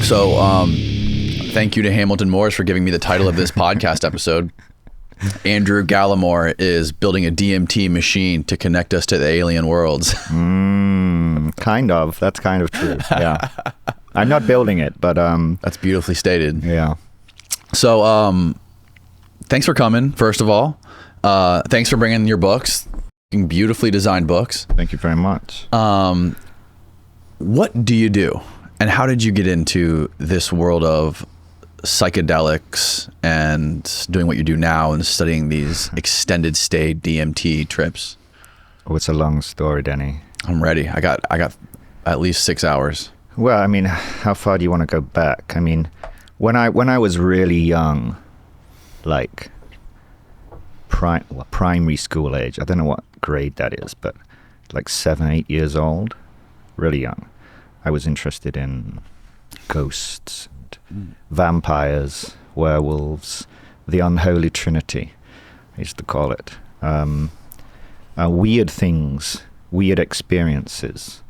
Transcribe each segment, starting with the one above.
So, thank you to Hamilton Morris for giving me the title of this podcast episode. Andrew Gallimore is building a DMT machine to connect us to the alien worlds. Kind of. That's kind of true. Yeah. I'm not building it, but that's beautifully stated. Yeah. So, thanks for coming, first of all. Thanks for bringing your books, beautifully designed books. Thank you very much. What do you do? And how did you get into this world of psychedelics and doing what you do now and studying these extended stay DMT trips? Oh, it's a long story, Denny. I'm ready. I got at least 6 hours. Well, I mean, how far do you want to go back? I mean, when I was really young, like primary school age, I don't know what grade that is, but like 7, 8 years old, really young, I was interested in ghosts, vampires, werewolves, the unholy trinity, I used to call it. Weird things, weird experiences,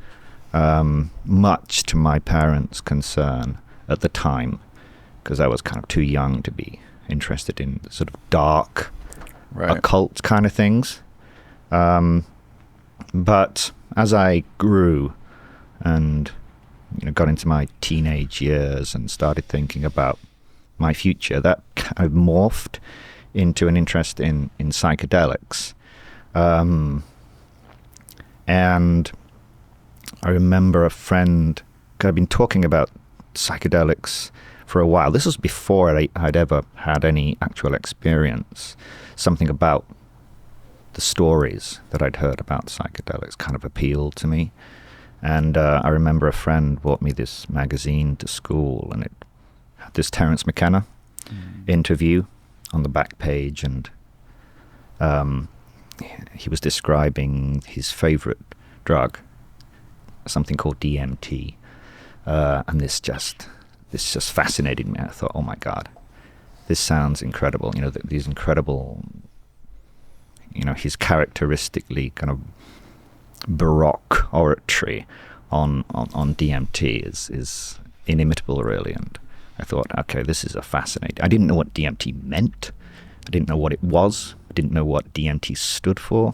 much to my parents' concern at the time, because I was kind of too young to be interested in sort of dark, occult kind of things. But as I grew and got into my teenage years and started thinking about my future, that kind of morphed into an interest in psychedelics. And I remember a friend, I'd been talking about psychedelics for a while. This was before I'd ever had any actual experience. Something about the stories that I'd heard about psychedelics kind of appealed to me. And I remember a friend brought me this magazine to school, and it had this Terence McKenna interview on the back page, and he was describing his favorite drug, something called DMT, and this just fascinated me. I thought, oh my God, this sounds incredible. These incredible, his characteristically kind of Baroque oratory on DMT is inimitable, really. And I thought, okay, this is a fascinating. I didn't know what DMT meant. I didn't know what it was. I didn't know what DMT stood for.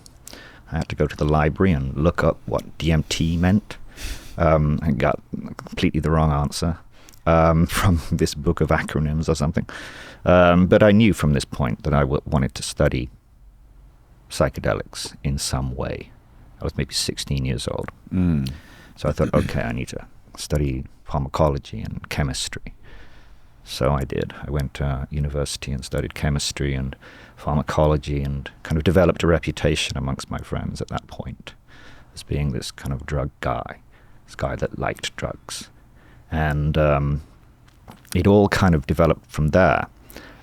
I had to go to the library and look up what DMT meant. I got completely the wrong answer from this book of acronyms or something. But I knew from this point that I wanted to study psychedelics in some way. I was maybe 16 years old. So I thought, okay, I need to study pharmacology and chemistry. So I did. I went to university and studied chemistry and pharmacology and kind of developed a reputation amongst my friends at that point as being this kind of drug guy, this guy that liked drugs. And it all kind of developed from there.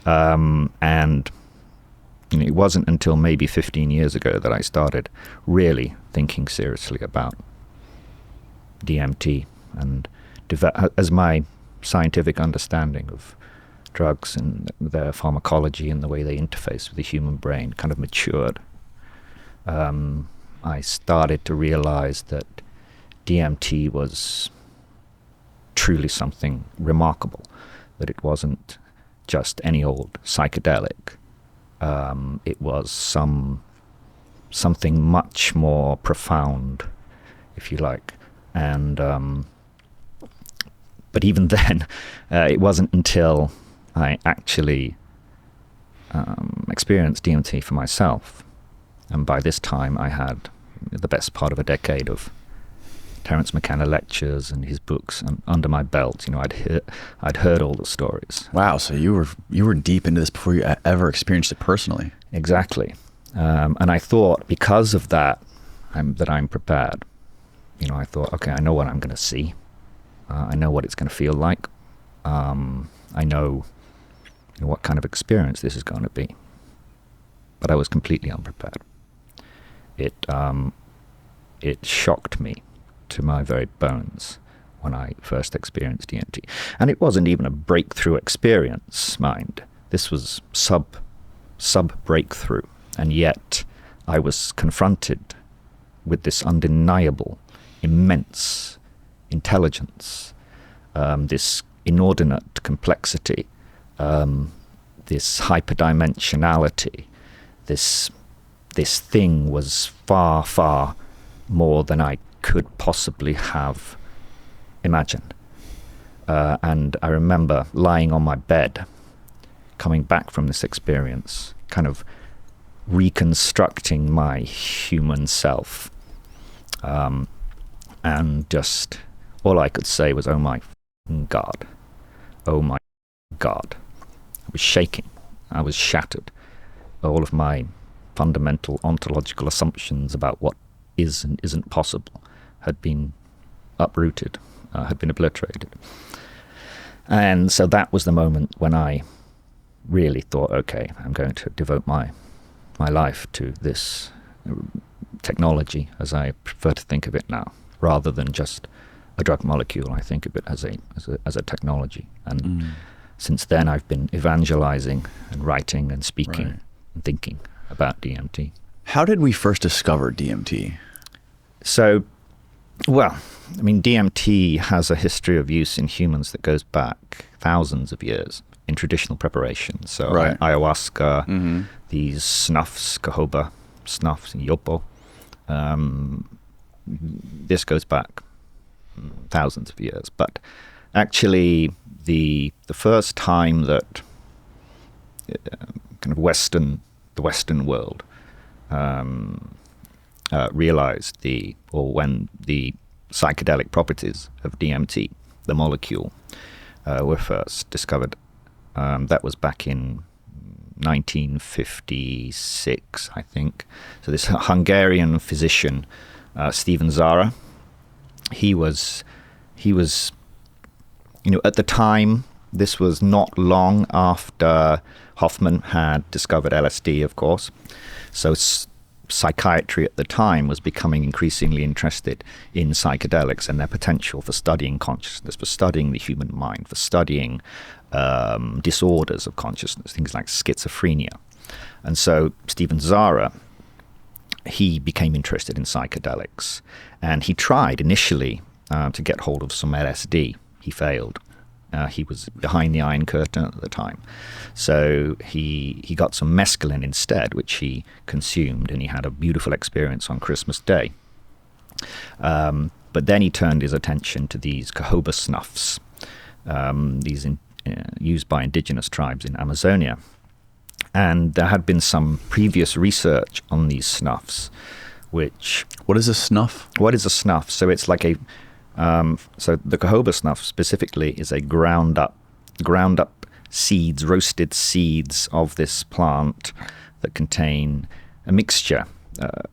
And it wasn't until maybe 15 years ago that I started really thinking seriously about DMT and as my scientific understanding of drugs and their pharmacology and the way they interface with the human brain kind of matured. I started to realize that DMT was truly something remarkable, that it wasn't just any old psychedelic. It was something much more profound, if you like. And but even then, it wasn't until I actually experienced DMT for myself, and by this time I had the best part of a decade of Terence McKenna lectures and his books under my belt. I'd heard all the stories. Wow, so you were deep into this before you ever experienced it personally. Exactly. And I thought, because of that, I'm prepared. I thought, okay, I know what I'm going to see. I know what it's going to feel like. I know what kind of experience this is going to be. But I was completely unprepared. It shocked me to my very bones when I first experienced DMT. And it wasn't even a breakthrough experience, mind. This was sub-breakthrough. And yet I was confronted with this undeniable, immense intelligence, this inordinate complexity, this hyperdimensionality, this thing was far, far more than I could possibly have imagined. And I remember lying on my bed, coming back from this experience, kind of reconstructing my human self. And just all I could say was, oh my God. Oh my God. I was shaking. I was shattered. All of my fundamental ontological assumptions about what is and isn't possible had been uprooted, had been obliterated. And so that was the moment when I really thought, okay, I'm going to devote my life to this technology, as I prefer to think of it now, rather than just a drug molecule. I think of it as a technology. And since then, I've been evangelizing and writing and speaking and thinking about DMT. How did we first discover DMT? So, well, I mean, DMT has a history of use in humans that goes back thousands of years in traditional preparation. So ayahuasca, these snuffs, cahoba snuffs, yopo. This goes back thousands of years. But actually, the first time that kind of the Western world realized when the psychedelic properties of DMT, the molecule, were first discovered. That was back in 1956, I think. So this Hungarian physician, Stephen Zara, he was, at the time, this was not long after Hoffman had discovered LSD, of course. So psychiatry at the time was becoming increasingly interested in psychedelics and their potential for studying consciousness, for studying the human mind, for studying disorders of consciousness, things like schizophrenia. And so Stephen Zara, he became interested in psychedelics, and he tried initially to get hold of some LSD. He failed. He was behind the Iron Curtain at the time. So he got some mescaline instead, which he consumed, and he had a beautiful experience on Christmas Day. But then he turned his attention to these cahoba snuffs, used by indigenous tribes in Amazonia. And there had been some previous research on these snuffs, which... What is a snuff? What is a snuff? So it's like so the cahoba snuff specifically is a ground up seeds, roasted seeds of this plant that contain a mixture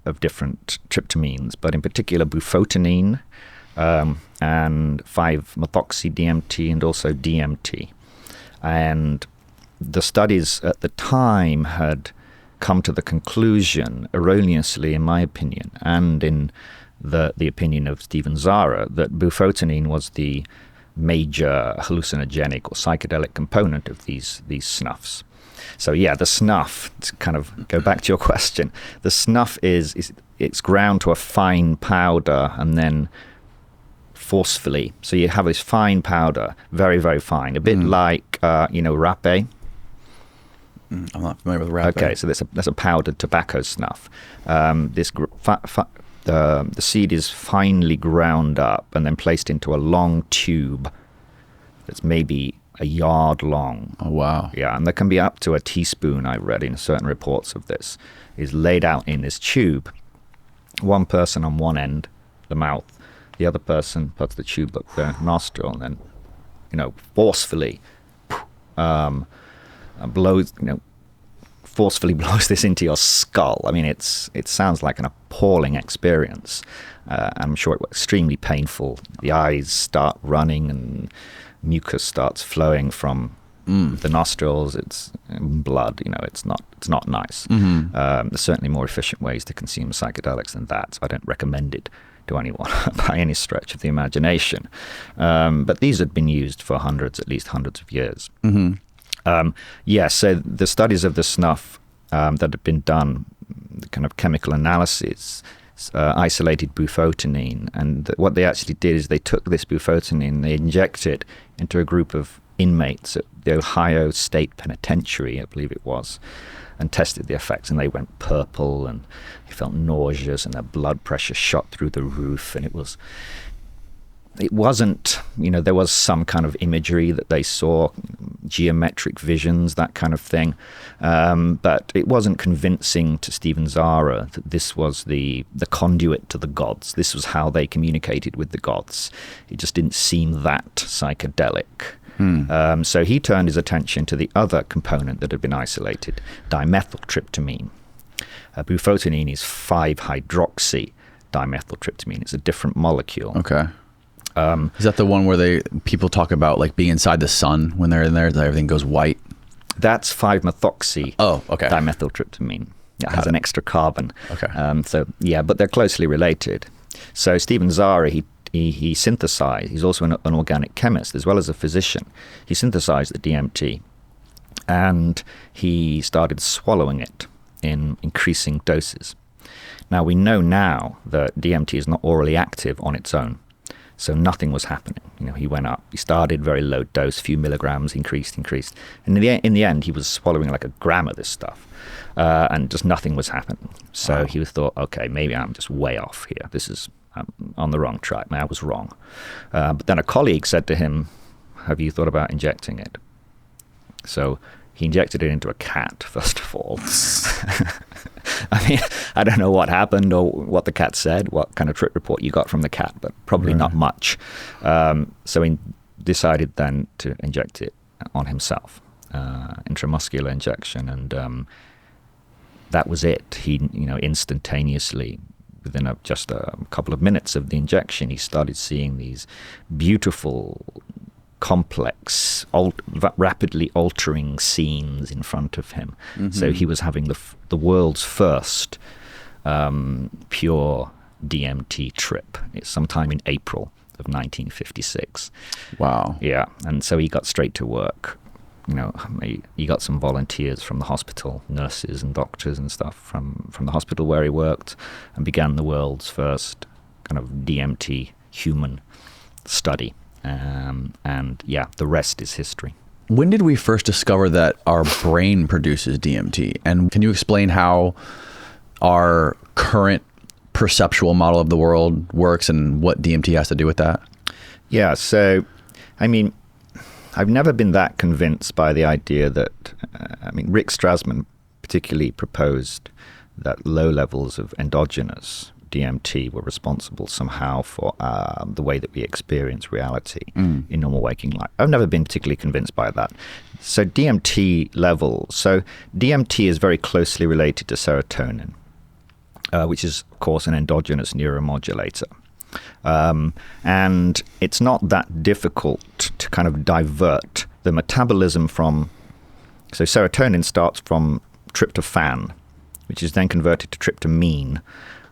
of different tryptamines, but in particular bufotenine and 5-methoxy-DMT and also DMT. And the studies at the time had come to the conclusion, erroneously in my opinion, and in the opinion of Stephen Zara, that bufotenine was the major hallucinogenic or psychedelic component of these snuffs. So yeah, the snuff, to kind of go back to your question, the snuff it's ground to a fine powder and then forcefully. So you have this fine powder, very, very fine, a bit like, rapé. I'm not familiar with rapé. Okay, so that's a powdered tobacco snuff. The seed is finely ground up and then placed into a long tube that's maybe a yard long. Oh, wow. Yeah, and there can be up to a teaspoon, I've read in certain reports of this, is laid out in this tube. One person on one end, the mouth, the other person puts the tube up their nostril and then, forcefully forcefully blows this into your skull. I mean, it sounds like an appalling experience. I'm sure it was extremely painful. The eyes start running and mucus starts flowing from the nostrils. It's blood. It's not nice. There's certainly more efficient ways to consume psychedelics than that, so I don't recommend it to anyone by any stretch of the imagination. But these had been used for at least hundreds of years. So the studies of the snuff that had been done, the kind of chemical analysis, isolated bufotenine. And what they actually did is they took this bufotenine, they injected into a group of inmates at the Ohio State Penitentiary, I believe it was, and tested the effects, and they went purple, and they felt nauseous, and their blood pressure shot through the roof, and it wasn't, there was some kind of imagery that they saw, geometric visions, that kind of thing, but it wasn't convincing to Stephen Zara that this was the conduit to the gods. This was how they communicated with the gods. It just didn't seem that psychedelic. So he turned his attention to the other component that had been isolated, dimethyltryptamine. Bufotenine is 5-hydroxy dimethyltryptamine. It's a different molecule. Okay. Is that the one where people talk about like being inside the sun when they're in there, that everything goes white? That's 5-methoxy dimethyltryptamine. It has an extra carbon. Okay. But they're closely related. So Stephen Zara, he synthesized, he's also an organic chemist as well as a physician. He synthesized the DMT, and he started swallowing it in increasing doses. Now, we know now that DMT is not orally active on its own, so nothing was happening. He went up. He started very low dose, few milligrams, increased. And in the end, he was swallowing like a gram of this stuff, and just nothing was happening. So he thought, okay, maybe I'm just way off here. This is on the wrong track. I was wrong. But then a colleague said to him, have you thought about injecting it? So he injected it into a cat, first of all. I don't know what happened or what the cat said, what kind of trip report you got from the cat, but probably not much. So he decided then to inject it on himself, intramuscular injection, and that was it. He, instantaneously, within just a couple of minutes of the injection, he started seeing these beautiful, complex, rapidly altering scenes in front of him. Mm-hmm. So he was having the world's first pure DMT trip. It's sometime in April of 1956. Wow. Yeah, and so he got straight to work. He got some volunteers from the hospital, nurses and doctors and stuff from the hospital where he worked, and began the world's first kind of DMT human study. The rest is history. When did we first discover that our brain produces DMT? And can you explain how our current perceptual model of the world works and what DMT has to do with that? Yeah, so, I've never been that convinced by the idea that, Rick Strassman particularly proposed that low levels of endogenous DMT were responsible somehow for the way that we experience reality in normal waking life. I've never been particularly convinced by that. So DMT levels. So DMT is very closely related to serotonin, which is, of course, an endogenous neuromodulator. And it's not that difficult to kind of divert the metabolism from... So serotonin starts from tryptophan, which is then converted to tryptamine.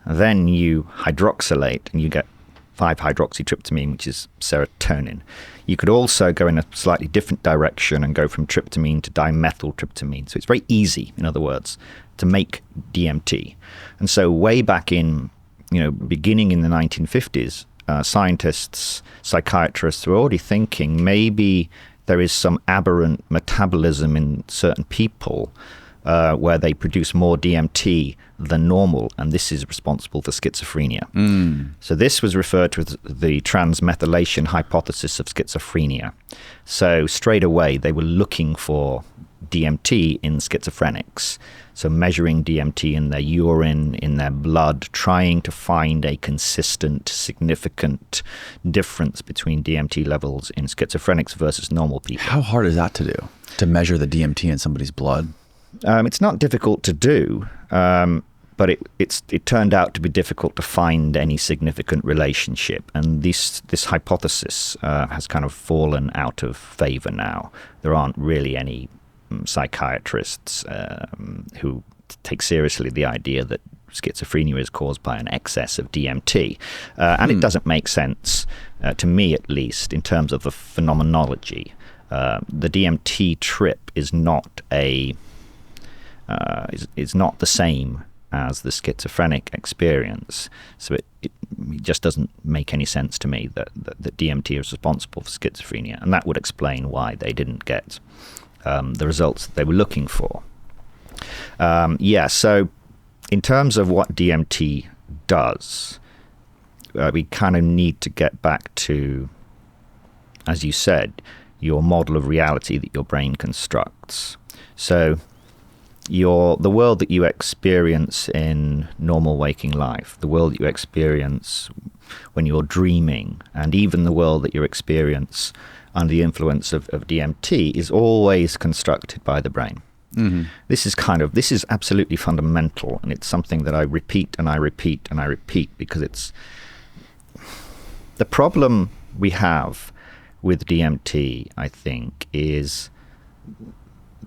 Then you hydroxylate and you get 5-hydroxytryptamine, which is serotonin. You could also go in a slightly different direction and go from tryptamine to dimethyltryptamine. So it's very easy, in other words, to make DMT. And so way back in, beginning in the 1950s, scientists, psychiatrists were already thinking maybe there is some aberrant metabolism in certain people where they produce more DMT than normal, and this is responsible for schizophrenia. So this was referred to as the transmethylation hypothesis of schizophrenia. So straight away, they were looking for DMT in schizophrenics. So measuring DMT in their urine, in their blood, trying to find a consistent, significant difference between DMT levels in schizophrenics versus normal people. How hard is that to do, to measure the DMT in somebody's blood? It's not difficult to do, but it turned out to be difficult to find any significant relationship. And this hypothesis has kind of fallen out of favor now. There aren't really any psychiatrists who take seriously the idea that schizophrenia is caused by an excess of DMT. And it doesn't make sense, to me at least, in terms of the phenomenology. The DMT trip is not is not the same as the schizophrenic experience. So it just doesn't make any sense to me that DMT is responsible for schizophrenia, and that would explain why they didn't get the results that they were looking for. So in terms of what DMT does, we kind of need to get back to, as you said, your model of reality that your brain constructs. So the world that you experience in normal waking life, the world that you experience when you're dreaming, and even the world that you experience under the influence of DMT is always constructed by the brain. Mm-hmm. This is absolutely fundamental, and it's something that I repeat and I repeat and I repeat, because it's the problem we have with DMT, I think, is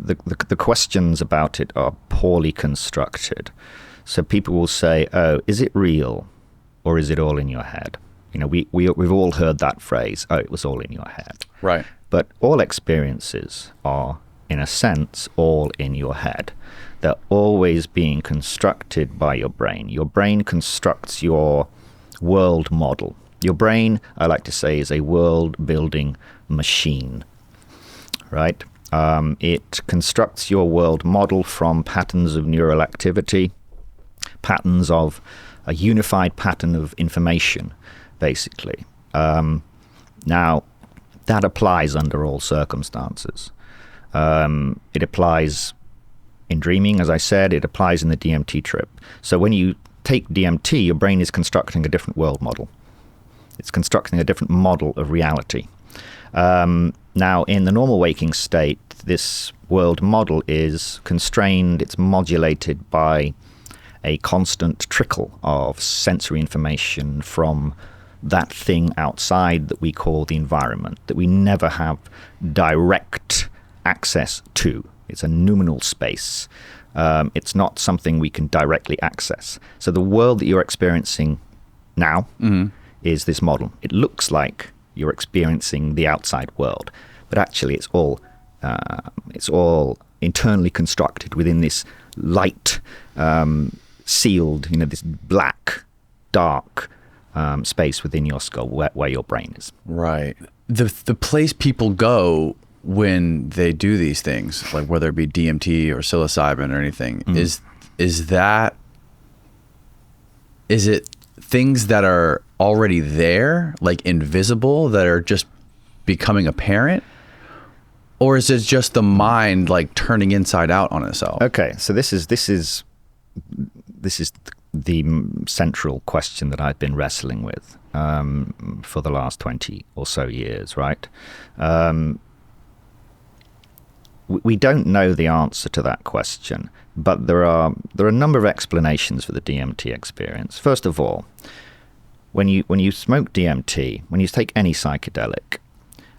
the questions about it are poorly constructed. So people will say, "Oh, is it real, or is it all in your head?" You know, we've all heard that phrase, "Oh, it was all in your head." Right. But all experiences are, in a sense, all in your head. They're always being constructed by your brain. Your brain constructs your world model. Your brain, I like to say, is a world-building machine, right? It constructs your world model from patterns of neural activity, patterns of a unified pattern of information, basically. Now, that applies under all circumstances. It applies in dreaming, as I said. It applies in the DMT trip. So when you take DMT, your brain is constructing a different world model. It's constructing a different model of reality. Now, in the normal waking state, this world model is constrained, it's modulated by a constant trickle of sensory information from that thing outside that we call the environment, that we never have direct access to. It's a noumenal space. It's not something we can directly access. So the world that you're experiencing now is this model. It looks like you're experiencing the outside world, but actually it's all internally constructed within this light, sealed, this black, dark space within your skull where your brain is. Right. The place people go when they do these things, like whether it be DMT or psilocybin or anything, is it things that are already there, like invisible, that are just becoming apparent? Or is it just the mind like turning inside out on itself? Okay, so this is the central question that I've been wrestling with for the last 20 or so years, right? We don't know the answer to that question, but there are a number of explanations for the DMT experience. First of all, when you smoke DMT, when you take any psychedelic,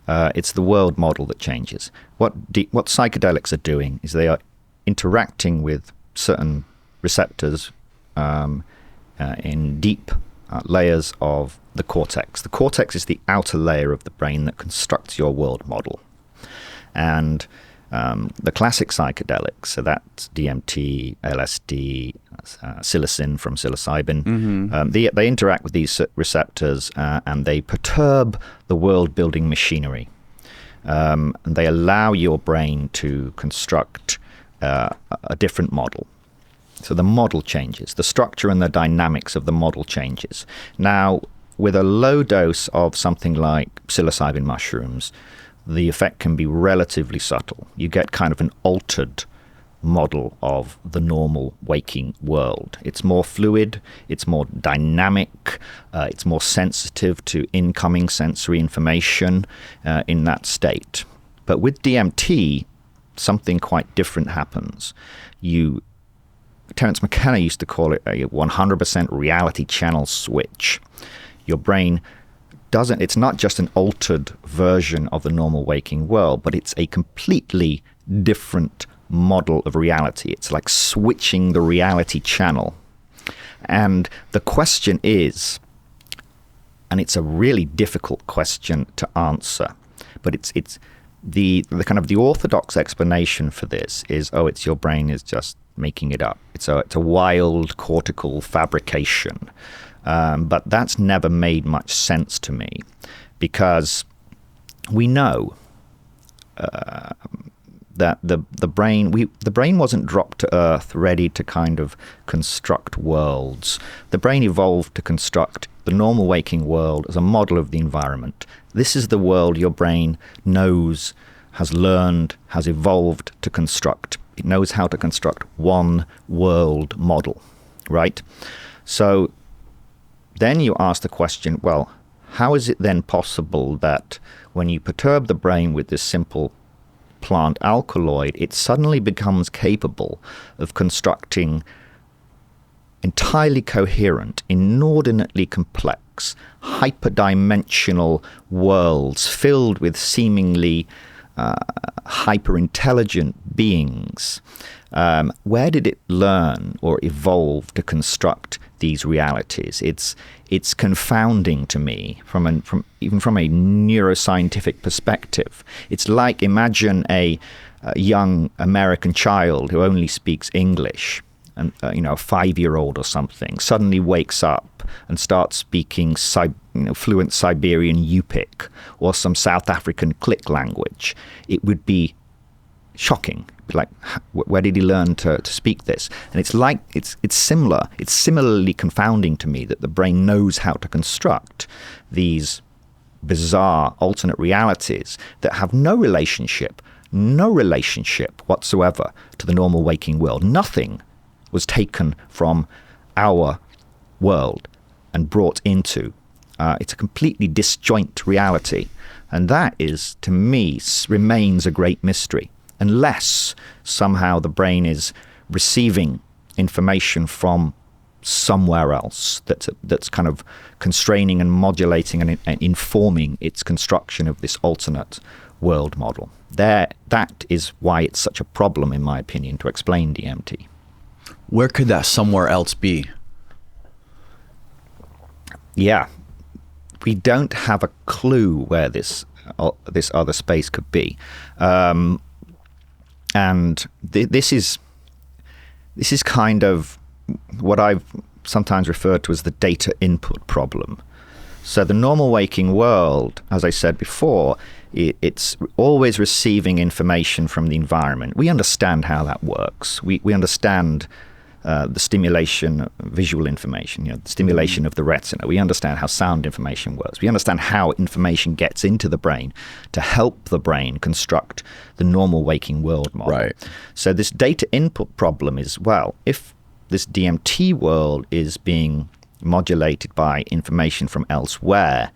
it's the world model that changes. What psychedelics are doing is they are interacting with certain receptors in deep layers of the cortex. The cortex is the outer layer of the brain that constructs your world model. And the classic psychedelics, so that's DMT, LSD, psilocin from psilocybin, they interact with these receptors and they perturb the world-building machinery. And they allow your brain to construct a different model. So the model changes. The structure and the dynamics of the model changes. Now, with a low dose of something like psilocybin mushrooms, the effect can be relatively subtle. You get kind of an altered model of the normal waking world. It's more fluid, it's more dynamic, it's more sensitive to incoming sensory information in that state. But with DMT, something quite different happens. Terence McKenna used to call it a 100% reality channel switch. Your brain it's not just an altered version of the normal waking world, but it's a completely different model of reality. It's like switching the reality channel. And the question is, and it's a really difficult question to answer, but it's the kind of the orthodox explanation for this is, oh, it's your brain is just making it up. It's a wild cortical fabrication. But that's never made much sense to me, because we know that the brain wasn't dropped to Earth ready to kind of construct worlds. The brain evolved to construct the normal waking world as a model of the environment. This is the world your brain knows, has learned, has evolved to construct. It knows how to construct one world model, right? So then you ask the question, well, how is it then possible that when you perturb the brain with this simple plant alkaloid, it suddenly becomes capable of constructing entirely coherent, inordinately complex, hyperdimensional worlds filled with seemingly hyper-intelligent beings? Where did it learn or evolve to construct these realities? It's confounding to me even from a neuroscientific perspective. It's like, imagine a young American child who only speaks English, and a 5-year-old or something suddenly wakes up and starts speaking fluent Siberian Yupik or some South African click language. It would be shocking. Like, where did he learn to speak this? And it's similar. It's similarly confounding to me that the brain knows how to construct these bizarre alternate realities that have no relationship whatsoever to the normal waking world. Nothing was taken from our world and brought into. It's a completely disjoint reality. And that is, to me, remains a great mystery. Unless somehow the brain is receiving information from somewhere else that's kind of constraining and modulating and informing its construction of this alternate world model. That is why it's such a problem, in my opinion, to explain DMT. Where could that somewhere else be? Yeah. We don't have a clue where this other space could be. And this is kind of what I've sometimes referred to as the data input problem. So the normal waking world, as I said before, it's always receiving information from the environment. We understand how that works. We understand the stimulation, visual information, the stimulation of the retina. We understand how sound information works. We understand how information gets into the brain to help the brain construct the normal waking world model. Right. So this data input problem is, well, if this DMT world is being modulated by information from elsewhere,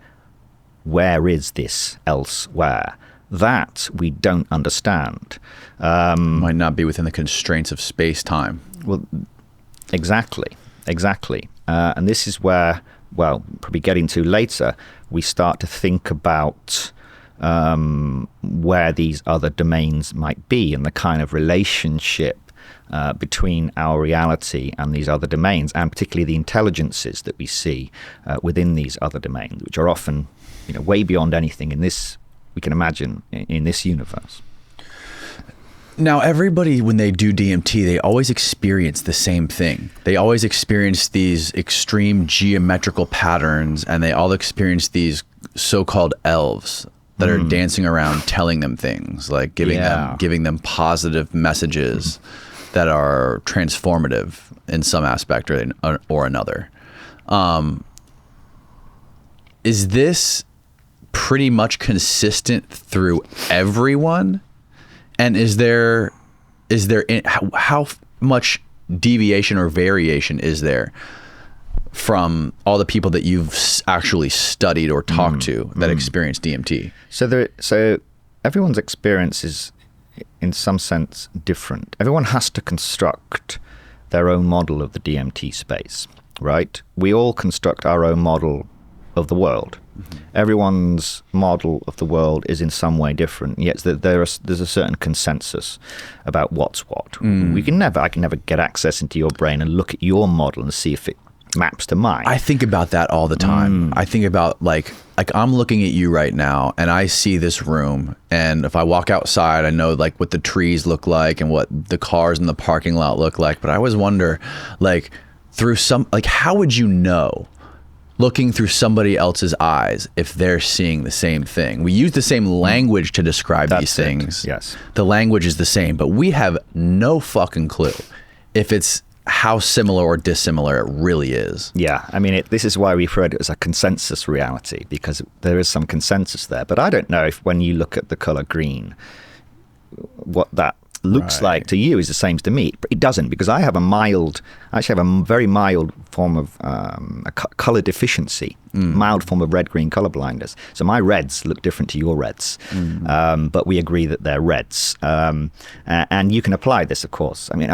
where is this elsewhere? That we don't understand. Might not be within the constraints of space-time. Well, exactly. And this is where, well, probably getting to later, we start to think about where these other domains might be and the kind of relationship between our reality and these other domains, and particularly the intelligences that we see within these other domains, which are often way beyond anything in this we can imagine in this universe. Now, everybody, when they do DMT, they always experience the same thing. They always experience these extreme geometrical patterns, and they all experience these so-called elves that are dancing around telling them things, like giving them positive messages that are transformative in some aspect or another. Is this pretty much consistent through everyone? And is there how much deviation or variation is there from all the people that you've actually studied or talked to that experience DMT? So everyone's experience is, in some sense, different. Everyone has to construct their own model of the DMT space, right? We all construct our own model of the world. Everyone's model of the world is in some way different, yet there's a certain consensus about what's what. I can never get access into your brain and look at your model and see if it maps to mine. I think about that all the time. I think about like I'm looking at you right now and I see this room, and if I walk outside, I know like what the trees look like and what the cars in the parking lot look like. But I always wonder, like, how would you know, looking through somebody else's eyes, if they're seeing the same thing? We use the same language to describe these things. Yes. The language is the same, but we have no fucking clue if it's how similar or dissimilar it really is. Yeah, I mean, this is why we refer to it as a consensus reality, because there is some consensus there. But I don't know if when you look at the color green, what that looks like to you is the same to me. It doesn't, because I have a very mild form of color deficiency, mild form of red-green color blindness. So my reds look different to your reds, but we agree that they're reds. And you can apply this, of course. I mean,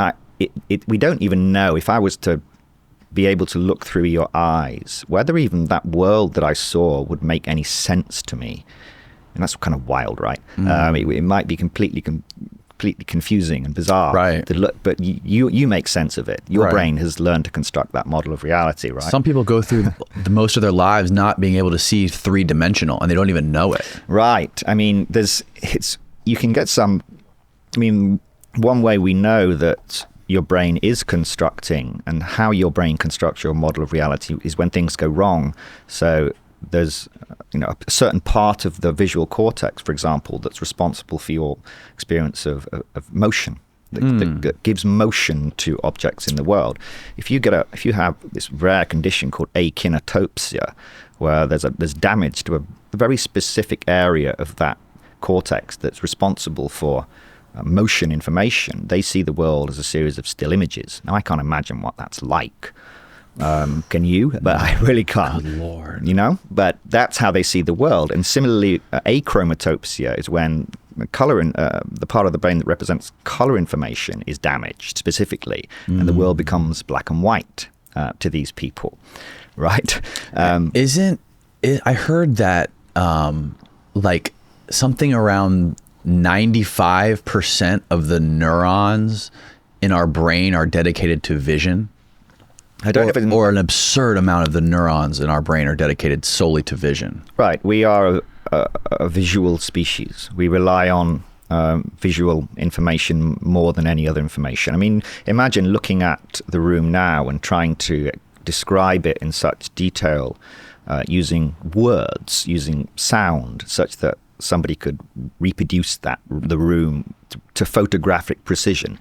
we don't even know, if I was to be able to look through your eyes, whether even that world that I saw would make any sense to me. And that's kind of wild, right? It might be completely confusing and bizarre. Right. But you make sense of it. Your brain has learned to construct that model of reality, right? Some people go through most of their lives not being able to see three-dimensional, and they don't even know it. Right. I mean, you can get some. I mean, one way we know that your brain is constructing, and how your brain constructs your model of reality, is when things go wrong. So there's a certain part of the visual cortex, for example, that's responsible for your experience of motion, that gives motion to objects in the world. If you have this rare condition called akinetopsia, where there's damage to a very specific area of that cortex that's responsible for motion information, they see the world as a series of still images. Now, I can't imagine what that's like. Can you? But I really can't. Good Lord. But that's how they see the world. And similarly, achromatopsia is when the part of the brain that represents color information is damaged specifically, and the world becomes black and white to these people, right? I heard that like something around 95% of the neurons in our brain are dedicated to vision. Or an absurd amount of the neurons in our brain are dedicated solely to vision. Right. We are a visual species. We rely on visual information more than any other information. I mean, imagine looking at the room now and trying to describe it in such detail using words, using sound, such that somebody could reproduce the room to photographic precision.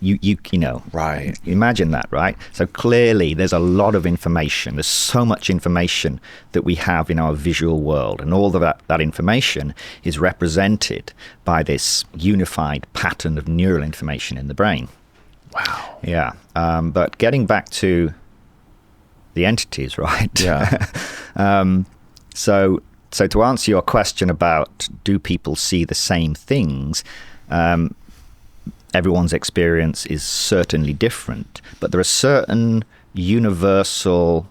You know, right. Imagine that, right? So clearly there's a lot of information. There's so much information that we have in our visual world, and all of that information is represented by this unified pattern of neural information in the brain. Wow. Yeah. But getting back to the entities, right? Yeah. So to answer your question about do people see the same things, everyone's experience is certainly different, but there are certain universal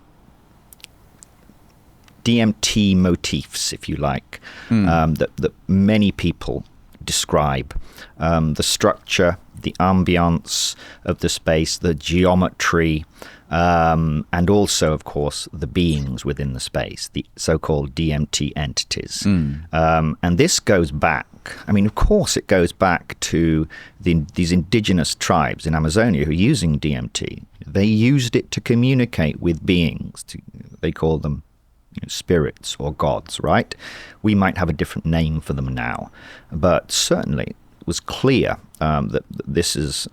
DMT motifs, if you like, that many people describe. The structure, the ambience of the space, the geometry, and also, of course, the beings within the space, the so-called DMT entities. And this goes back, I mean, of course, it goes back to these indigenous tribes in Amazonia who are using DMT. They used it to communicate with beings. They call them spirits or gods, right? We might have a different name for them now, but certainly it was clear that this is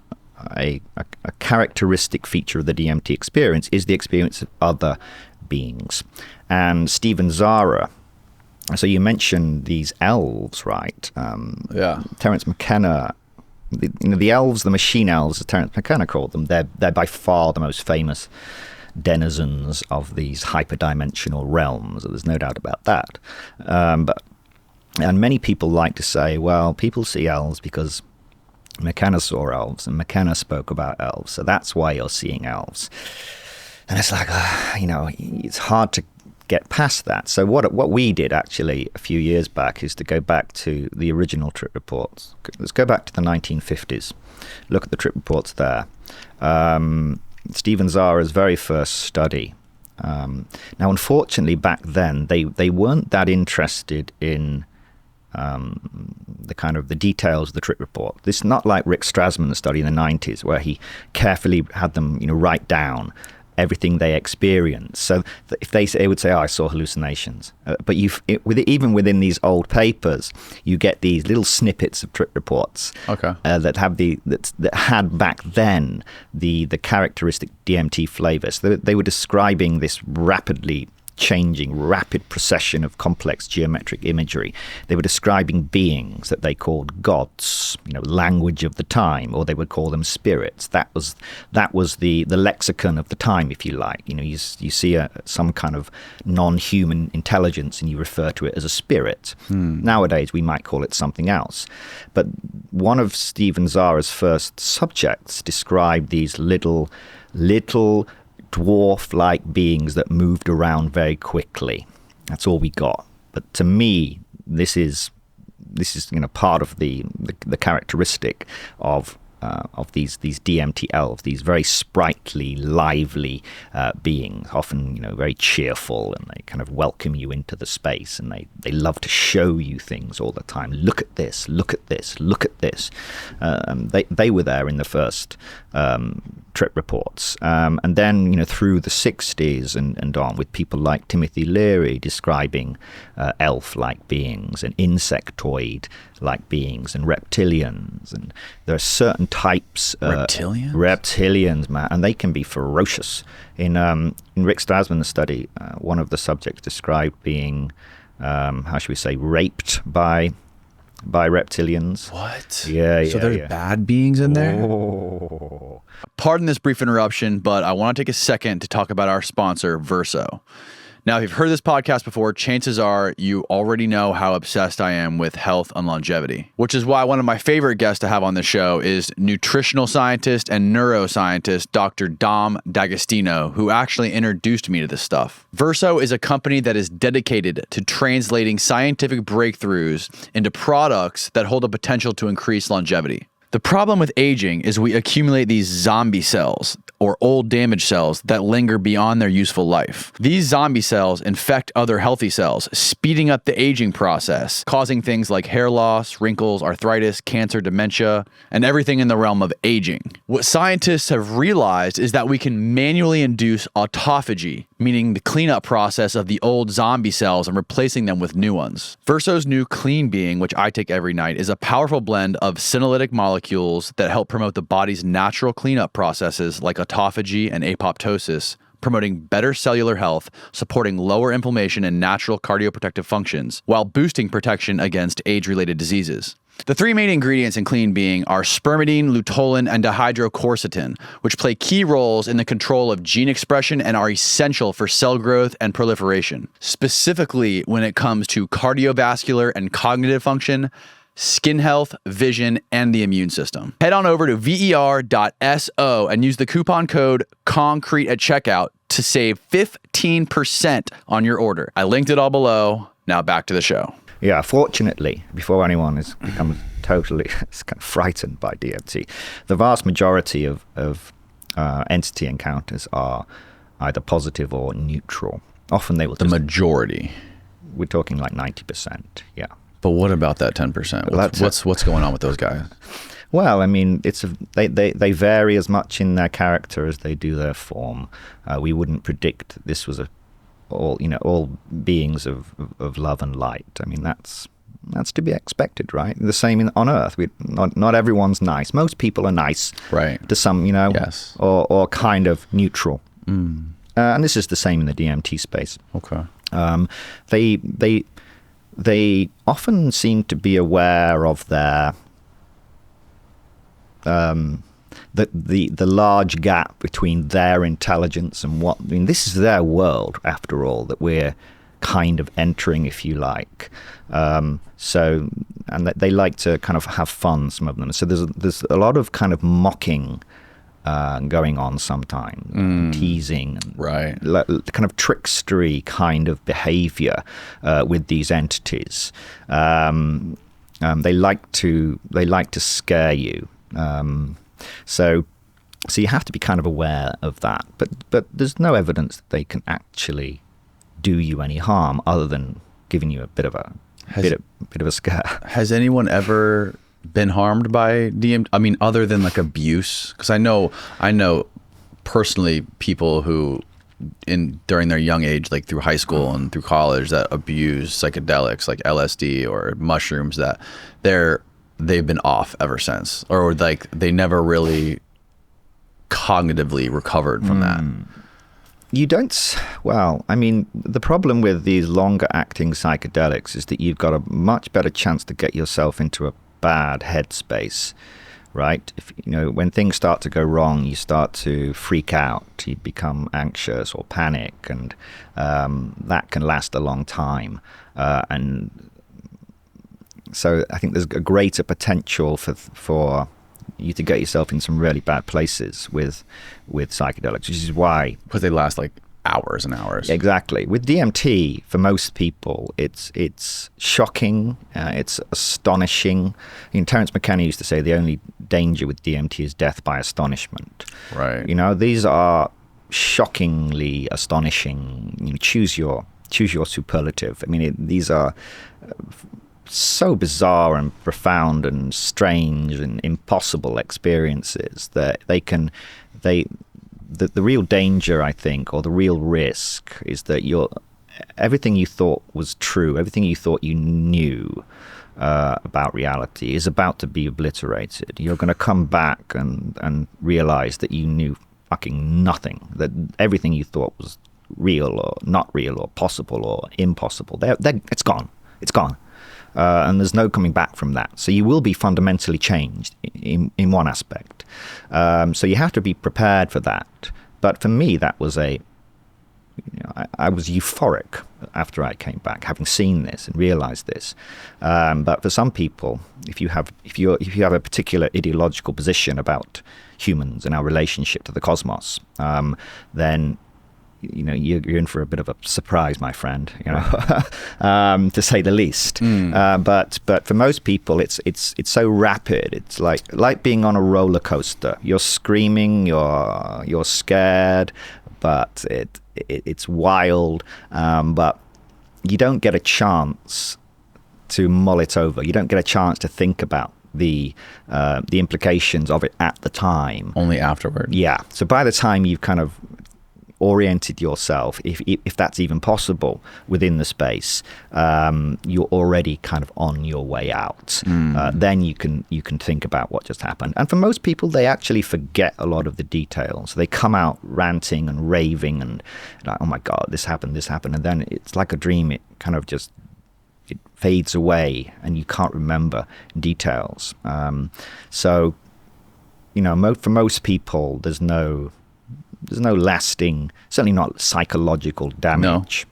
a characteristic feature of the DMT experience is the experience of other beings. And Stephen Zara, so you mentioned these elves, right? Yeah. Terence McKenna, the elves, the machine elves, as Terence McKenna called them, they're by far the most famous denizens of these hyperdimensional realms. There's no doubt about that. And many people like to say, well, people see elves because McKenna saw elves and McKenna spoke about elves, so that's why you're seeing elves. And it's like, it's hard to get past that. So what we did actually a few years back is to go back to the original trip reports. Let's go back to the 1950s. Look at the trip reports there. Stephen Zara's very first study. Now, unfortunately, back then, they weren't that interested in the kind of the details of the trip report. This is not like Rick Strassman's study in the 90s, where he carefully had them, write down everything they experienced. So if they would say, "Oh, I saw hallucinations," but even within these old papers, you get these little snippets of trip reports that had back then the characteristic DMT flavor. So they were describing this rapidly changing, rapid procession of complex geometric imagery. They were describing beings that they called gods, language of the time, or they would call them spirits. That was the lexicon of the time, if you like. You see some kind of non-human intelligence and you refer to it as a spirit. Nowadays, we might call it something else. But one of Stephen Zara's first subjects described these little dwarf-like beings that moved around very quickly. That's all we got. But to me, this is part of the characteristic of these DMT elves, these very sprightly, lively beings, often very cheerful, and they kind of welcome you into the space, and they love to show you things all the time. Look at this, look at this, look at this. They were there in the first trip reports, and then through the 60s and on, with people like Timothy Leary describing elf-like beings and insectoid-like beings and reptilians, and there are certain types reptilians, man, and they can be ferocious. In Rick Strassman's study, one of the subjects described being how should we say, raped by reptilians. What? Yeah. So there's bad beings in there? Oh. Pardon this brief interruption, but I want to take a second to talk about our sponsor, Verso. Now, if you've heard this podcast before, chances are you already know how obsessed I am with health and longevity, which is why one of my favorite guests to have on the show is nutritional scientist and neuroscientist Dr. Dom D'Agostino, who actually introduced me to this stuff. Verso is a company that is dedicated to translating scientific breakthroughs into products that hold the potential to increase longevity. The problem with aging is we accumulate these zombie cells, or old damaged cells, that linger beyond their useful life. These zombie cells infect other healthy cells, speeding up the aging process, causing things like hair loss, wrinkles, arthritis, cancer, dementia, and everything in the realm of aging. What scientists have realized is that we can manually induce autophagy, meaning the cleanup process of the old zombie cells and replacing them with new ones. Verso's new Clean Being, which I take every night, is a powerful blend of senolytic molecules that help promote the body's natural cleanup processes like autophagy and apoptosis, promoting better cellular health, supporting lower inflammation and natural cardioprotective functions, while boosting protection against age-related diseases. The three main ingredients in Clean Being are spermidine, luteolin, and dihydroquercetin, which play key roles in the control of gene expression and are essential for cell growth and proliferation, specifically when it comes to cardiovascular and cognitive function, skin health, vision, and the immune system. Head on over to ver.so and use the coupon code CONCRETE at checkout to save 15% on your order. I linked it all below. Now back to the show. Yeah, fortunately, before anyone has become totally kind of frightened by DMT, the vast majority of entity encounters are either positive or neutral. Often they will. The majority. We're talking like 90%. Yeah. But what about that 10%? What's going on with those guys? Well, I mean, they vary as much in their character as they do their form. We wouldn't predict this was all beings of love and light. I mean, that's to be expected, right? The same on Earth. Not everyone's nice. Most people are nice, right? To some, yes, or kind of neutral. And this is the same in the DMT space. Okay. They often seem to be aware of their the large gap between their intelligence and this is their world after all that we're kind of entering, if you like. So, and they like to kind of have fun, some of them. So there's a lot of kind of mocking going on sometimes, teasing, right? Kind of trickstery kind of behavior with these entities. They like to scare you. So So you have to be kind of aware of that. But there's no evidence that they can actually do you any harm other than giving you a bit of a scare. Has anyone ever been harmed by DMT? I mean, other than like abuse? Because I know personally people who during their young age, like through high school and through college, that abuse psychedelics like LSD or mushrooms, that they've been off ever since, or like they never really cognitively recovered from that. You don't. Well, I mean, the problem with these longer acting psychedelics is that you've got a much better chance to get yourself into a bad headspace, right? If when things start to go wrong, you start to freak out, you become anxious or panic, and that can last a long time. And so I think there's a greater potential for you to get yourself in some really bad places with psychedelics, which is why... Because they last like hours and hours. Exactly. With DMT, for most people, it's shocking, it's astonishing. Terence McKenna used to say the only danger with DMT is death by astonishment. Right. These are shockingly astonishing. Choose your superlative. I mean, these are... so bizarre and profound and strange and impossible experiences that the real danger, I think, or the real risk is that everything you thought was true, everything you thought you knew about reality is about to be obliterated. You're going to come back and realize that you knew fucking nothing, that everything you thought was real or not real or possible or impossible, it's gone. It's gone. And there's no coming back from that. So you will be fundamentally changed in one aspect. So you have to be prepared for that. But for me, that was I was euphoric after I came back, having seen this and realized this. But for some people, if you have a particular ideological position about humans and our relationship to the cosmos, then you're in for a bit of a surprise, my friend, to say the least. But for most people, it's so rapid. It's like being on a roller coaster. You're screaming, you're scared, but it's wild. But you don't get a chance to mull it over. You don't get a chance to think about the implications of it at the time. Only afterward. Yeah. So by the time you've kind of oriented yourself, if that's even possible, within the space, you're already kind of on your way out. Then you can think about what just happened. And for most people, they actually forget a lot of the details. They come out ranting and raving and like, oh my God, this happened, and then it's like a dream. It kind of just it fades away and you can't remember details. So for most people, there's no lasting, certainly not psychological damage.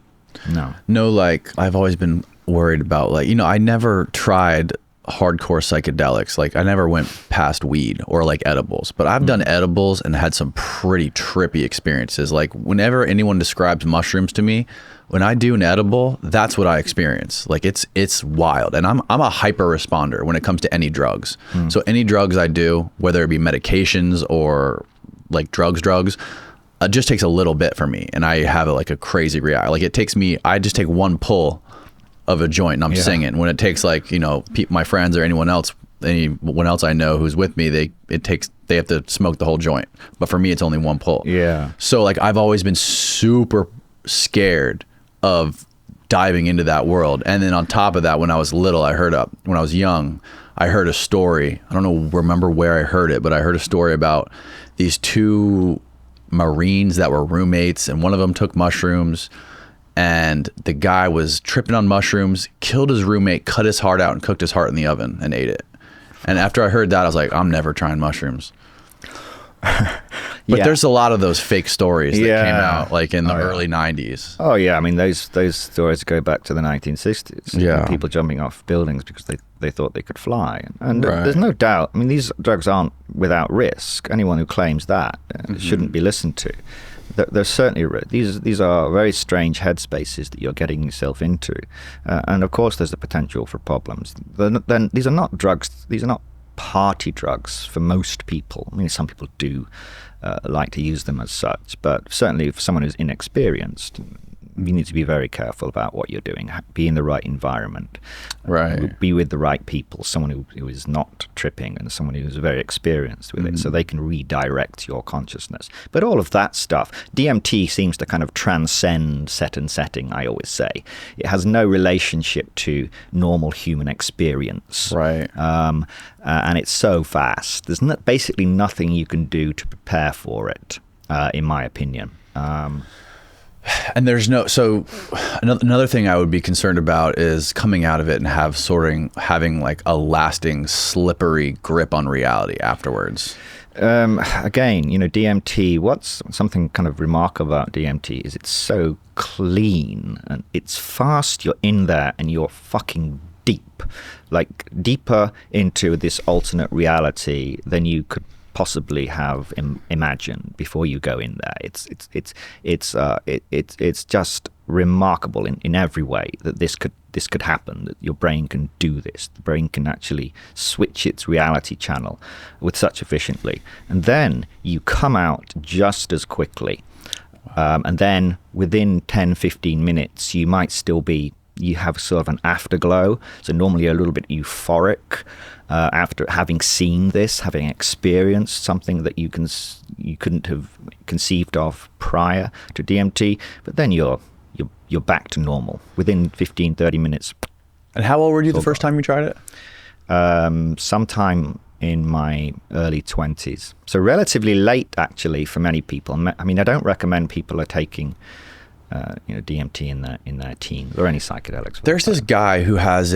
No, like I've always been worried about, like, I never tried hardcore psychedelics. Like I never went past weed or like edibles, but I've done edibles and had some pretty trippy experiences. Like whenever anyone describes mushrooms to me, when I do an edible, that's what I experience. Like it's wild. And I'm a hyper responder when it comes to any drugs. So any drugs I do, whether it be medications or like drugs, it just takes a little bit for me, and I have like a crazy reaction. Like I just take one pull of a joint and I'm singing. When it takes like my friends or anyone else I know who's with me, they have to smoke the whole joint. But for me, it's only one pull. Yeah. So like I've always been super scared of diving into that world. And then on top of that, when I was little, when I was young, I heard a story. I don't remember where I heard it, but I heard a story about these two Marines that were roommates, and one of them took mushrooms, and the guy was tripping on mushrooms, killed his roommate, cut his heart out, and cooked his heart in the oven and ate it. And after I heard that, I was like, I'm never trying mushrooms. But there's a lot of those fake stories that came out like in the early 90s. Oh yeah, I mean those stories go back to the 1960s. Yeah, people jumping off buildings because they thought they could fly, and there's no doubt. I mean, these drugs aren't without risk. Anyone who claims that shouldn't be listened to. There's certainly these are very strange headspaces that you're getting yourself into, and of course there's the potential for problems. Then these are not drugs. These are not party drugs for most people. I mean, some people do like to use them as such, but certainly for someone who's inexperienced, you need to be very careful about what you're doing. Be in the right environment. Right. Be with the right people, someone who is not tripping and someone who's very experienced with it, so they can redirect your consciousness. But all of that stuff, DMT seems to kind of transcend set and setting, I always say. It has no relationship to normal human experience. Right. And it's so fast. There's basically nothing you can do to prepare for it, in my opinion. And there's so another thing I would be concerned about is coming out of it and having like a lasting slippery grip on reality afterwards. Again, DMT, what's something kind of remarkable about DMT is it's so clean and it's fast. You're in there and you're fucking deep, like deeper into this alternate reality than you could possibly have imagined before you go in there. It's just remarkable in every way that this could happen, that your brain can do this. The brain can actually switch its reality channel with such efficiently. And then you come out just as quickly. And then within 10, 15 minutes, you might still you have sort of an afterglow. So normally you're a little bit euphoric after having seen this, having experienced something that you couldn't have conceived of prior to DMT. But then you're back to normal within 15, 30 minutes. And how old were you the first time you tried it? Sometime in my early 20s. So relatively late, actually, for many people. I mean, I don't recommend people are taking DMT in their teens or any psychedelics. There's this guy who has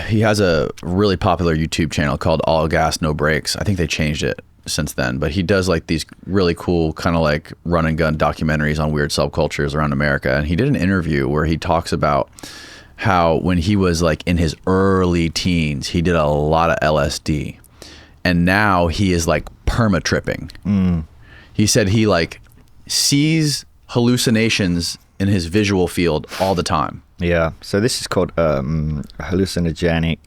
he has a really popular YouTube channel called All Gas No Brakes. I think they changed it since then, but he does like these really cool kind of like run and gun documentaries on weird subcultures around America. And he did an interview where he talks about how when he was like in his early teens, he did a lot of LSD, and now he is like perma tripping. He said he like sees hallucinations in his visual field all the time. Yeah, so this is called hallucinogenic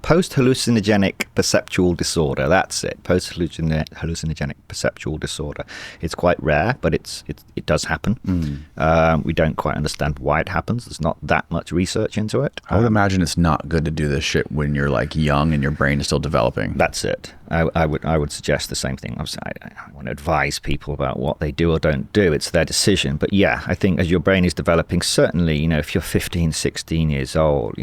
post-hallucinogenic perceptual disorder. That's it. Post-hallucinogenic perceptual disorder. It's quite rare, but it does happen. We don't quite understand why it happens. There's not that much research into it. I would imagine it's not good to do this shit when you're like young and your brain is still developing. That's it. I would suggest the same thing. I want to advise people about what they do or don't do. It's their decision. But yeah, I think as your brain is developing, certainly, if you're 15, 16 years old,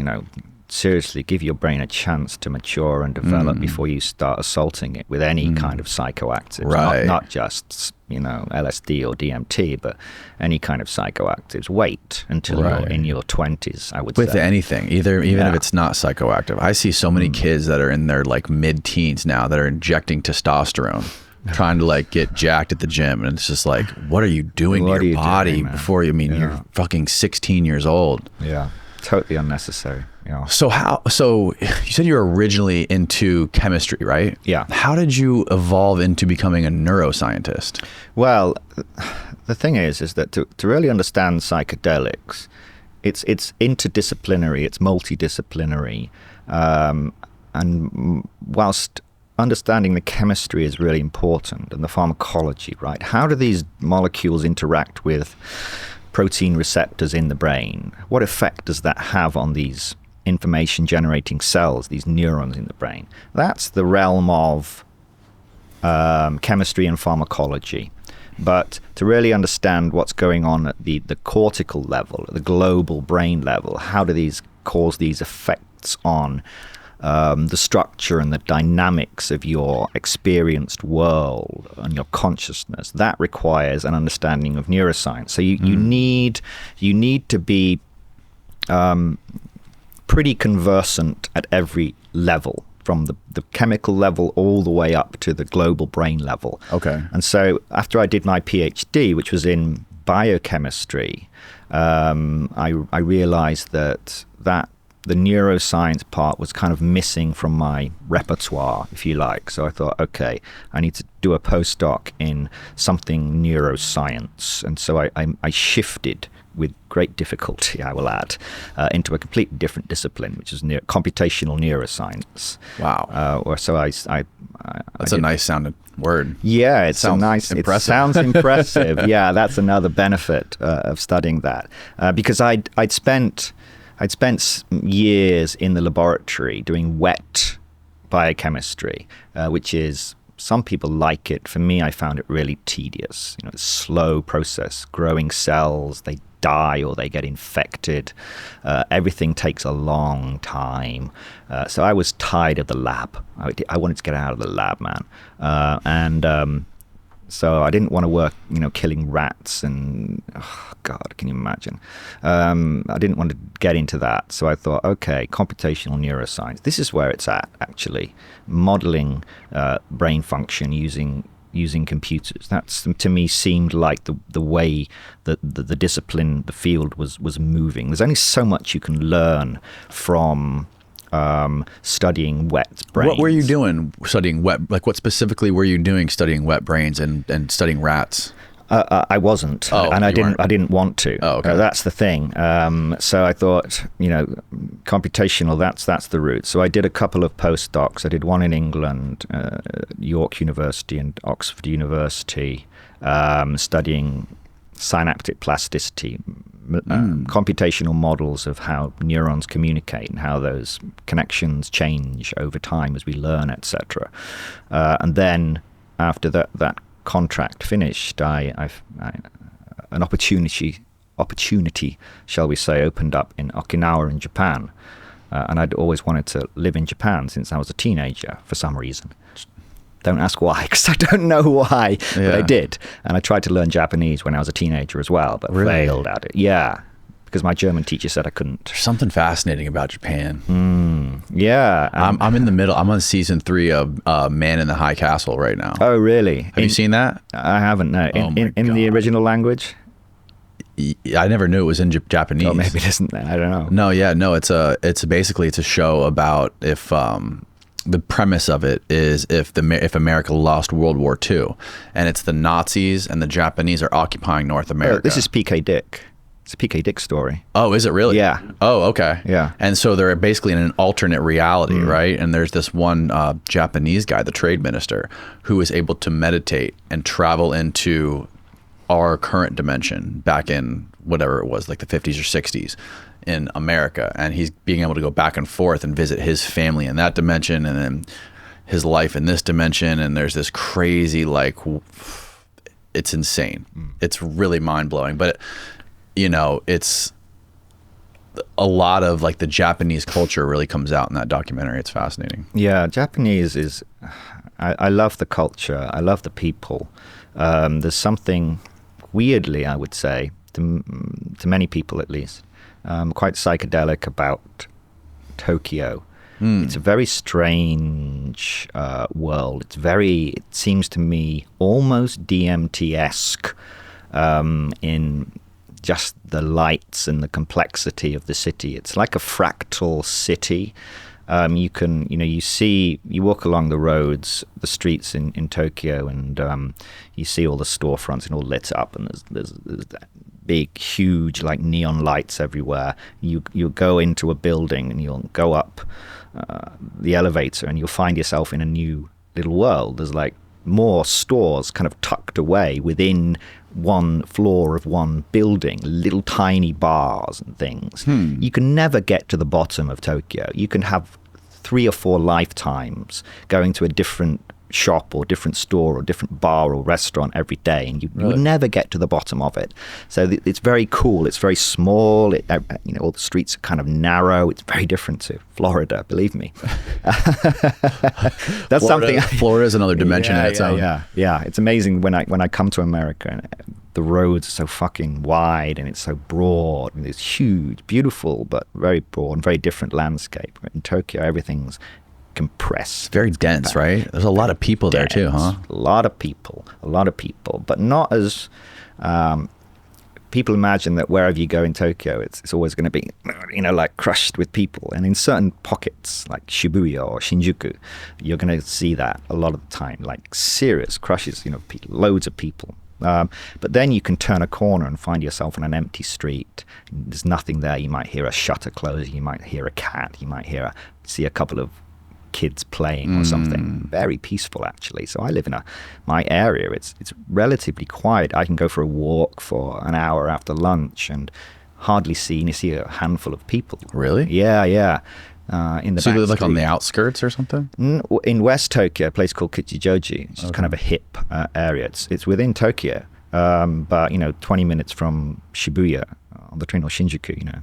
seriously give your brain a chance to mature and develop before you start assaulting it with any kind of psychoactives. Right. Not just LSD or DMT, but any kind of psychoactives. Wait until you're in your 20s, I would say. With anything, even if it's not psychoactive. I see so many kids that are in their like mid-teens now that are injecting testosterone, trying to like get jacked at the gym, and it's just like, what are you doing to your body before you? You're fucking 16 years old. Yeah, totally unnecessary. So you said you were originally into chemistry, right? Yeah. How did you evolve into becoming a neuroscientist? Well, the thing is that to really understand psychedelics, it's interdisciplinary, it's multidisciplinary, and whilst understanding the chemistry is really important and the pharmacology, right? How do these molecules interact with protein receptors in the brain? What effect does that have on these information generating cells, these neurons in the brain? That's the realm of chemistry and pharmacology. But to really understand what's going on at the cortical level, at the global brain level, how do these cause these effects on the structure and the dynamics of your experienced world and your consciousness, that requires an understanding of neuroscience. So you need to be pretty conversant at every level, from the chemical level all the way up to the global brain level. Okay. And so after I did my PhD, which was in biochemistry, I realized that the neuroscience part was kind of missing from my repertoire, if you like. So I thought, okay, I need to do a postdoc in something neuroscience. And so I shifted with great difficulty, I will add, into a completely different discipline, which is computational neuroscience. Wow. That's a nice sounding word. Yeah, it sounds impressive. It sounds impressive. Yeah, that's another benefit of studying that, because I'd spent years in the laboratory doing wet biochemistry, which is, some people like it. For me, I found it really tedious. It's a slow process. Growing cells, they die or they get infected. Everything takes a long time. So I was tired of the lab. I wanted to get out of the lab, man. So I didn't want to work, killing rats and, oh God, can you imagine? I didn't want to get into that. So I thought, okay, computational neuroscience. This is where it's at, actually. Modeling brain function using computers. That's, to me, seemed like the way that the discipline, the field was moving. There's only so much you can learn from studying wet brains. What were you doing studying wet? Like, what specifically were you doing studying wet brains and studying rats? I wasn't, and I didn't want to. Oh, okay. That's the thing. So I thought, computational. That's the route. So I did a couple of postdocs. I did one in England, York University and Oxford University, studying synaptic plasticity, computational models of how neurons communicate and how those connections change over time as we learn, etc. And then after that contract finished, an opportunity, shall we say, opened up in Okinawa in Japan. And I'd always wanted to live in Japan since I was a teenager for some reason. Don't ask why, because I don't know why, but I did. And I tried to learn Japanese when I was a teenager as well, but failed at it. Yeah, because my German teacher said I couldn't. There's something fascinating about Japan. Yeah. I'm in the middle. I'm on season 3 of Man in the High Castle right now. Oh, really? Have you seen that? I haven't, no. In the original language? I never knew it was in Japanese. Oh, maybe it isn't. I don't know. No, yeah, no. It's basically a show about if the premise of it is if America lost World War II, and it's the Nazis and the Japanese are occupying North America. This is P.K. Dick. It's a P.K. Dick story. Oh, is it really? Yeah. Oh, okay. Yeah. And so they're basically in an alternate reality, right? And there's this one Japanese guy, the trade minister, who is able to meditate and travel into our current dimension back in whatever it was, like the 50s or 60s in America. And he's being able to go back and forth and visit his family in that dimension and then his life in this dimension. And there's this crazy, it's insane. It's really mind-blowing. But it's a lot of the Japanese culture really comes out in that documentary. It's fascinating. Yeah, Japanese is, I love the culture. I love the people. There's something weirdly, I would say, to many people at least, quite psychedelic about Tokyo. It's a very strange world. It seems to me almost DMT-esque in just the lights and the complexity of the city. It's like a fractal city. You walk along the roads, the streets in Tokyo, and you see all the storefronts and all lit up, and there's big, huge, neon lights everywhere. You go into a building and you'll go up the elevator and you'll find yourself in a new little world. There's more stores kind of tucked away within one floor of one building, little tiny bars and things. You can never get to the bottom of Tokyo. You can have 3 or 4 lifetimes going to a different shop or different store or different bar or restaurant every day, and you would never get to the bottom of it. So it's very cool. It's very small. All the streets are kind of narrow. It's very different to Florida, believe me. That's something. Florida is another dimension in its own. Yeah. It's amazing when I come to America and the roads are so fucking wide and it's so broad and it's huge, beautiful, but very broad and very different landscape. In Tokyo, everything's compressed. It's very dense, right? There's a lot of people there too, huh? A lot of people, but not as people imagine that wherever you go in Tokyo, it's always going to be, crushed with people. And in certain pockets, like Shibuya or Shinjuku, you're going to see that a lot of the time, serious crushes, loads of people. But then you can turn a corner and find yourself on an empty street. There's nothing there. You might hear a shutter closing. You might hear a cat. You might see a couple of kids playing or something. Very peaceful, actually. So I live in my area. It's relatively quiet. I can go for a walk for an hour after lunch and hardly see a handful of people. Really? Yeah. In the so back you live like street. on the outskirts or something? In West Tokyo, a place called Kichijoji, which is kind of a hip area. It's within Tokyo, but 20 minutes from Shibuya on the train, or Shinjuku.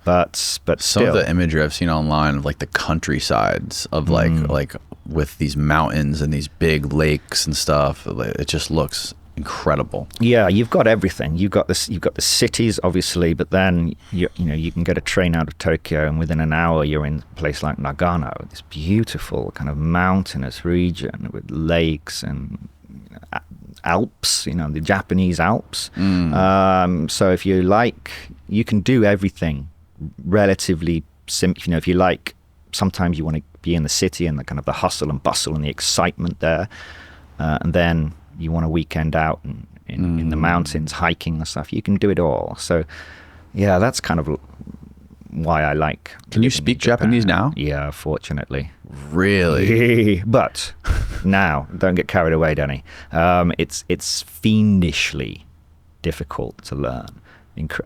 But Some still, of the imagery I've seen online of like the countrysides of like with these mountains and these big lakes and stuff, it just looks incredible. Yeah, you've got everything. You've got the cities, obviously, but then you can get a train out of Tokyo, and within an hour you're in a place like Nagano, this beautiful kind of mountainous region with lakes and Alps, the Japanese Alps. So if you like, you can do everything relatively simple. If you like, sometimes you want to be in the city and the kind of the hustle and bustle and the excitement there, and then you want a weekend out in the mountains, hiking and stuff. You can do it all. So, yeah, that's kind of why I like. Can you speak Japanese now? Yeah, fortunately. Really? But now, don't get carried away, Danny. It's fiendishly difficult to learn.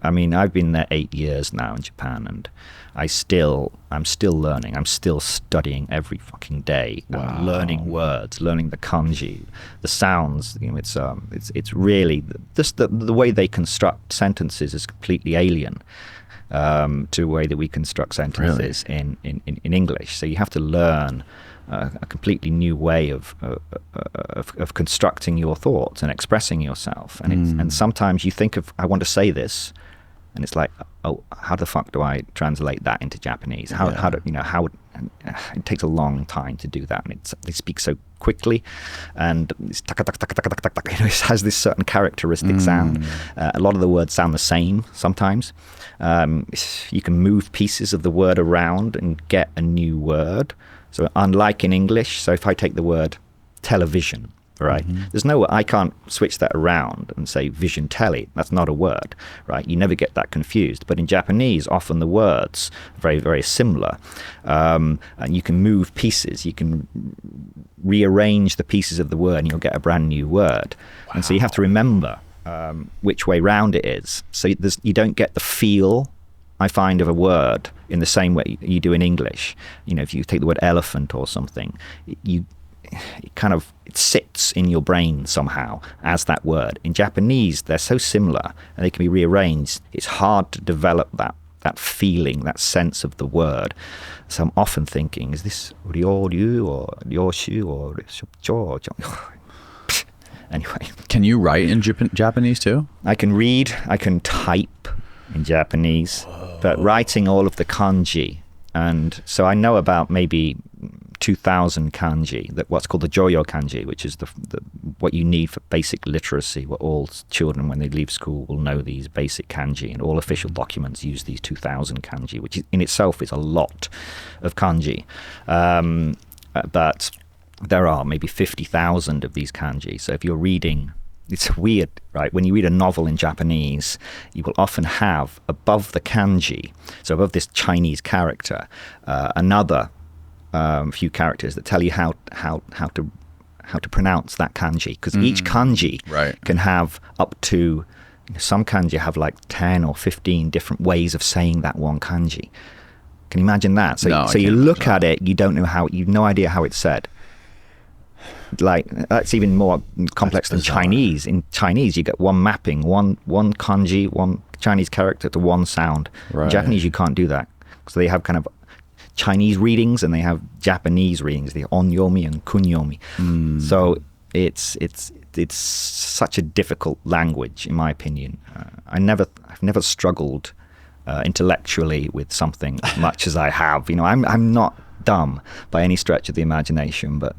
I mean, I've been there 8 years now in Japan, and I'm still learning. I'm still studying every fucking day. Wow. Learning words, learning the kanji, the sounds. It's really just the way they construct sentences is completely alien to the way that we construct sentences in English. So you have to learn a completely new way of constructing your thoughts and expressing yourself. And sometimes you think of, I want to say this, and it's like, oh, how the fuck do I translate that into Japanese? How it takes a long time to do that, and they speak so quickly, and it's taka taka taka taka taka taka, it has this certain characteristic sound. A lot of the words sound the same sometimes. You can move pieces of the word around and get a new word. So unlike in English, so if I take the word television, right, I can't switch that around and say vision telly. That's not a word, right? You never get that confused. But in Japanese, often the words are very, very similar. And you can move pieces. You can rearrange the pieces of the word and you'll get a brand new word. Wow. And so you have to remember which way round it is. So you don't get the feel, I find, of a word in the same way you do in English. If you take the word elephant or something, it sits in your brain somehow as that word. In Japanese, they're so similar and they can be rearranged. It's hard to develop that feeling, that sense of the word. So I'm often thinking, is this ryoryu or ryoshu or shoujo? Anyway. Can you write in Japanese too? I can read, I can type in Japanese, but writing all of the kanji. And so I know about maybe 2,000 kanji, what's called the Joyo kanji, which is what you need for basic literacy, what all children, when they leave school, will know these basic kanji, and all official documents use these 2,000 kanji, which in itself is a lot of kanji. But there are maybe 50,000 of these kanji. So if you're reading, it's weird, right? When you read a novel in Japanese, you will often have above the kanji, so above this Chinese character, another few characters that tell you how to pronounce that kanji, because each kanji can have up to, some kanji have like 10 or 15 different ways of saying that one kanji. Can you imagine that? So you look at it, you've no idea how it's said. Like, that's even more complex than Chinese. In Chinese, you get one mapping, one kanji, one Chinese character to one sound. Right. In Japanese, you can't do that. So they have kind of Chinese readings and they have Japanese readings, the onyomi and kunyomi. So it's such a difficult language, in my opinion. I've never struggled intellectually with something as much as I have. I'm not dumb by any stretch of the imagination, but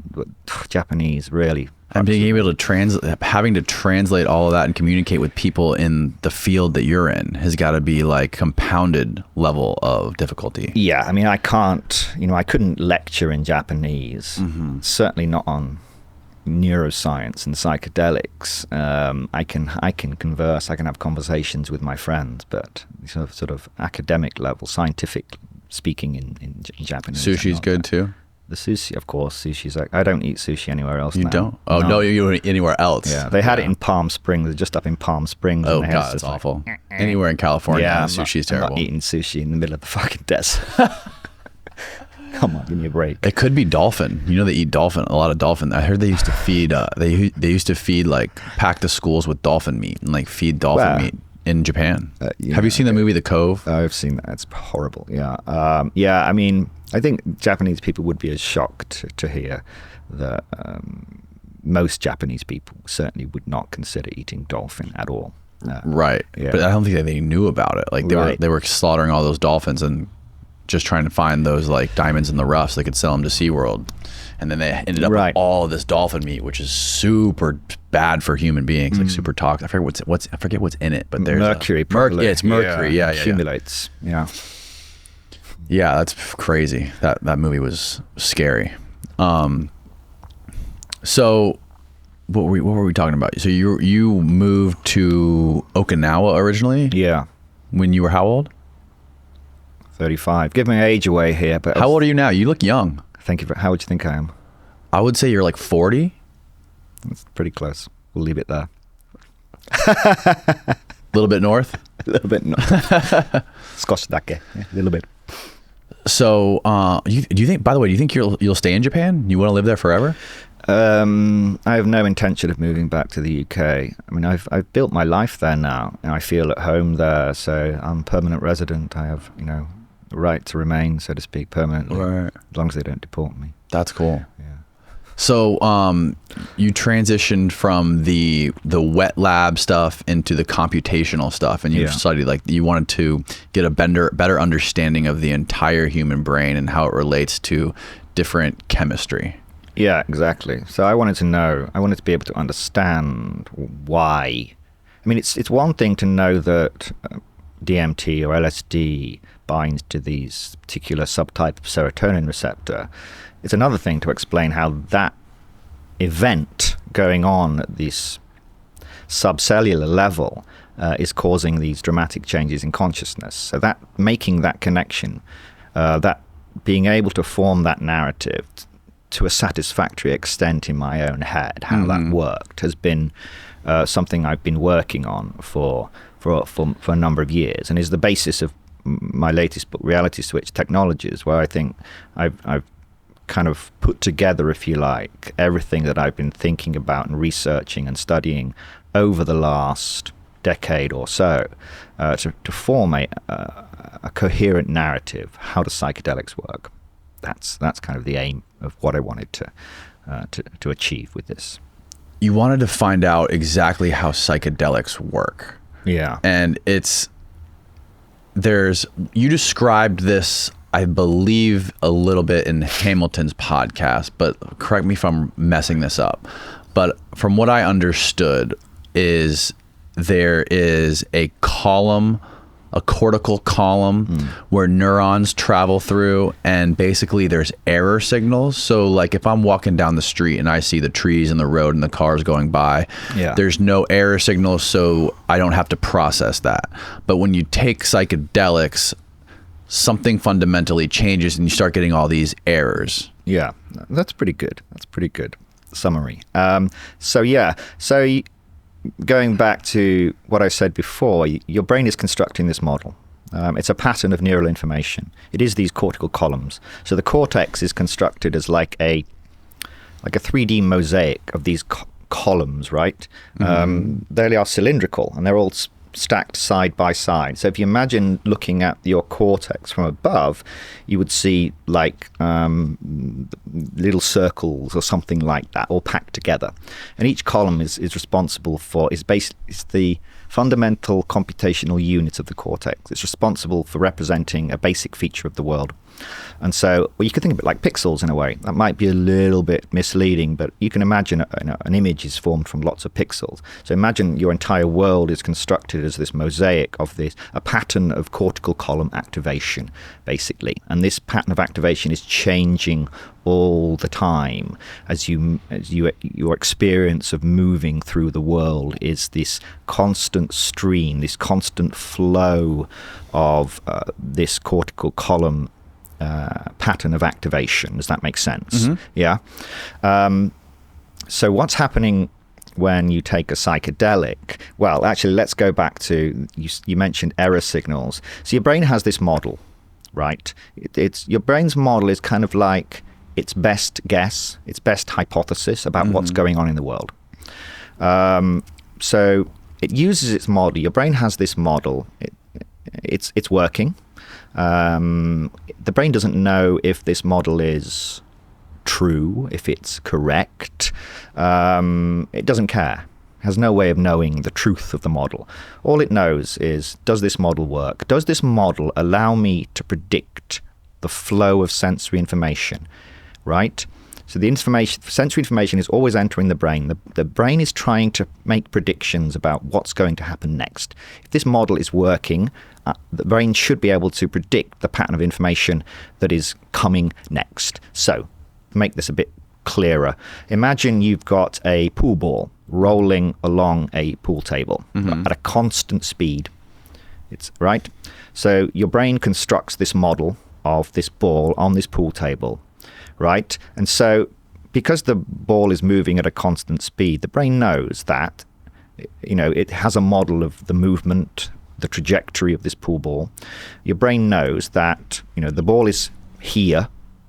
Japanese really. And being able to having to translate all of that and communicate with people in the field that you're in has got to be like compounded level of difficulty. Yeah, I mean, I couldn't lecture in Japanese. Certainly not on, neuroscience and psychedelics, I can converse, I can have conversations with my friends, but sort of academic level, scientific speaking in Japanese. Sushi's good too. The sushi, of course. Sushi's like, I don't eat sushi anywhere else. You now. don't? Oh no, you don't eat anywhere else. Yeah, they had it in Palm Springs, just up in Palm Springs. Oh god, it's awful. Anywhere in California, sushi's terrible. I'm not eating sushi in the middle of the fucking desert. Come on, give me a break. It could be dolphin. You know they eat dolphin, a lot of dolphin. I heard they used to feed. They used to feed like pack the schools with dolphin meat and like feed dolphin meat in Japan. Have you seen the movie The Cove? I've seen that. It's horrible. Yeah. I mean, I think Japanese people would be as shocked to hear that most Japanese people certainly would not consider eating dolphin at all. Right. Yeah. But I don't think that they knew about it. Like they were slaughtering all those dolphins and just trying to find those like diamonds in the rough so they could sell them to SeaWorld. And then they ended up with all of this dolphin meat, which is super bad for human beings, like super toxic. I forget what's in it, but there's mercury. Yeah, it's mercury. Yeah, accumulates. Yeah. Yeah, that's crazy. That movie was scary. So what were we talking about? So you moved to Okinawa originally? Yeah. When you were how old? 35. Give my age away here, but how old are you now? You look young. Thank you. How would you think I am? I would say you're like 40. That's pretty close. We'll leave it there. A little bit north? A little bit north. Skoshidake. Yeah, a little bit. So, do you think? By the way, do you think you'll stay in Japan? You want to live there forever? I have no intention of moving back to the UK. I mean, I've built my life there now, and I feel at home there. So I'm a permanent resident. I have, the right to remain, so to speak, permanently, as long as they don't deport me. That's cool. Yeah. So, you transitioned from the wet lab stuff into the computational stuff, and you studied you wanted to get a better understanding of the entire human brain and how it relates to different chemistry. Yeah, exactly. So I wanted to be able to understand why. I mean, it's one thing to know that DMT or LSD binds to these particular subtype of serotonin receptor. It's another thing to explain how that event going on at this subcellular level is causing these dramatic changes in consciousness. So that making that connection, that being able to form that narrative to a satisfactory extent in my own head, how that worked, has been something I've been working on for a number of years, and is the basis of my latest book, Reality Switch Technologies, where I think I've kind of put together, if you like, everything that I've been thinking about and researching and studying over the last decade or so to form a coherent narrative. How does psychedelics work? That's kind of the aim of what I wanted to achieve with this. You wanted to find out exactly how psychedelics work. Yeah. And you described this, I believe, a little bit in Hamilton's podcast, but correct me if I'm messing this up. But from what I understood is there is a cortical column where neurons travel through, and basically there's error signals. So like if I'm walking down the street and I see the trees and the road and the cars going by, there's no error signals, so I don't have to process that. But when you take psychedelics, something fundamentally changes and you start getting all these errors. Yeah, that's pretty good. That's pretty good summary. Going back to what I said before, your brain is constructing this model. It's a pattern of neural information. It is these cortical columns. So the cortex is constructed as like a 3D mosaic of these columns, right? They are cylindrical, and they're all stacked side by side. So if you imagine looking at your cortex from above, you would see like little circles or something like that, all packed together. And each column is responsible for, is the fundamental computational unit of the cortex. It's responsible for representing a basic feature of the world. And so, you could think of it like pixels in a way. That might be a little bit misleading, but you can imagine an image is formed from lots of pixels. So imagine your entire world is constructed as this mosaic of a pattern of cortical column activation, basically. And this pattern of activation is changing all the time as your experience of moving through the world is this constant stream, this constant flow of this cortical column pattern of activation. Does that make sense? Mm-hmm. Yeah. So what's happening when you take a psychedelic? Well, actually, let's go back to, you mentioned error signals. So your brain has this model, right? Your brain's model is kind of like its best guess, its best hypothesis about what's going on in the world. So it uses its model. Your brain has this model. It's working. The brain doesn't know if this model is true, if it's correct. It doesn't care. It has no way of knowing the truth of the model. All it knows is, does this model work? Does this model allow me to predict the flow of sensory information, right? So the sensory information is always entering the brain. The brain is trying to make predictions about what's going to happen next. If this model is working, the brain should be able to predict the pattern of information that is coming next. So, to make this a bit clearer, imagine you've got a pool ball rolling along a pool table at a constant speed. It's right. So your brain constructs this model of this ball on this pool table, right? And so because the ball is moving at a constant speed, the brain knows that, it has a model of the movement, the trajectory of this pool ball. Your brain knows that, the ball is here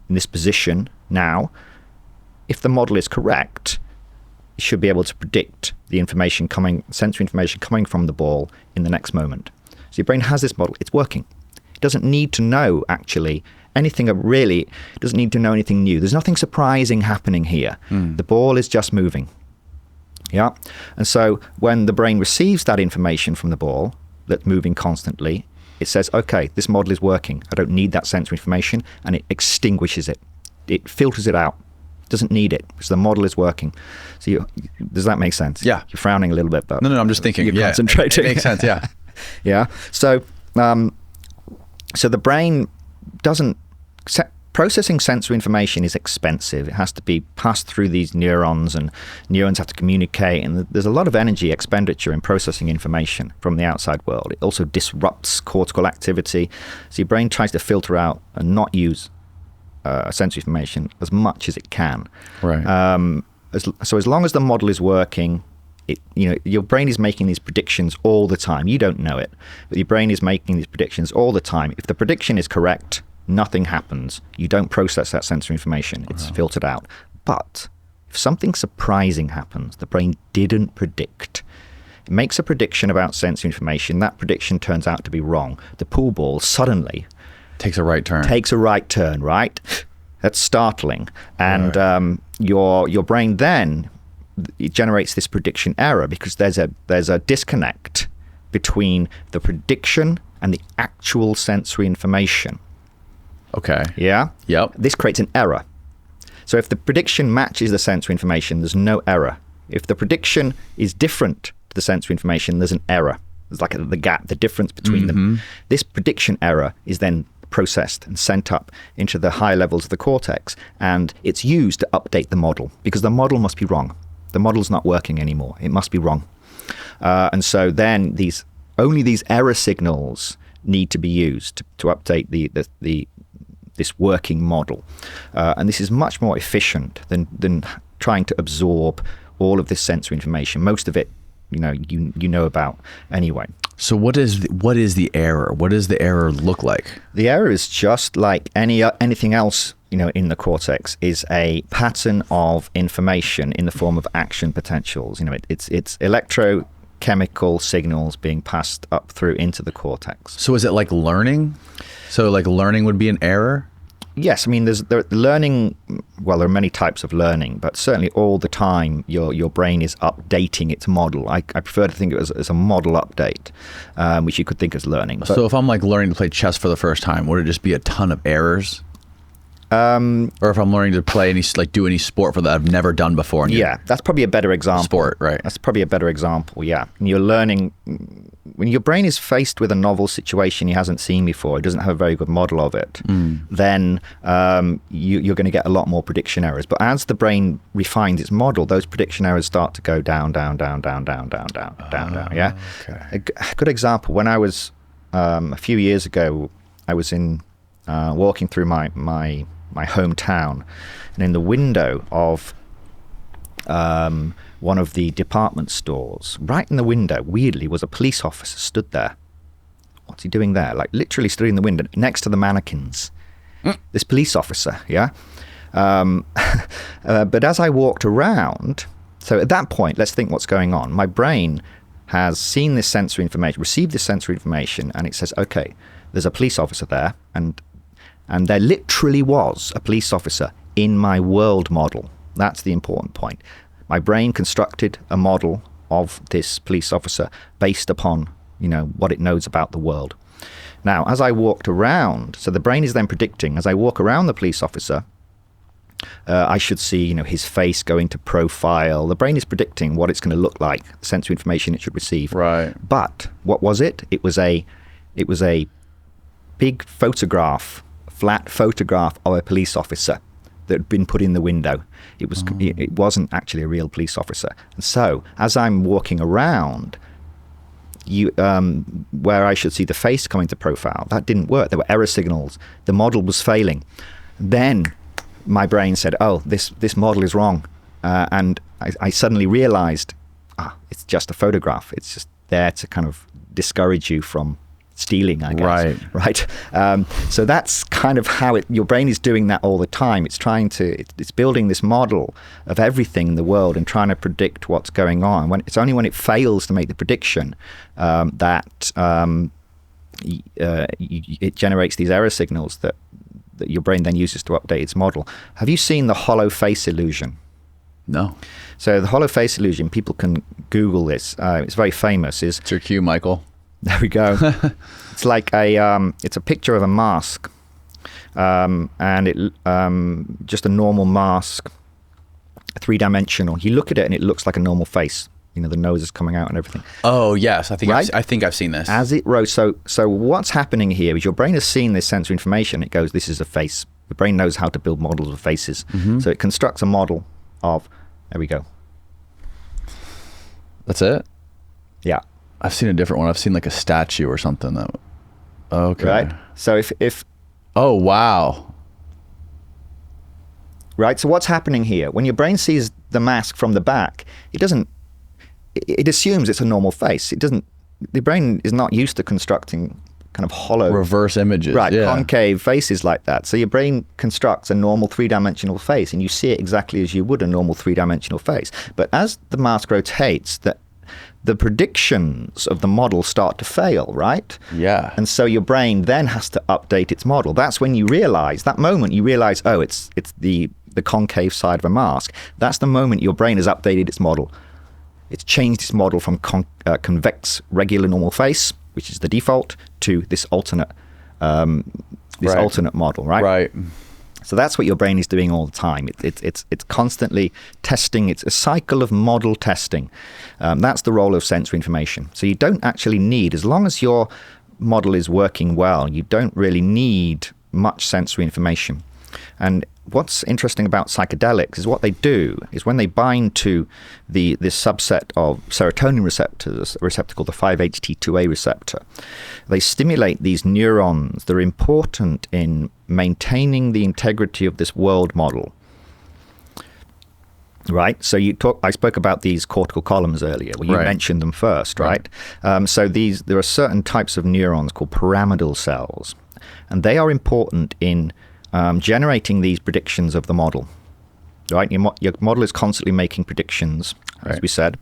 in this position now. If the model is correct, it should be able to predict the sensory information coming from the ball in the next moment. So your brain has this model. It's working. It doesn't need to know, actually, anything really. It doesn't need to know anything new. There's nothing surprising happening here. The ball is just moving. Yeah. And so when the brain receives that information from the ball that's moving constantly, it says, okay, this model is working. I don't need that sensory information, and it extinguishes it. It filters it out. It doesn't need it because the model is working. So does that make sense? Yeah. You're frowning a little bit, but no, I'm just thinking. You're yeah, concentrating. It makes sense. Yeah. Yeah. So, so the brain doesn't. Processing sensory information is expensive. It has to be passed through these neurons, and neurons have to communicate, and there's a lot of energy expenditure in processing information from the outside world. It also disrupts cortical activity. So your brain tries to filter out and not use sensory information as much as it can. Right. So as long as the model is working, your brain is making these predictions all the time. You don't know it, but your brain is making these predictions all the time. If the prediction is correct, nothing happens. You don't process that sensory information. It's filtered out. But if something surprising happens, the brain didn't predict. It makes a prediction about sensory information. That prediction turns out to be wrong. The pool ball suddenly takes a right turn, right? That's startling. And your brain then, it generates this prediction error because there's a disconnect between the prediction and the actual sensory information. Okay. Yeah? Yep. This creates an error. So if the prediction matches the sensory information, there's no error. If the prediction is different to the sensory information, there's an error. There's like the gap, the difference between them. This prediction error is then processed and sent up into the higher levels of the cortex, and it's used to update the model because the model must be wrong. The model's not working anymore. It must be wrong. And so then only these error signals need to be used to update this working model. And this is much more efficient than trying to absorb all of this sensory information. Most of it, you know about anyway. So what is the error? What does the error look like? The error is just like anything else, in the cortex, is a pattern of information in the form of action potentials. It's electrochemical signals being passed up through into the cortex. So is it like learning? So like learning would be an error? Yes, I mean, there's learning. Well, there are many types of learning, but certainly all the time your brain is updating its model. I prefer to think of it as a model update, which you could think as learning. So if I'm like learning to play chess for the first time, would it just be a ton of errors? Or if I'm learning to play do any sport that I've never done before. Yeah, that's probably a better example. Sport, right? That's probably a better example. Yeah, and you're learning when your brain is faced with a novel situation he hasn't seen before, it doesn't have a very good model of it, then you're going to get a lot more prediction errors. But as the brain refines its model, those prediction errors start to go down. Yeah. Okay. A good example, when I was a few years ago, I was walking through my hometown, and in the window of one of the department stores, right in the window, weirdly, was a police officer stood there. What's he doing there? Like literally stood in the window next to the mannequins. This police officer, yeah. But as I walked around, so at that point, let's think what's going on. My brain has seen this sensory information, received this sensory information, and it says, okay, there's a police officer there, and there literally was a police officer in my world model. That's the important point. My brain constructed a model of this police officer based upon, what it knows about the world. Now, as I walked around, so the brain is then predicting, as I walk around the police officer, I should see, his face go into profile. The brain is predicting what it's going to look like, the sensory information it should receive. Right. But what was it? It was a big photograph, flat photograph of a police officer that had been put in the window. It wasn't actually a real police officer. And so, as I'm walking around, where I should see the face come into profile, that didn't work. There were error signals. The model was failing. Then my brain said, oh, this model is wrong. And I suddenly realized, it's just a photograph. It's just there to kind of discourage you from stealing, I guess. Right. So that's kind of how your brain is doing that all the time. It's it's building this model of everything in the world and trying to predict what's going on. It's only when it fails to make the prediction that it generates these error signals that your brain then uses to update its model. Have you seen the hollow face illusion? No. So the hollow face illusion, people can Google this. It's very famous. It's your cue, Michael. There we go. It's like it's a picture of a mask, and it just a normal mask, 3-dimensional. You look at it and it looks like a normal face. The nose is coming out and everything. Oh yes, I think right? I think I've seen this. As it rose, so what's happening here is your brain has seen this sensory information. It goes, this is a face. The brain knows how to build models of faces, so it constructs a model of. There we go. That's it. Yeah. I've seen a different one. I've seen like a statue or something that. Okay. Right. So if. Oh wow. Right. So what's happening here? When your brain sees the mask from the back, it doesn't. It assumes it's a normal face. It doesn't. The brain is not used to constructing kind of hollow reverse images, right? Yeah. Concave faces like that. So your brain constructs a normal 3-dimensional face, and you see it exactly as you would a normal 3-dimensional face. But as the mask rotates, the predictions of the model start to fail, right? Yeah. And so your brain then has to update its model. That's when you realize, that moment you realize, oh, it's the concave side of a mask. That's the moment your brain has updated its model. It's changed its model from convex, regular, normal face, which is the default, to this alternate alternate model, right? Right. So that's what your brain is doing all the time. It's constantly testing. It's a cycle of model testing. That's the role of sensory information. So you don't actually need, as long as your model is working well, you don't really need much sensory information. And what's interesting about psychedelics is what they do is when they bind to this subset of serotonin receptors, a receptor called the 5-HT2A receptor, they stimulate these neurons that are important in maintaining the integrity of this world model. Right? So I spoke about these cortical columns earlier. Well, you mentioned them first, right? So there are certain types of neurons called pyramidal cells, and they are important in generating these predictions of the model, right? Your model is constantly making predictions, as we said.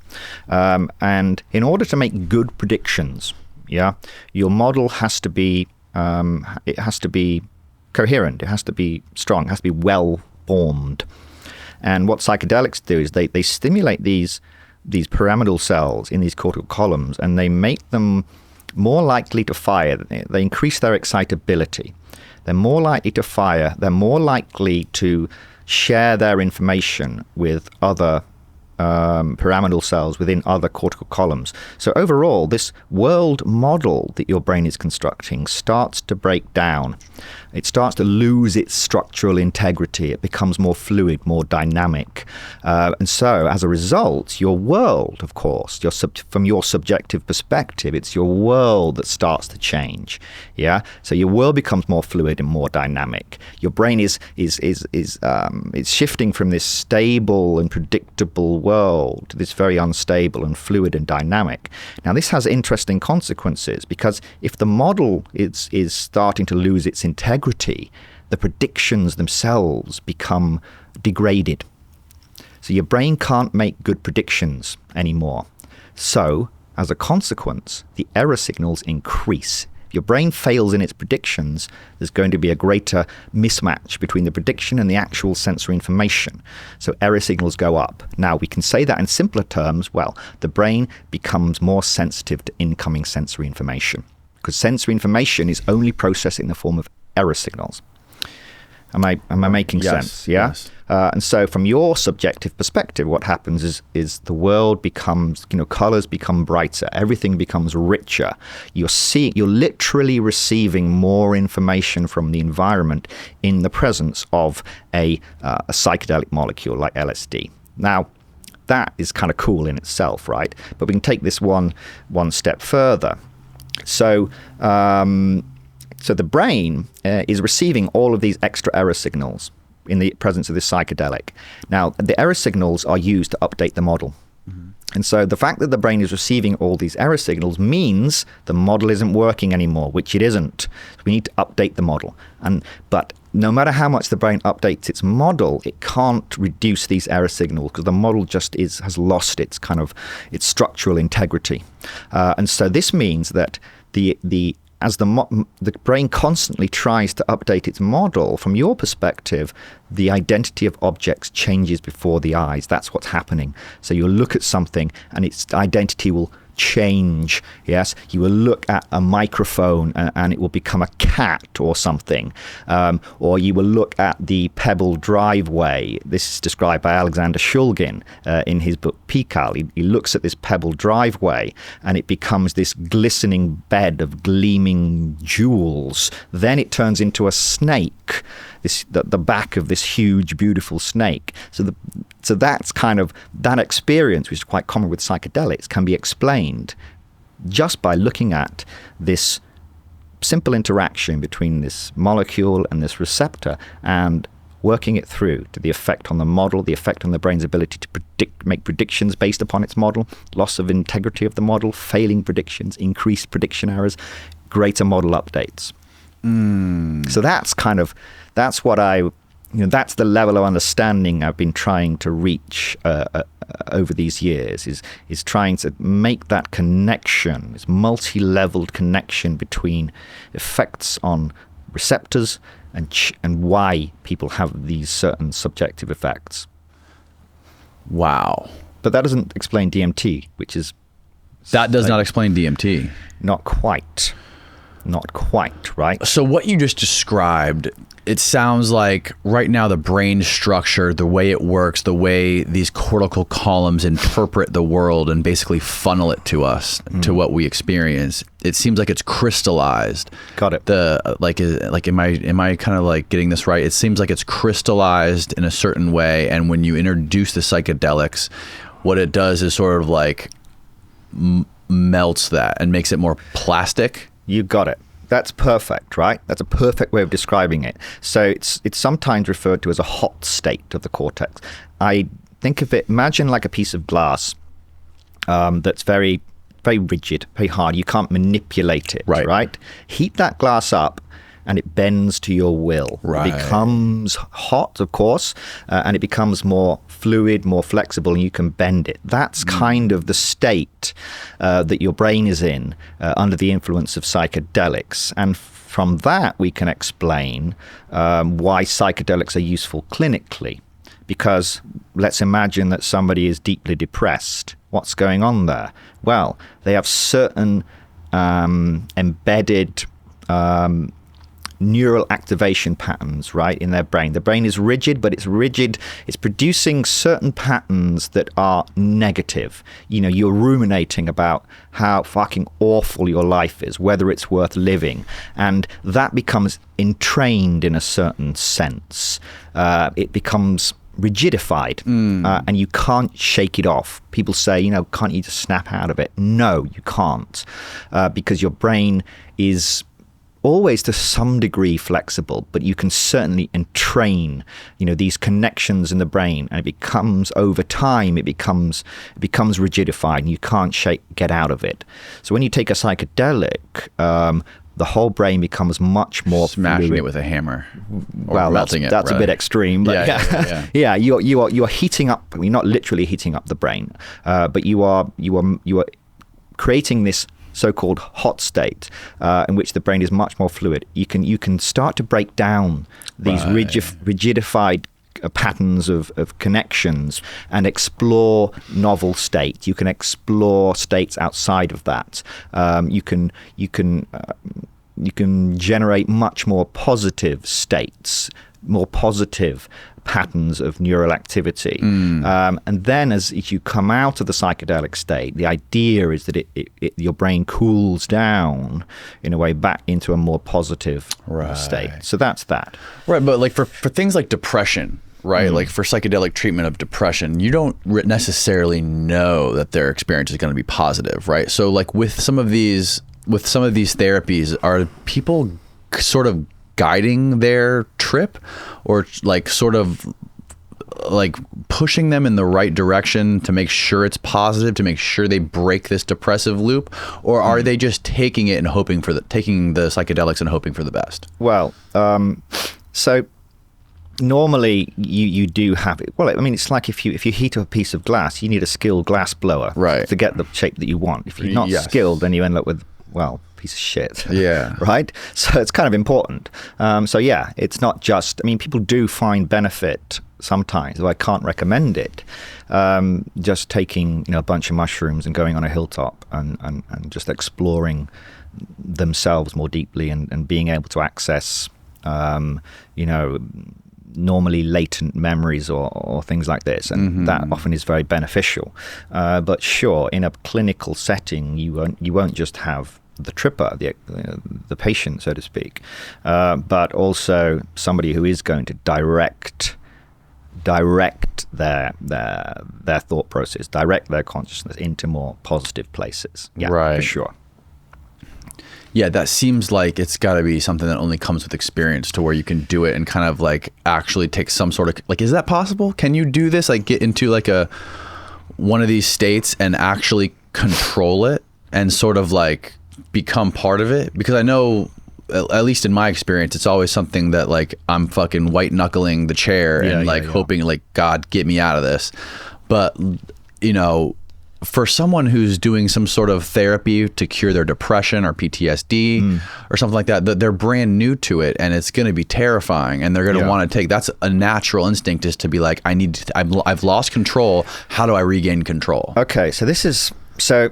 And in order to make good predictions, your model has to be, it has to be coherent, it has to be strong, it has to be well formed. And what psychedelics do is they stimulate these pyramidal cells in these cortical columns, and they make them more likely to fire. They increase their excitability. They're more likely to fire. They're more likely to share their information with other pyramidal cells within other cortical columns. So overall, this world model that your brain is constructing starts to break down. It starts to lose its structural integrity. It becomes more fluid, more dynamic. And so as a result, your world, of course, from your subjective perspective, it's your world that starts to change. Yeah. So your world becomes more fluid and more dynamic. Your brain is shifting from this stable and predictable world to this very unstable and fluid and dynamic. Now, this has interesting consequences, because if the model is starting to lose its integrity, the predictions themselves become degraded. So your brain can't make good predictions anymore. So, as a consequence, the error signals increase. If your brain fails in its predictions, there's going to be a greater mismatch between the prediction and the actual sensory information. So error signals go up. Now, we can say that in simpler terms. Well, the brain becomes more sensitive to incoming sensory information, because sensory information is only processed in the form of error signals. Am I making sense? Yeah. Yes. And so, from your subjective perspective, what happens is the world becomes, colors become brighter, everything becomes richer. You're literally receiving more information from the environment in the presence of a psychedelic molecule like LSD. Now, that is kind of cool in itself, right? But we can take this one step further. So the brain is receiving all of these extra error signals in the presence of this psychedelic. Now, the error signals are used to update the model. Mm-hmm. And so the fact that the brain is receiving all these error signals means the model isn't working anymore, which it isn't. We need to update the model. But no matter how much the brain updates its model, it can't reduce these error signals, because the model just has lost its structural integrity. And so this means that as the brain constantly tries to update its model, from your perspective, the identity of objects changes before the eyes. That's what's happening. So you'll look at something and its identity will change. Yes, you will look at a microphone and it will become a cat or something, or you will look at the pebble driveway. This is described by Alexander Shulgin in his book Pikal. He looks at this pebble driveway and it becomes this glistening bed of gleaming jewels. Then it turns into a snake, the back of this huge, beautiful snake. So that's kind of that experience, which is quite common with psychedelics, can be explained just by looking at this simple interaction between this molecule and this receptor and working it through to the effect on the model, the effect on the brain's ability to make predictions based upon its model, loss of integrity of the model, failing predictions, increased prediction errors, greater model updates. So that's the level of understanding I've been trying to reach over these years, is trying to make that connection, this multi-leveled connection between effects on receptors and why people have these certain subjective effects. Wow. But that doesn't explain DMT, which is... That does not explain DMT. Not quite, right? So what you just described, it sounds like right now the brain structure, the way it works, the way these cortical columns interpret the world and basically funnel it to us, to what we experience, it seems like it's crystallized. Got it. Am I kind of like getting this right? It seems like it's crystallized in a certain way, and when you introduce the psychedelics, what it does is sort of like melts that and makes it more plastic. You got it. That's perfect, right? That's a perfect way of describing it. So it's sometimes referred to as a hot state of the cortex. I think of it, imagine like a piece of glass that's very, very rigid, very hard. You can't manipulate it, right? Heat that glass up and it bends to your will. Right. It becomes hot, of course, and it becomes more fluid, more flexible, and you can bend it. That's kind of the state that your brain is in under the influence of psychedelics. And from that, we can explain why psychedelics are useful clinically. Because let's imagine that somebody is deeply depressed. What's going on there? Well, they have certain embedded neural activation patterns, right, in their brain. The brain is rigid, but it's rigid. It's producing certain patterns that are negative. You know, you're ruminating about how fucking awful your life is, whether it's worth living. And that becomes entrained in a certain sense. It becomes rigidified, and you can't shake it off. People say, you know, can't you just snap out of it? No, you can't, because your brain is always to some degree flexible, but you can certainly entrain, you know, these connections in the brain, and it becomes, over time, it becomes rigidified, and you can't get out of it. So when you take a psychedelic, the whole brain becomes much more smashing fluid. It with a hammer. Well, that's a bit extreme, but yeah, you are heating up. You're not literally heating up the brain, but you are creating this so-called hot state in which the brain is much more fluid. You can start to break down these rigidified patterns of connections and explore novel states. You can explore states outside of that. You can generate much more positive states, more positive patterns of neural activity. And then as you come out of the psychedelic state, the idea is that your brain cools down in a way back into a more positive state. So that's that. Right, but like for things like depression, right? Like for psychedelic treatment of depression, you don't necessarily know that their experience is going to be positive, right? So like with some of these therapies, are people sort of guiding their trip, or like sort of like pushing them in the right direction to make sure it's positive, to make sure they break this depressive loop, or are they just taking it and taking the psychedelics and hoping for the best? Well, so normally you do have it. Well, I mean, it's like if you heat up a piece of glass, you need a skilled glass blower to get the shape that you want. If you're not skilled, then you end up with, well, piece of shit. Yeah. Right? So it's kind of important. So yeah, it's not just, I mean, people do find benefit sometimes, though I can't recommend it. Just taking, you know, a bunch of mushrooms and going on a hilltop and just exploring themselves more deeply and being able to access, you know, normally latent memories or things like this, and that often is very beneficial. But sure, in a clinical setting, you won't just have the tripper, the patient, so to speak, but also somebody who is going to direct their thought process, direct their consciousness into more positive places. Yeah, for sure. Yeah, that seems like it's got to be something that only comes with experience, to where you can do it and kind of like actually take some sort of, like, is that possible? Can you do this? Like get into like one of these states and actually control it and sort of like become part of it? Because I know, at least in my experience, it's always something that like I'm fucking white knuckling the chair and hoping like, God, get me out of this. But, you know, for someone who's doing some sort of therapy to cure their depression or PTSD or something like that, they're brand new to it, and it's going to be terrifying, and they're going to want to take, that's a natural instinct, is to be like, I've lost control. How do I regain control? Okay, so this is, so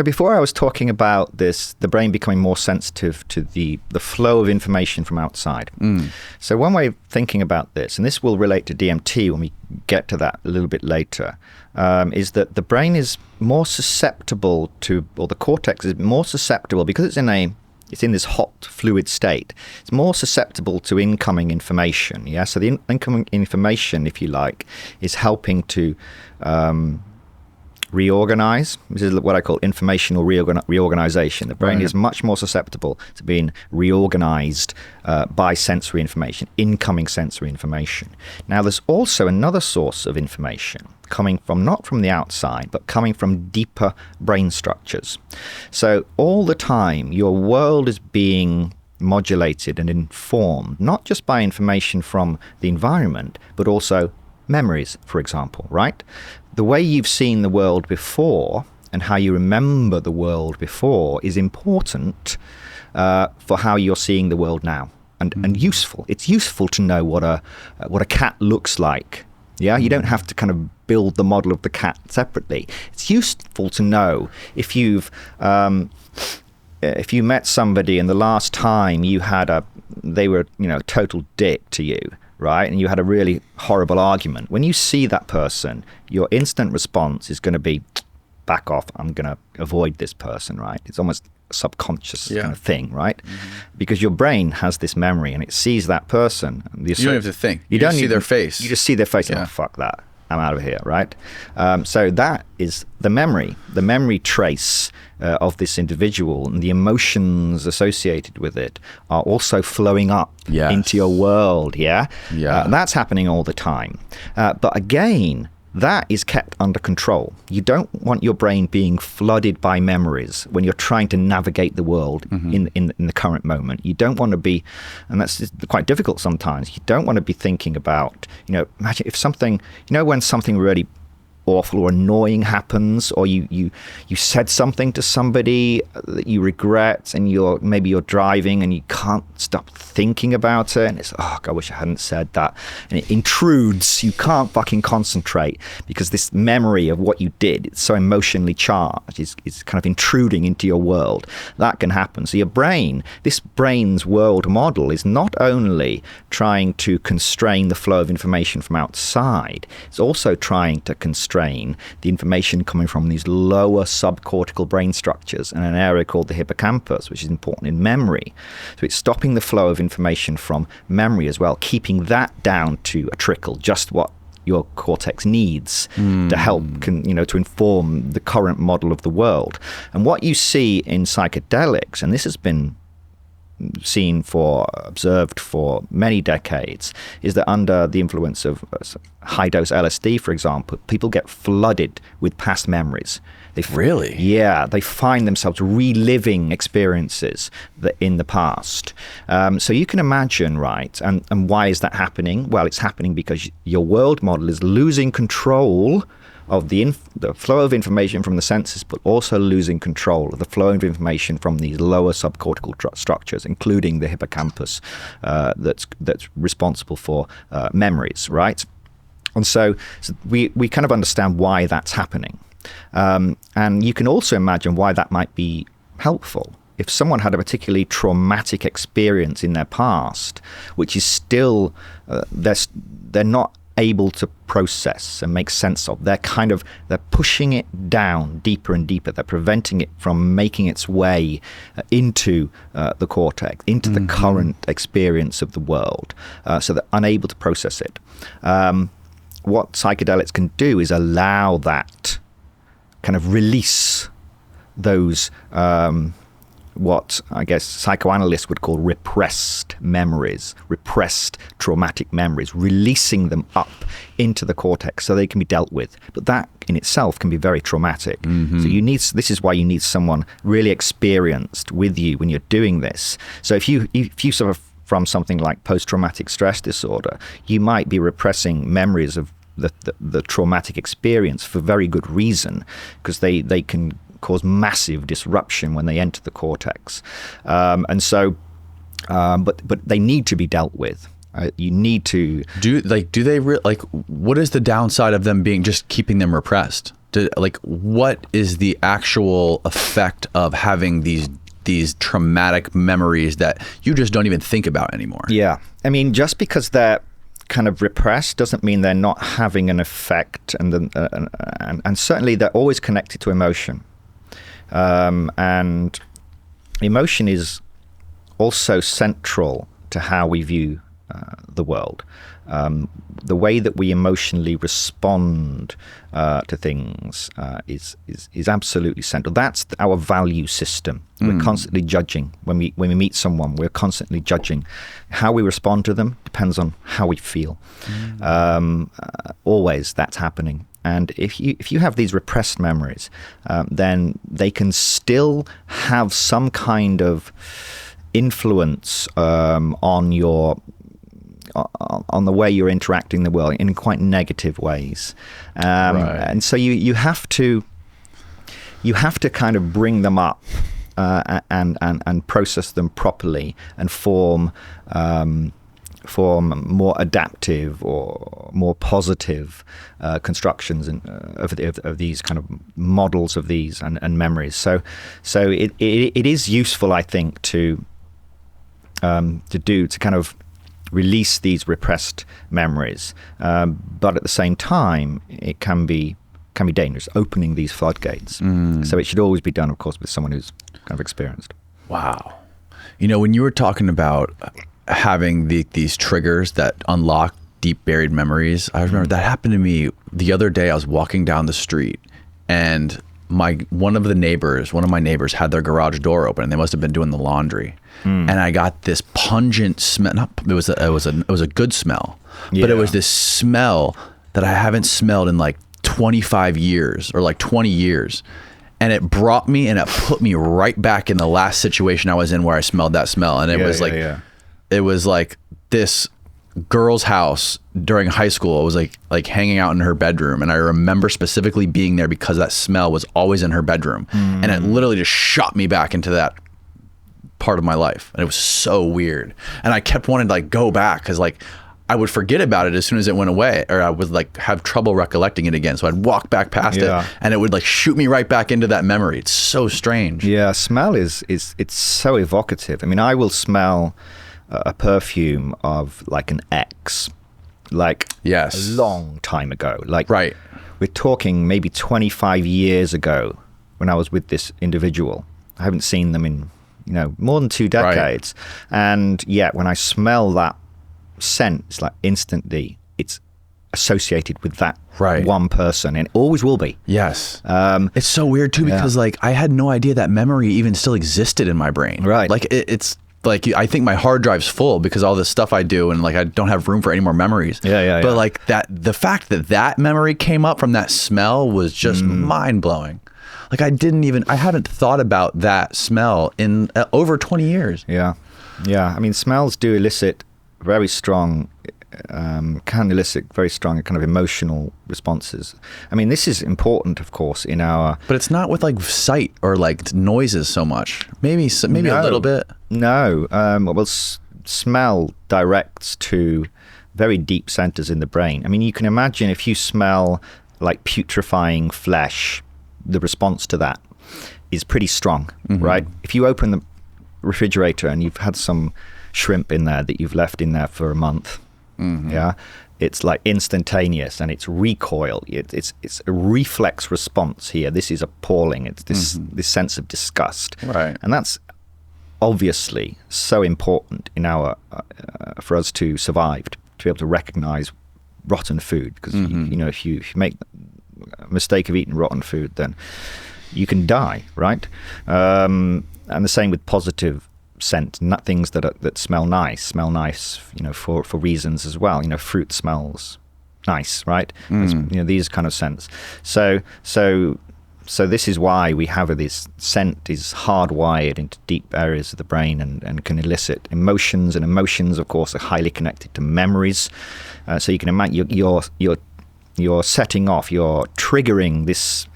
before I was talking about this, the brain becoming more sensitive to the flow of information from outside. So one way of thinking about this, and this will relate to DMT when we get to that a little bit later, is that the brain is more susceptible to, or the cortex is more susceptible, because it's in this hot fluid state. It's more susceptible to incoming information. Yeah, so the incoming information, if you like, is helping to reorganize. This is what I call informational reorganization. The brain is much more susceptible to being reorganized by sensory information, incoming sensory information. Now, there's also another source of information coming from, not from the outside, but coming from deeper brain structures. So all the time, your world is being modulated and informed, not just by information from the environment, but also memories, for example, right? The way you've seen the world before and how you remember the world before is important for how you're seeing the world now, and useful. It's useful to know what a cat looks like. Yeah, you don't have to kind of build the model of the cat separately. It's useful to know if you've if you met somebody and the last time they were, total dick to you, right? And you had a really horrible argument. When you see that person, your instant response is going to be, back off, I'm going to avoid this person, right? It's almost a subconscious kind of thing, right? Because your brain has this memory and it sees that person. You don't have to think. You don't see their face. You just see their face. Oh, fuck that. I'm out of here, right? So that is the memory trace of this individual, and the emotions associated with it are also flowing up into your world, that's happening all the time. But again, that is kept under control. You don't want your brain being flooded by memories when you're trying to navigate the world in the current moment. You don't want to be, and that's quite difficult sometimes, you don't want to be thinking about, imagine if something, when something really awful or annoying happens, or you said something to somebody that you regret, and maybe you're driving and you can't stop thinking about it, and it's, oh God, I wish I hadn't said that, and it intrudes. You can't fucking concentrate because this memory of what you did, it's so emotionally charged, is kind of intruding into your world. That can happen. So this brain's world model is not only trying to constrain the flow of information from outside, it's also trying to constrain the information coming from these lower subcortical brain structures and an area called the hippocampus, which is important in memory. So it's stopping the flow of information from memory as well, keeping that down to a trickle, just what your cortex needs to help, to inform the current model of the world. And what you see in psychedelics, and this has been observed for many decades, is that under the influence of high dose LSD, for example, people get flooded with past memories. Really? Yeah, they find themselves reliving experiences in the past. So you can imagine, right? And why is that happening? Well, it's happening because your world model is losing control of the flow of information from the senses, but also losing control of the flow of information from these lower subcortical structures, including the hippocampus, that's responsible for memories, right? And so we kind of understand why that's happening. And you can also imagine why that might be helpful. If someone had a particularly traumatic experience in their past, which is still, they're not able to process and make sense of. They're pushing it down deeper and deeper. They're preventing it from making its way into the cortex, into the current experience of the world. So they're unable to process it. What psychedelics can do is allow that, kind of release those what I guess psychoanalysts would call repressed memories, repressed traumatic memories, releasing them up into the cortex so they can be dealt with. But that in itself can be very traumatic. So this is why you need someone really experienced with you when you're doing this. So if you suffer from something like post-traumatic stress disorder, you might be repressing memories of the traumatic experience for very good reason, because they can cause massive disruption when they enter the cortex, but they need to be dealt with. You need to what is the downside of them being just keeping them repressed? What is the actual effect of having these traumatic memories that you just don't even think about anymore? Yeah, I mean, just because they're kind of repressed doesn't mean they're not having an effect, and certainly they're always connected to emotion. And emotion is also central to how we view the world. The way that we emotionally respond to things is absolutely central. That's our value system. We're constantly judging. When we meet someone, we're constantly judging. How we respond to them depends on how we feel. Always that's happening. And if you have these repressed memories, then they can still have some kind of influence on the way you're interacting in the world in quite negative ways. Right. And so you have to kind of bring them up and process them properly and form for more adaptive or more positive constructions of these kind of models of these and memories. So it is useful, I think, to kind of release these repressed memories, but at the same time, it can be dangerous, opening these floodgates. So it should always be done, of course, with someone who's kind of experienced. Wow. When you were talking about having these triggers that unlock deep buried memories, I remember that happened to me the other day. I was walking down the street, and one of my neighbors had their garage door open, and they must have been doing the laundry. And I got this pungent smell. It was a good smell, but it was this smell that I haven't smelled in like 25 years or like 20 years. And it brought me and it put me right back in the last situation I was in where I smelled that smell. And it was like this girl's house during high school. It was like hanging out in her bedroom. And I remember specifically being there because that smell was always in her bedroom. And it literally just shot me back into that part of my life. And it was so weird. And I kept wanting to like go back because like I would forget about it as soon as it went away, or I would like have trouble recollecting it again. So I'd walk back past it and it would like shoot me right back into that memory. It's so strange. Yeah, smell it's so evocative. I mean, I will smell a perfume of like an ex, like a long time ago. Like we're talking maybe 25 years ago when I was with this individual. I haven't seen them in, more than 2 decades. And yet when I smell that scent, it's like instantly it's associated with that one person, and it always will be. Yes. It's so weird too, because like I had no idea that memory even still existed in my brain. Like it's like I think my hard drive's full because all this stuff I do, and like I don't have room for any more memories. But like the fact that memory came up from that smell was just mind blowing. Like I haven't thought about that smell in over 20 years. Yeah. I mean, smells do elicit very strong, kind of emotional responses. I mean, this is important, of course, in our... But it's not with like sight or like noises so much. Maybe a little bit. No. Smell directs to very deep centers in the brain. I mean, you can imagine if you smell like putrefying flesh, the response to that is pretty strong, right? If you open the refrigerator and you've had some shrimp in there that you've left in there for a month, it's like instantaneous, and it's recoil. It's a reflex response here. This is appalling. It's this sense of disgust, and that's obviously so important in our for us to survive, to be able to recognize rotten food, because if you make a mistake of eating rotten food, then you can die, right? And the same with positive scent, not things that smell nice, for reasons as well. Fruit smells nice, right? These kind of scents. So this is why we have this scent is hardwired into deep areas of the brain and can elicit emotions, and emotions, of course, are highly connected to memories. So you can imagine you're setting off, you're triggering this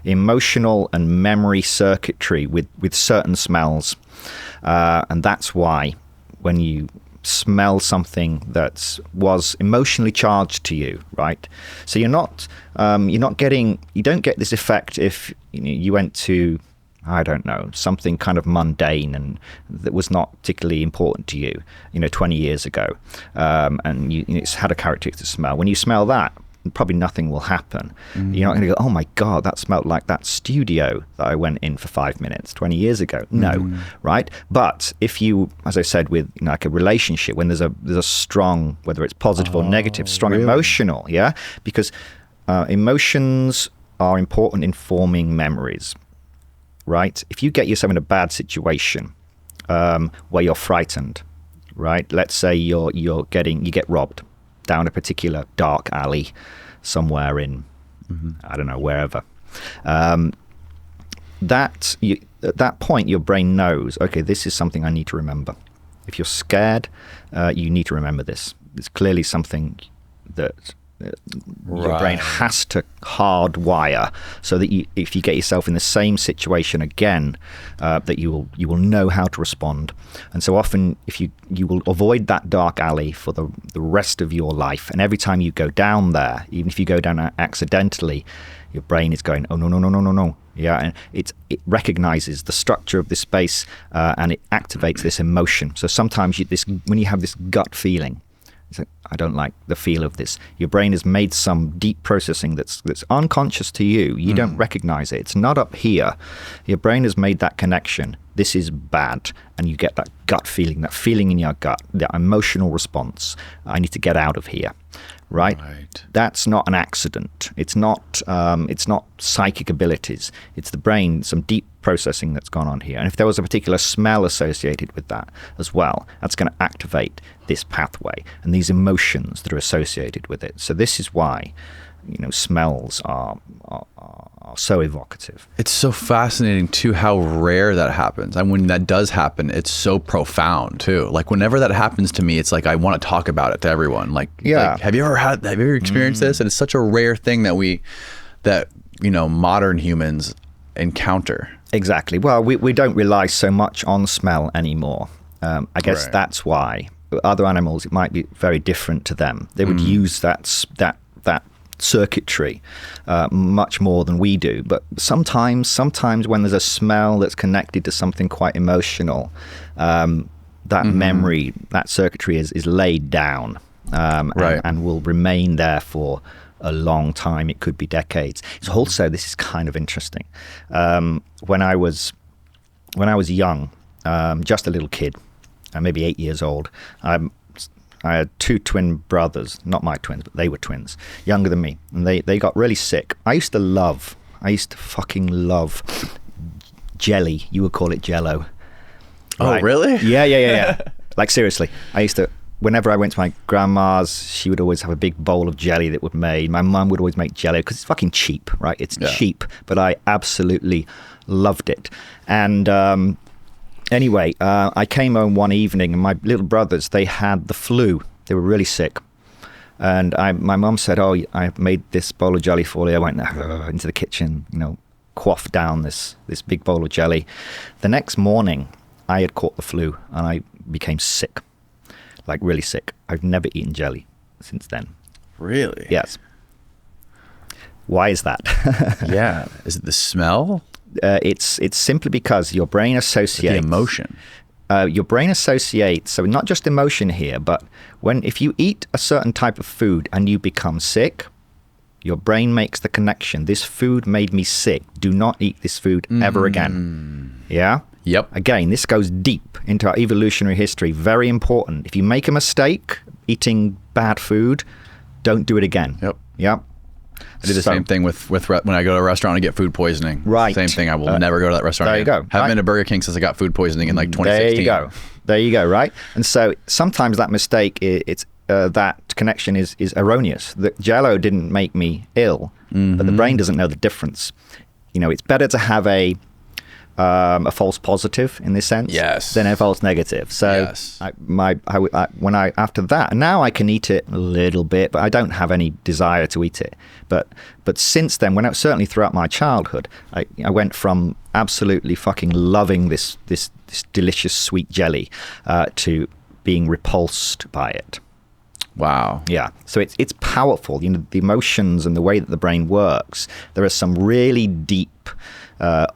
emotional and memory circuitry with certain smells. And that's why when you smell something that was emotionally charged to you, right? So you don't get this effect if you went to, I don't know, something kind of mundane and that was not particularly important to you, 20 years ago, and it's had a characteristic smell. When you smell that, probably nothing will happen. You're not going to go, oh my God, that smelled like that studio that I went in for 5 minutes 20 years ago. No, right? But if you, as I said, with like a relationship, when there's a strong, whether it's positive or negative, strong emotional, because emotions are important in forming memories, right? If you get yourself in a bad situation where you're frightened, right? Let's say you get robbed down a particular dark alley somewhere in, I don't know, wherever. At that point, your brain knows, okay, this is something I need to remember. If you're scared, you need to remember this. It's clearly something that Your brain has to hardwire so that if you get yourself in the same situation again, that you will know how to respond. And so often, if you will avoid that dark alley for the rest of your life, and every time you go down there, even if you go down accidentally, your brain is going, oh no no no no no no. Yeah, and it recognizes the structure of this space, and it activates this emotion. So sometimes when you have this gut feeling, it's like, I don't like the feel of this. Your brain has made some deep processing that's unconscious to you. You don't recognize it. It's not up here. Your brain has made that connection. This is bad. And you get that gut feeling, that feeling in your gut, that emotional response. I need to get out of here. Right? That's not an accident. It's not psychic abilities. It's the brain, some deep processing that's gone on here. And if there was a particular smell associated with that as well, that's going to activate this pathway and these emotions that are associated with it. So this is why, smells are so evocative. It's so fascinating too how rare that happens. And when that does happen, it's so profound too. Like whenever that happens to me, it's like I want to talk about it to everyone. Like, have you ever experienced this? And it's such a rare thing that modern humans encounter. Exactly. Well, we don't rely so much on smell anymore. I guess that's why. Other animals, it might be very different to them. They would use that circuitry much more than we do. But sometimes when there's a smell that's connected to something quite emotional, that memory, that circuitry is laid down and will remain there for a long time. It could be decades. It's also, this is kind of interesting. When I was young, just a little kid, maybe 8 years old, I had two twin brothers, not my twins, but they were twins, younger than me, and they got really sick. I used to fucking love jelly. You would call it Jello. Right? Oh, really? Yeah. Like seriously, whenever I went to my grandma's, she would always have a big bowl of jelly that was made. My mum would always make jelly because it's fucking cheap, right? It's cheap, but I absolutely loved it. And anyway, I came home one evening and my little brothers, they had the flu. They were really sick. And my mum said, oh, I made this bowl of jelly for you. I went into the kitchen, quaffed down this big bowl of jelly. The next morning, I had caught the flu and I became sick, like really sick. I've never eaten jelly since then. Really? Yes. Why is that? Yeah. Is it the smell? It's simply because your brain associates... The emotion. Your brain associates, so not just emotion here, but if you eat a certain type of food and you become sick, your brain makes the connection. This food made me sick. Do not eat this food ever again. Yeah? Yep. Again, this goes deep into our evolutionary history. Very important. If you make a mistake eating bad food, don't do it again. Yep. I did the same thing with when I go to a restaurant and get food poisoning. Right. Same thing. I will never go to that restaurant again. There you go. Haven't been to Burger King since I got food poisoning in like 2016. There you go. Right. And so sometimes that mistake, that connection is erroneous. The Jello didn't make me ill, but the brain doesn't know the difference. It's better to have a false positive in this sense than a false negative. So after that, and now I can eat it a little bit, but I don't have any desire to eat it. But since then, certainly throughout my childhood, I went from absolutely fucking loving this delicious sweet jelly to being repulsed by it. Wow. Yeah. So it's powerful. The emotions and the way that the brain works. There are some really deep,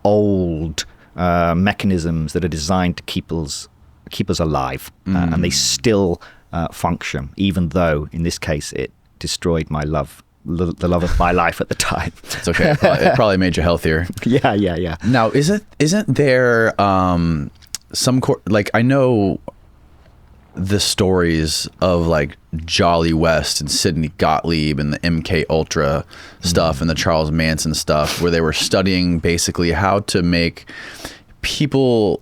old mechanisms that are designed to keep us alive, and they still function, even though in this case it destroyed my love. The love of my life at the time. It's okay. It probably made you healthier. Yeah. Now, isn't there I know the stories of like Jolly West and Sidney Gottlieb and the MK Ultra stuff and the Charles Manson stuff, where they were studying basically how to make people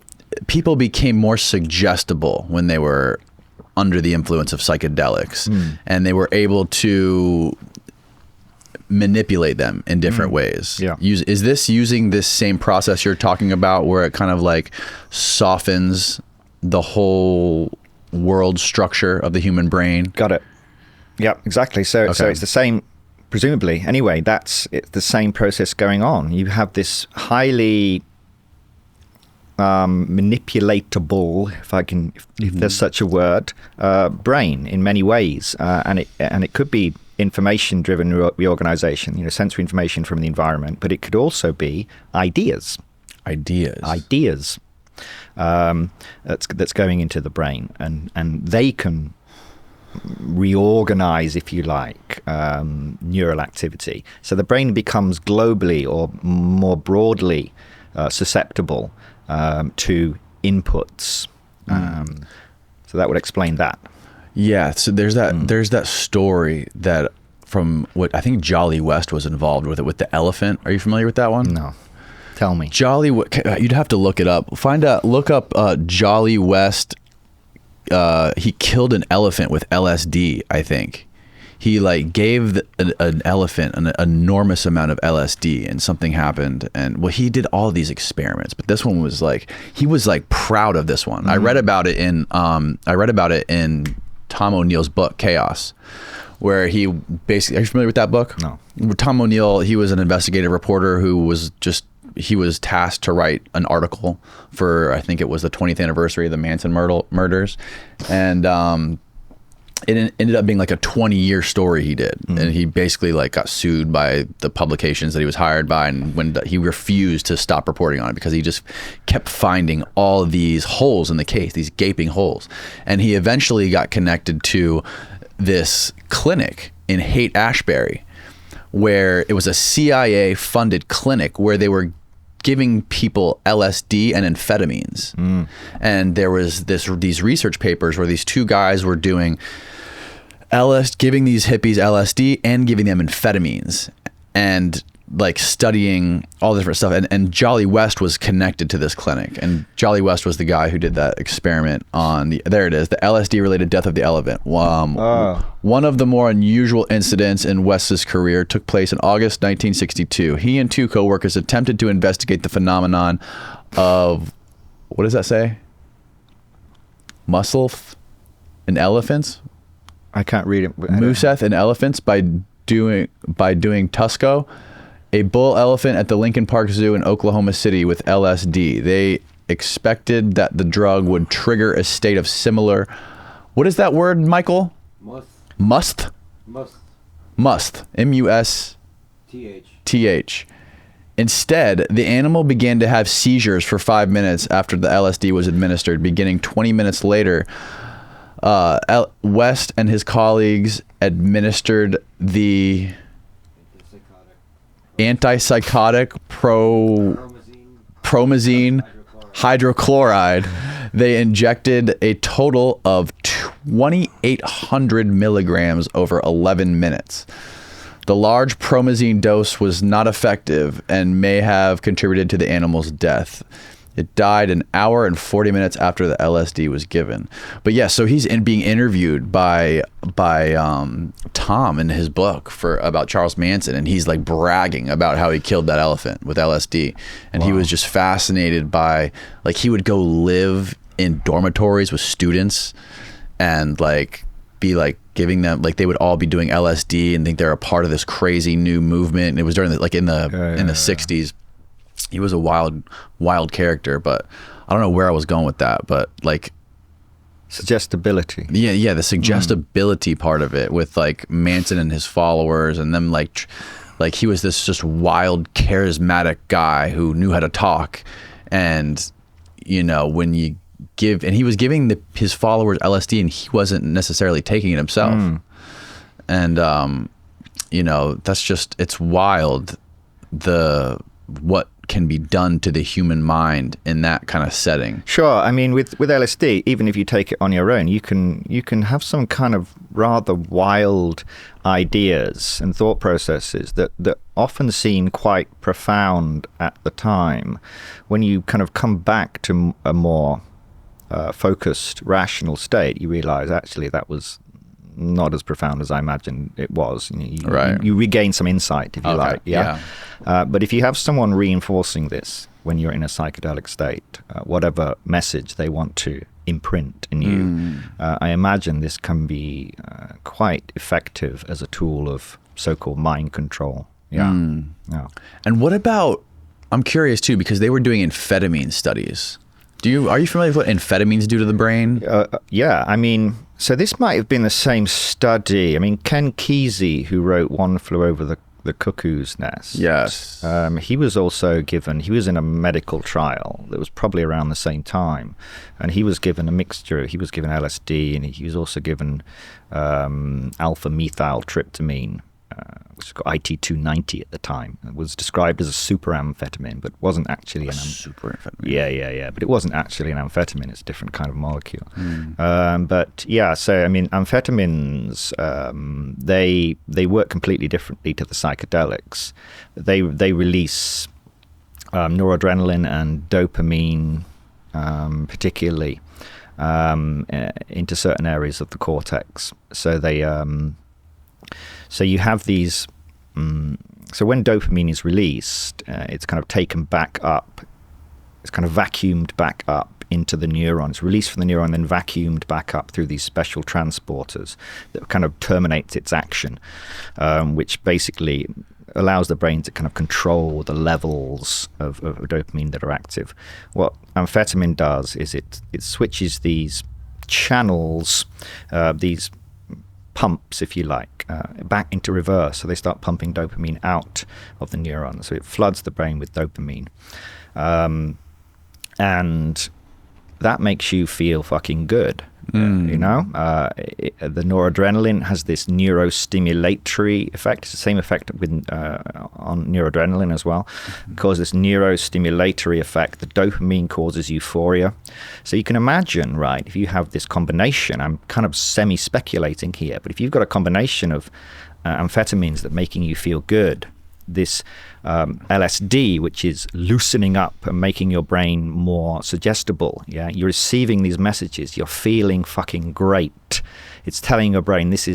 became more suggestible when they were under the influence of psychedelics, and they were able to manipulate them in different ways. Yeah. Is this using this same process you're talking about, where it kind of like softens the whole world structure of the human brain? Got it. Yeah, exactly. So it's the same, presumably. Anyway, it's the same process going on. You have this highly manipulatable, if there's such a word, brain in many ways, and it could be information-driven reorganization, sensory information from the environment, but it could also be ideas. That's going into the brain, and they can reorganize, if you like, neural activity. So the brain becomes globally or more broadly susceptible to inputs. So that would explain that. Yeah. So there's that story that from what I think Jolly West was involved with it, with the elephant. Are you familiar with that one? No. Tell me. You'd have to look it up. Look up Jolly West. He killed an elephant with LSD, I think. He gave an elephant an enormous amount of LSD, and something happened. And he did all these experiments, but this one was he was proud of this one. Mm-hmm. I read about it in Tom O'Neill's book Chaos, where he basically, are you familiar with that book? No. Tom O'Neill, he was an investigative reporter who was he was tasked to write an article for, I think it was the 20th anniversary of the Manson murders. And it ended up being a 20-year story he did. Mm-hmm. And he basically got sued by the publications that he was hired by. And when he refused to stop reporting on it because he just kept finding all these holes in the case, these gaping holes. And he eventually got connected to this clinic in Haight-Ashbury, where it was a CIA-funded clinic where they were giving people LSD and amphetamines. Mm. And there was these research papers where these two guys were doing giving these hippies LSD and giving them amphetamines, and studying all the different stuff. And Jolly West was connected to this clinic, and Jolly West was the guy who did that experiment on the LSD related death of the elephant. One of the more unusual incidents in West's career took place in August 1962. He and two co-workers attempted to investigate the phenomenon of, what does that say? Muscle in elephants? I can't read it. Museth in elephants by doing Tusco, a bull elephant at the Lincoln Park Zoo in Oklahoma City with LSD. They expected that the drug would trigger a state of similar. What is that word, Michael? Must. M-U-S-T-H. Instead, the animal began to have seizures for 5 minutes after the LSD was administered. Beginning 20 minutes later, West and his colleagues administered the antipsychotic promazine hydrochloride. They injected a total of 2,800 milligrams over 11 minutes. The large promazine dose was not effective and may have contributed to the animal's death. It died an hour and 40 minutes after the LSD was given. But yeah, so he's being interviewed by Tom in his book about Charles Manson, and he's bragging about how he killed that elephant with LSD. And wow. He was just fascinated by, he would go live in dormitories with students and be giving them, they would all be doing LSD and think they're a part of this crazy new movement. And it was during in the 60s. He was a wild character, but I don't know where I was going with that, but suggestibility. Yeah, the suggestibility part of it with Manson and his followers, and them he was this just wild, charismatic guy who knew how to talk, and when you give, and he was giving his followers LSD, and he wasn't necessarily taking it himself, and that's just, it's wild what can be done to the human mind in that kind of setting. Sure. I mean, with LSD, even if you take it on your own, you can have some kind of rather wild ideas and thought processes that often seem quite profound at the time. When you kind of come back to a more focused, rational state, you realize actually that was not as profound as I imagined it was. You regain some insight, if you like. Yeah. But if you have someone reinforcing this when you're in a psychedelic state, whatever message they want to imprint in you. I imagine this can be quite effective as a tool of so-called mind control. Yeah. And what about, I'm curious too, because they were doing amphetamine studies. Are you familiar with what amphetamines do to the brain? Yeah, I mean, so this might have been the same study. I mean, Ken Kesey, who wrote One Flew Over the Cuckoo's Nest. Yes. He was also given, he was in a medical trial that was probably around the same time. And he was given a mixture. He was given LSD, and he was also given alpha-methyltryptamine, which was called IT-290 at the time. It was described as a super amphetamine, but wasn't actually super amphetamine. Yeah. But it wasn't actually an amphetamine. It's a different kind of molecule. But yeah, so I mean, amphetamines, they work completely differently to the psychedelics. They release noradrenaline and dopamine, particularly into certain areas of the cortex. So they so you have these. So when dopamine is released, it's kind of taken back up. It's kind of vacuumed back up into the neuron. It's released from the neuron, then vacuumed back up through these special transporters that kind of terminates its action, which basically allows the brain to kind of control the levels of dopamine that are active. What amphetamine does is it switches these channels, these pumps, if you like, back into reverse. So they start pumping dopamine out of the neuron. So it floods the brain with dopamine. And that makes you feel fucking good. You know, the noradrenaline has this neurostimulatory effect. It's the same effect with on noradrenaline as well. It causes this neurostimulatory effect. The dopamine causes euphoria. So you can imagine, right, if you have this combination, I'm kind of semi-speculating here, but if you've got a combination of amphetamines that are making you feel good, this LSD, which is loosening up and making your brain more suggestible. Yeah, you're receiving these messages. You're feeling fucking great. It's telling your brain this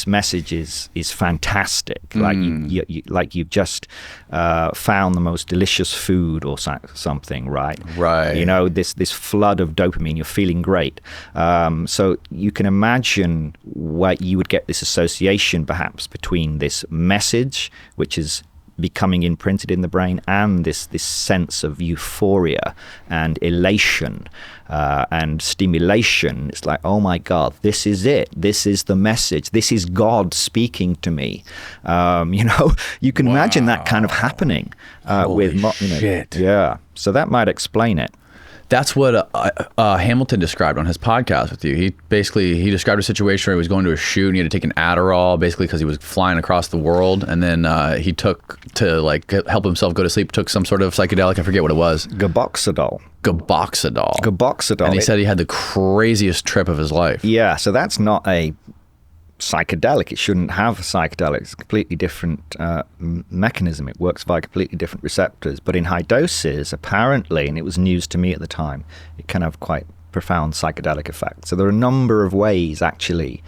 message is fantastic. Like you've just found the most delicious food or something, right? Right. You know, this flood of dopamine. You're feeling great. So you can imagine what you would get this association perhaps between this message, which is becoming imprinted in the brain, and this sense of euphoria and elation and stimulation. It's like, oh my God, this is it. This is the message. This is God speaking to me. You know, you can imagine that kind of happening with shit. Yeah. So that might explain it. That's what Hamilton described on his podcast with you. He described a situation where he was going to a shoot and he had to take an Adderall basically because he was flying across the world, and then he took, to like help himself go to sleep, took some sort of psychedelic. I forget what it was. Gaboxidol. And he said he had the craziest trip of his life. Yeah, so that's not a psychedelic. It shouldn't have a psychedelic. It's a completely different mechanism. It works via completely different receptors. But in high doses, apparently, and it was news to me at the time, it can have quite profound psychedelic effects. So there are a number of ways, actually,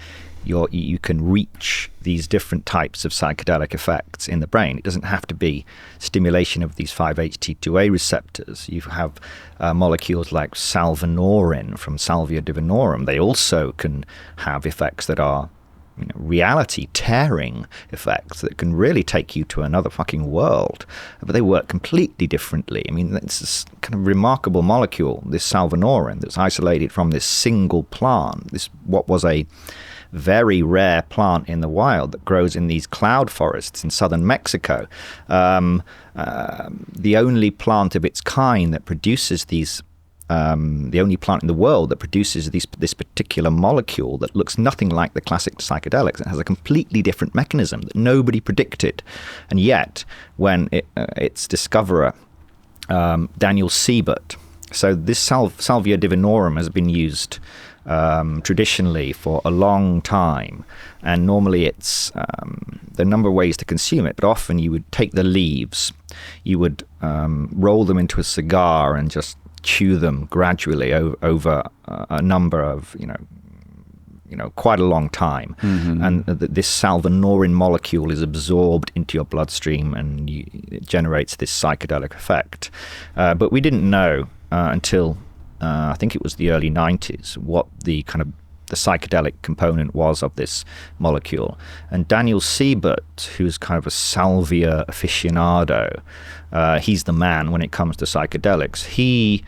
you can reach these different types of psychedelic effects in the brain. It doesn't have to be stimulation of these 5-HT2A receptors. You have molecules like salvinorin from Salvia divinorum. They also can have effects that are reality tearing effects that can really take you to another fucking world, but they work completely differently. I mean, it's this kind of remarkable molecule, this salvinorin, that's isolated from this single plant, this what was a very rare plant in the wild that grows in these cloud forests in southern Mexico. The only plant of its kind that produces these the only plant in the world that produces this particular molecule that looks nothing like the classic psychedelics. It has a completely different mechanism that nobody predicted. And yet, when its discoverer, Daniel Siebert, so this Salvia divinorum has been used traditionally for a long time, and normally it's there are a number of ways to consume it, but often you would take the leaves, you would roll them into a cigar and just chew them gradually over a number of quite a long time, and this salvinorin molecule is absorbed into your bloodstream, and it generates this psychedelic effect. But we didn't know until I think it was the early 90s, what the kind of the psychedelic component was of this molecule. And Daniel Siebert, who's kind of a salvia aficionado, he's the man when it comes to psychedelics. He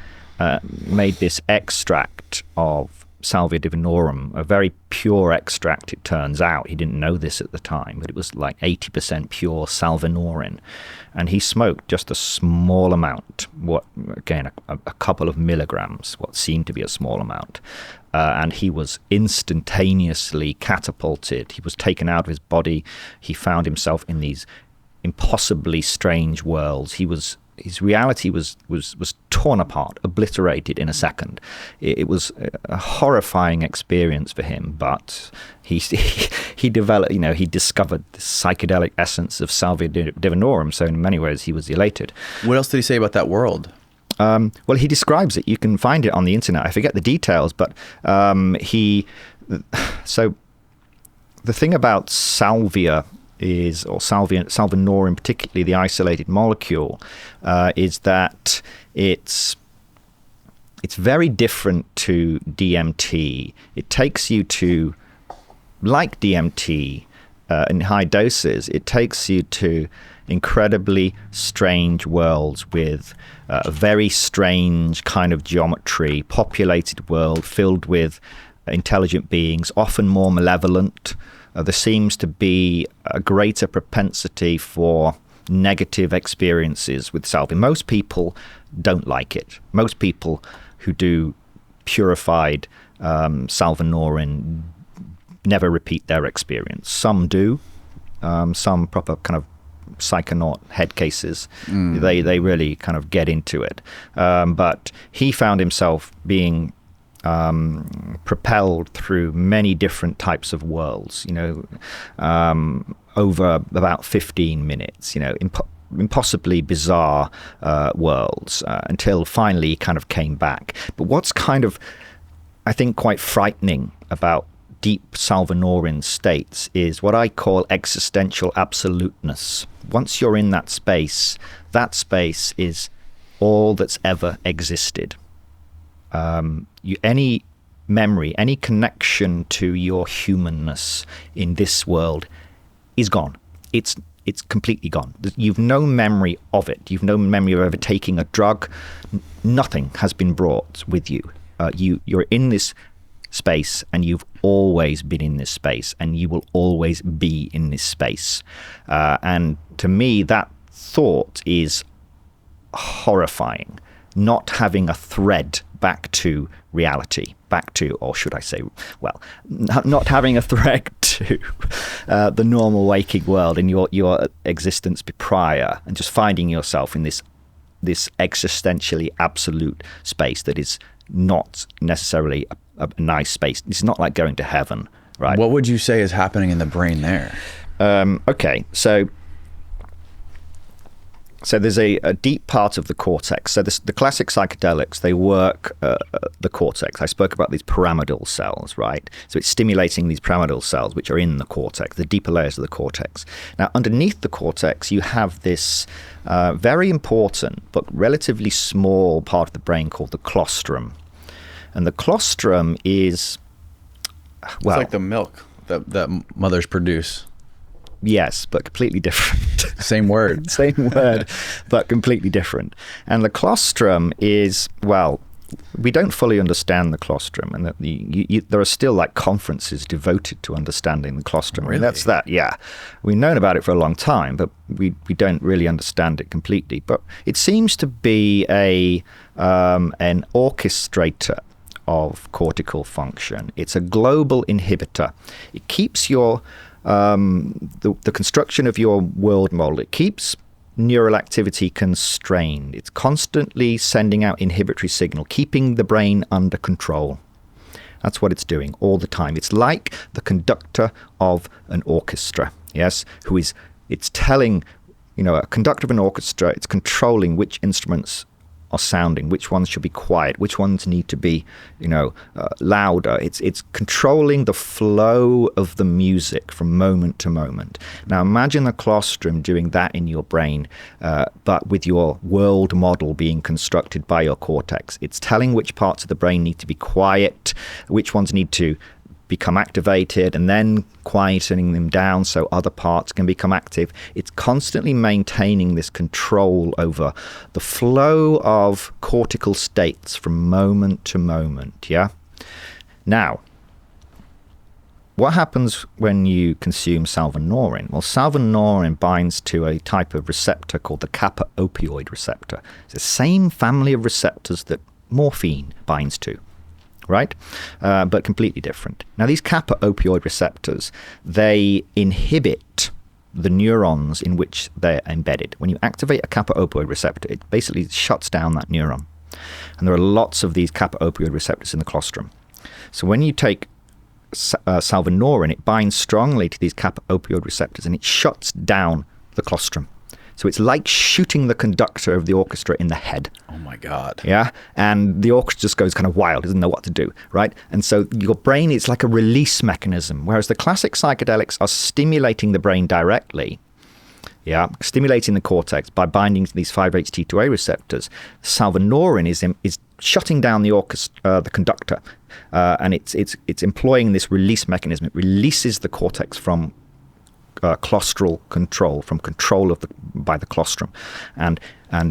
made this extract of Salvia divinorum, a very pure extract, it turns out. He didn't know this at the time, but it was like 80% pure salvinorin. And he smoked just a small amount, a couple of milligrams, what seemed to be a small amount. And he was instantaneously catapulted. He was taken out of his body. He found himself in these impossibly strange worlds. His reality was torn apart, obliterated in a second. It was a horrifying experience for him, but he developed, he discovered the psychedelic essence of Salvia divinorum, so in many ways he was elated. What else did he say about that world? Well, he describes it. You can find it on the internet. I forget the details, but so the thing about salvia is, or salvinorin, particularly the isolated molecule, is that it's very different to DMT. It takes you to, like DMT in high doses, it takes you to incredibly strange worlds with a very strange kind of geometry, populated world filled with intelligent beings, often more malevolent. There seems to be a greater propensity for negative experiences with salvia. Most people don't like it. Most people who do purified salvinorin never repeat their experience. Some do. Some proper kind of psychonaut head cases. They really kind of get into it. But he found himself being propelled through many different types of worlds, over about 15 minutes, impossibly bizarre worlds, until finally he kind of came back. But what's kind of, I think, quite frightening about deep salvinorin states is what I call existential absoluteness. Once you're in that space is all that's ever existed. Any memory, any connection to your humanness in this world is gone. It's completely gone. You've no memory of it. You've no memory of ever taking a drug. Nothing has been brought with you. You're in this space, and you've always been in this space, and you will always be in this space. And to me, that thought is horrifying. Not having a thread back to reality, or should I say, not having a thread to the normal waking world in your existence prior, and just finding yourself in this existentially absolute space that is not necessarily a nice space. It's not like going to heaven, right? What would you say is happening in the brain there? Okay, so there's a deep part of the cortex. So the classic psychedelics, they work the cortex. I spoke about these pyramidal cells, right? So it's stimulating these pyramidal cells, which are in the cortex, the deeper layers of the cortex. Now, underneath the cortex, you have this very important but relatively small part of the brain called the colostrum. And the colostrum is, it's like the milk that mothers produce. Yes, but completely different. Same word. Same word, but completely different. And the colostrum is, we don't fully understand the colostrum, and there are still like conferences devoted to understanding the colostrum. Really? And that's that, yeah. We've known about it for a long time, but we don't really understand it completely. But it seems to be an orchestrator of cortical function. It's a global inhibitor. It keeps your the construction of your world model, it keeps neural activity constrained. It's constantly sending out inhibitory signal, keeping the brain under control. That's what it's doing all the time. It's like the conductor of an orchestra, yes, it's telling, a conductor of an orchestra, it's controlling which instruments are sounding, which ones should be quiet, which ones need to be, louder. It's controlling the flow of the music from moment to moment. Now imagine the colostrum doing that in your brain, but with your world model being constructed by your cortex. It's telling which parts of the brain need to be quiet, which ones need to become activated, and then quietening them down so other parts can become active. It's constantly maintaining this control over the flow of cortical states from moment to moment, yeah? Now, what happens when you consume salvinorin? Well, salvinorin binds to a type of receptor called the kappa opioid receptor. It's the same family of receptors that morphine binds to, right? But completely different. Now, these kappa opioid receptors, they inhibit the neurons in which they're embedded. When you activate a kappa opioid receptor, it basically shuts down that neuron. And there are lots of these kappa opioid receptors in the colostrum. So when you take salvinorin, it binds strongly to these kappa opioid receptors and it shuts down the colostrum. So it's like shooting the conductor of the orchestra in the head. Oh my God. Yeah. And the orchestra just goes kind of wild, doesn't know what to do, right? And so your brain is like a release mechanism, whereas the classic psychedelics are stimulating the brain directly, yeah, stimulating the cortex by binding to these 5-HT2A receptors. Salvinorin is shutting down the conductor, and it's employing this release mechanism. It releases the cortex from claustral control, from control by the colostrum, and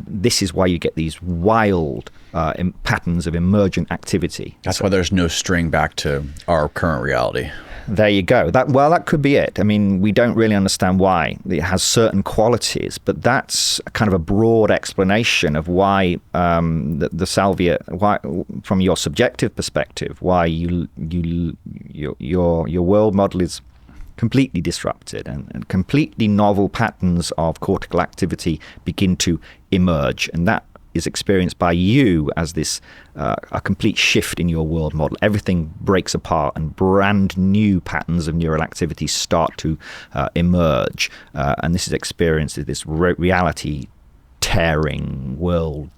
this is why you get these wild patterns of emergent activity. That's why there's no string back to our current reality. There you go. That could be it. I mean, we don't really understand why it has certain qualities, but that's kind of a broad explanation of why the salvia, why, from your subjective perspective, why your world model is completely disrupted, and completely novel patterns of cortical activity begin to emerge, and that is experienced by you as this a complete shift in your world model. Everything breaks apart and brand new patterns of neural activity start to emerge, and this is experienced as this reality tearing, world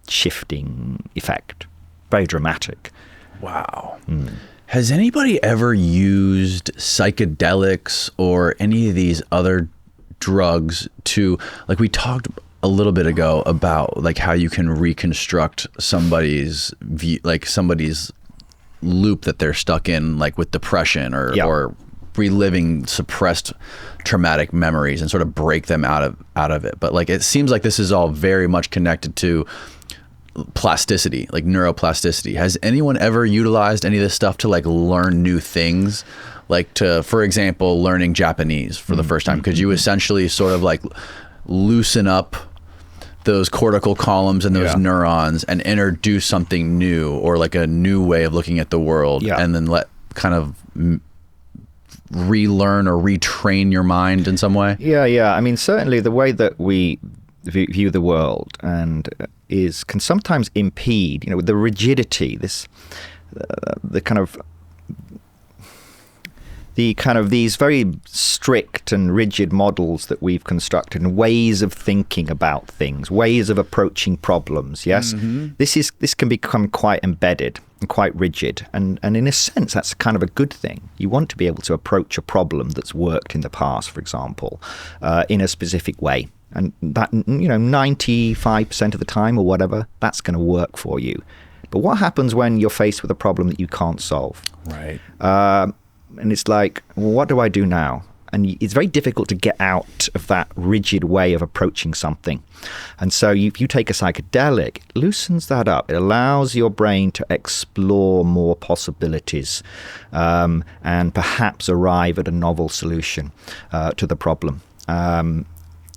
shifting effect. Very dramatic. Wow. Has anybody ever used psychedelics or any of these other drugs to, like we talked a little bit ago about like how you can reconstruct somebody's view, like somebody's loop that they're stuck in, like with depression or reliving suppressed traumatic memories and sort of break them out of it. But like it seems like this is all very much connected to plasticity, like neuroplasticity. Has anyone ever utilized any of this stuff to like learn new things? Like to, for example, learning Japanese for the first time. Could you essentially sort of like loosen up those cortical columns and those neurons and introduce something new, or like a new way of looking at the world, and then let kind of relearn or retrain your mind in some way? Yeah. I mean, certainly the way that we view the world and can sometimes impede, with the rigidity, the kind of these very strict and rigid models that we've constructed, and ways of thinking about things, ways of approaching problems. Yes, this can become quite embedded and quite rigid, and in a sense that's kind of a good thing. You want to be able to approach a problem that's worked in the past, for example, in a specific way, and that 95% of the time or whatever, that's going to work for you. But what happens when you're faced with a problem that you can't solve? Right. And it's like, well, what do I do now? And it's very difficult to get out of that rigid way of approaching something. And so if you take a psychedelic, it loosens that up. It allows your brain to explore more possibilities, and perhaps arrive at a novel solution to the problem.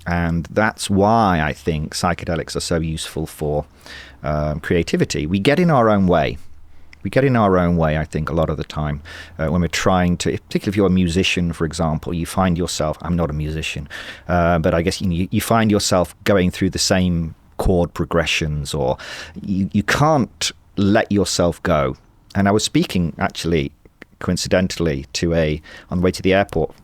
And that's why I think psychedelics are so useful for creativity. We get in our own way. I think, a lot of the time when we're trying to, particularly if you're a musician, for example, you find yourself, I'm not a musician, but I guess you find yourself going through the same chord progressions, or you can't let yourself go. And I was speaking, actually, coincidentally, on the way to the airport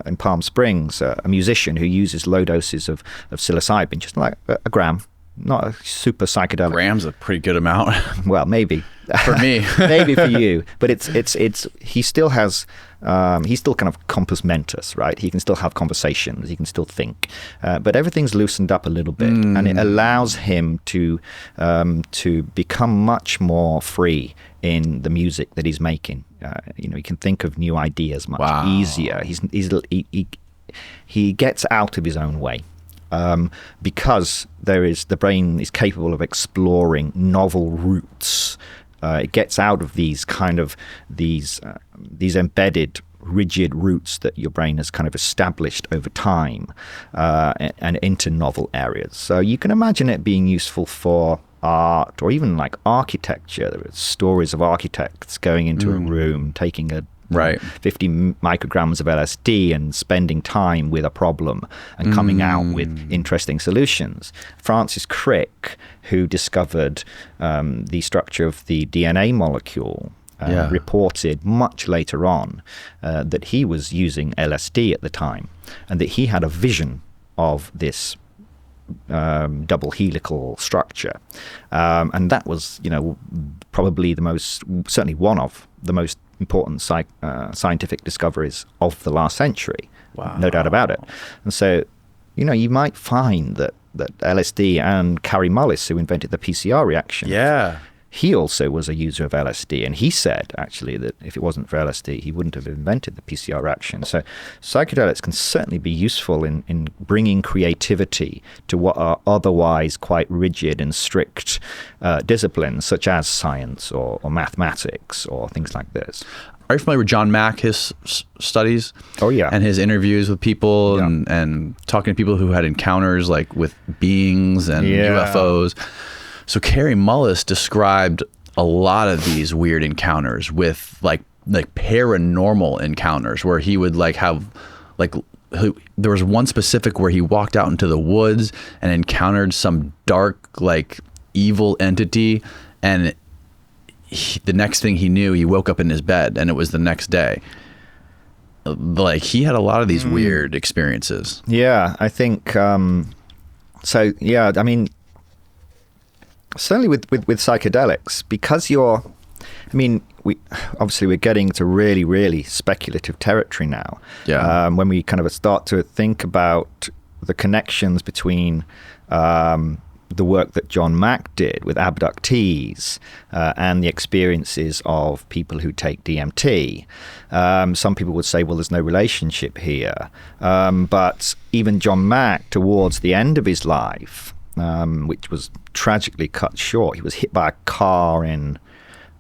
in Palm Springs, a musician who uses low doses of psilocybin, just like a gram, not a super psychedelic. Grams a pretty good amount. Well, maybe for me, maybe for you, but he still has. He's still kind of compos mentis, right? He can still have conversations. He can still think, but everything's loosened up a little bit, and it allows him to become much more free in the music that he's making. He can think of new ideas much easier. He gets out of his own way. Because the brain is capable of exploring novel routes. It gets out of these embedded, rigid routes that your brain has kind of established over time, and into novel areas. So you can imagine it being useful for art, or even like architecture. There are stories of architects going into a room, taking 50 micrograms of LSD and spending time with a problem and coming out with interesting solutions. Francis Crick, who discovered the structure of the DNA molecule, reported much later on that he was using LSD at the time, and that he had a vision of this double helical structure, and that was, probably certainly one of the most important scientific discoveries of the last century. Wow. No doubt about it. And so, you might find that LSD, and Karry Mullis, who invented the PCR reaction, he also was a user of LSD, and he said, actually, that if it wasn't for LSD, he wouldn't have invented the PCR reaction. So psychedelics can certainly be useful in bringing creativity to what are otherwise quite rigid and strict disciplines, such as science or mathematics or things like this. Are you familiar with John Mack, his studies? Oh, yeah. And his interviews with people and talking to people who had encounters like with beings and UFOs. So Karry Mullis described a lot of these weird encounters with like paranormal encounters, where he would there was one specific where he walked out into the woods and encountered some dark, evil entity, and the next thing he knew, he woke up in his bed, and it was the next day. He had a lot of these weird experiences. Yeah, I think so. Yeah, I mean, certainly with psychedelics, because we're getting to really, really speculative territory now. Yeah. When we kind of start to think about the connections between the work that John Mack did with abductees and the experiences of people who take DMT. Some people would say, well, there's no relationship here. But even John Mack, towards the end of his life, which was tragically cut short. He was hit by a car in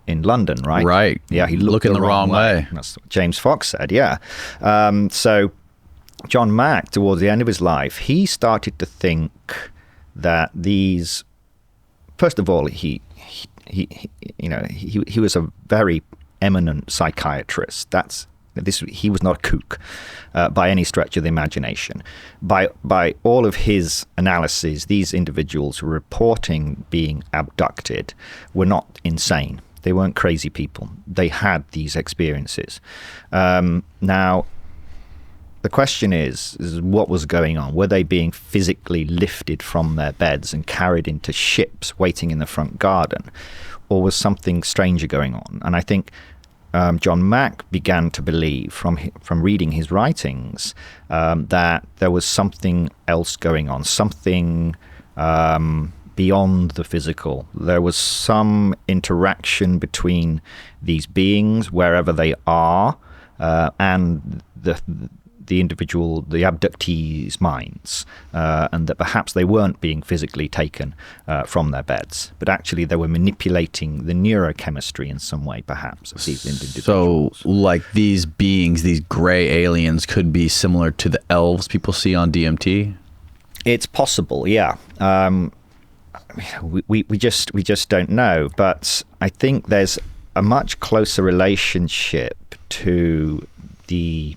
London, right? Right. Yeah, he looked looking the wrong way. That's what James Fox said, yeah. So John Mack, towards the end of his life, he started to think that these, first of all, he was a very eminent psychiatrist. He was not a kook by any stretch of the imagination. By all of his analyses, these individuals who were reporting being abducted were not insane. They weren't crazy people. They had these experiences. Now, the question is what was going on? Were they being physically lifted from their beds and carried into ships waiting in the front garden? Or was something stranger going on? And I think John Mack began to believe from reading his writings that there was something else going on, something beyond the physical. There was some interaction between these beings, wherever they are, and the individual, the abductees' minds, and that perhaps they weren't being physically taken from their beds, but actually they were manipulating the neurochemistry in some way, perhaps, of these individuals. So, these beings, these gray aliens, could be similar to the elves people see on DMT? It's possible, yeah. We just don't know, but I think there's a much closer relationship to the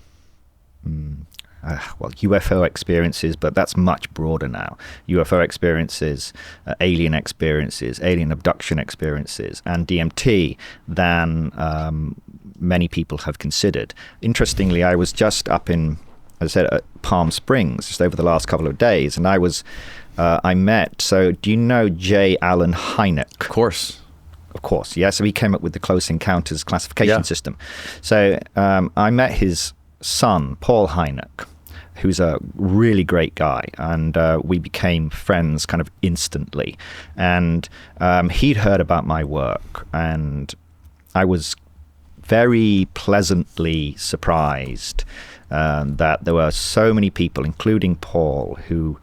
UFO experiences, but that's much broader now. UFO experiences, alien experiences, alien abduction experiences, and DMT than many people have considered. Interestingly, I was just up in, as I said, at Palm Springs just over the last couple of days, and I was I met. So do you know J. Allen Hynek? Of course. Of course, yeah. So he came up with the Close Encounters classification system. So I met his son, Paul Hynek, who's a really great guy, and we became friends kind of instantly. And he'd heard about my work, and I was very pleasantly surprised that there were so many people, including Paul, who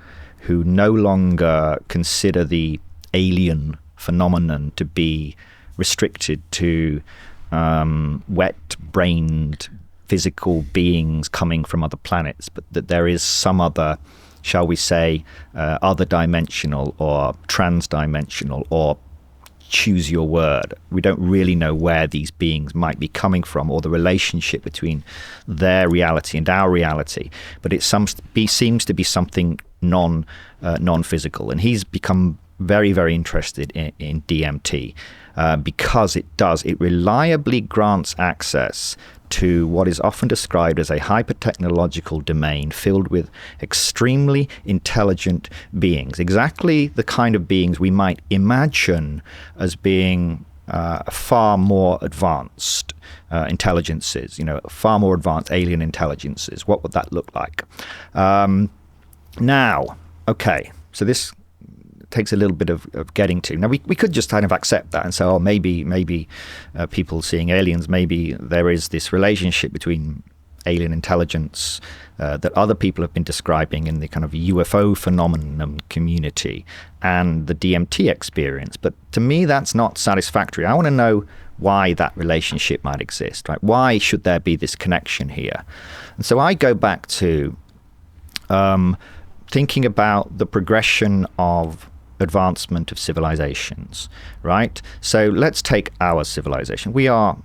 no longer consider the alien phenomenon to be restricted to wet-brained physical beings coming from other planets, but that there is some other, shall we say, other dimensional or trans-dimensional, or choose your word. We don't really know where these beings might be coming from, or the relationship between their reality and our reality, but it seems to be something non-physical. And he's become very, very interested in DMT because it reliably grants access to what is often described as a hyper-technological domain filled with extremely intelligent beings, exactly the kind of beings we might imagine as being far more advanced intelligences, far more advanced alien intelligences. What would that look like? Now, okay, so this takes a little bit of getting to. Now, we could just kind of accept that and say, oh, maybe people seeing aliens, maybe there is this relationship between alien intelligence that other people have been describing in the kind of UFO phenomenon community and the DMT experience. But to me, that's not satisfactory. I want to know why that relationship might exist, right? Why should there be this connection here? And so I go back to thinking about the progression of advancement of civilizations, right? So let's take our civilization. We are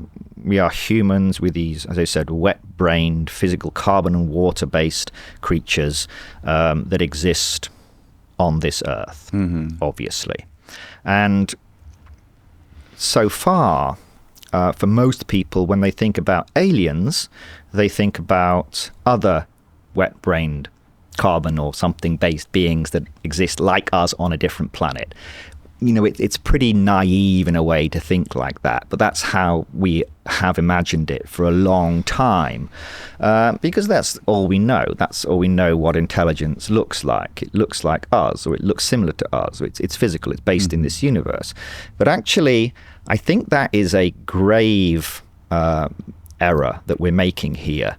humans with these, as I said, wet-brained, physical carbon and water-based creatures that exist on this earth, obviously. And so far, for most people, when they think about aliens, they think about other wet-brained carbon or something based beings that exist like us on a different planet. It's pretty naive in a way to think like that, but that's how we have imagined it for a long time, because that's all we know. That's all we know what intelligence looks like. It looks like us, or it looks similar to us. It's physical. It's based in this universe. But actually, I think that is a grave error that we're making here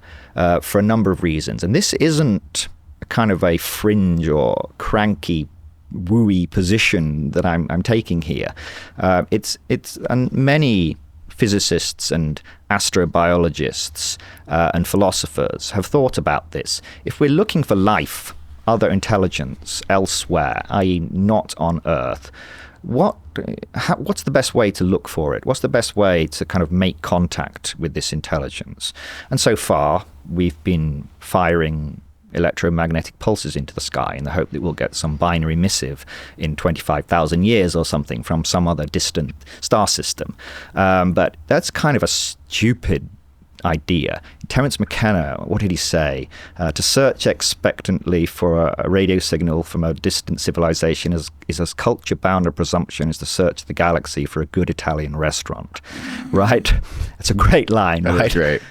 for a number of reasons. And this isn't kind of a fringe or cranky, wooey position that I'm taking here. And many physicists and astrobiologists and philosophers have thought about this. If we're looking for life, other intelligence elsewhere, i.e. not on Earth, what's the best way to look for it? What's the best way to kind of make contact with this intelligence? And so far, we've been firing electromagnetic pulses into the sky in the hope that we'll get some binary missive in 25,000 years or something from some other distant star system. But that's kind of a stupid idea. Terence McKenna, what did he say? To search expectantly for a radio signal from a distant civilization is as culture-bound a presumption as to search the galaxy for a good Italian restaurant. Right? It's a great line, right? That's great.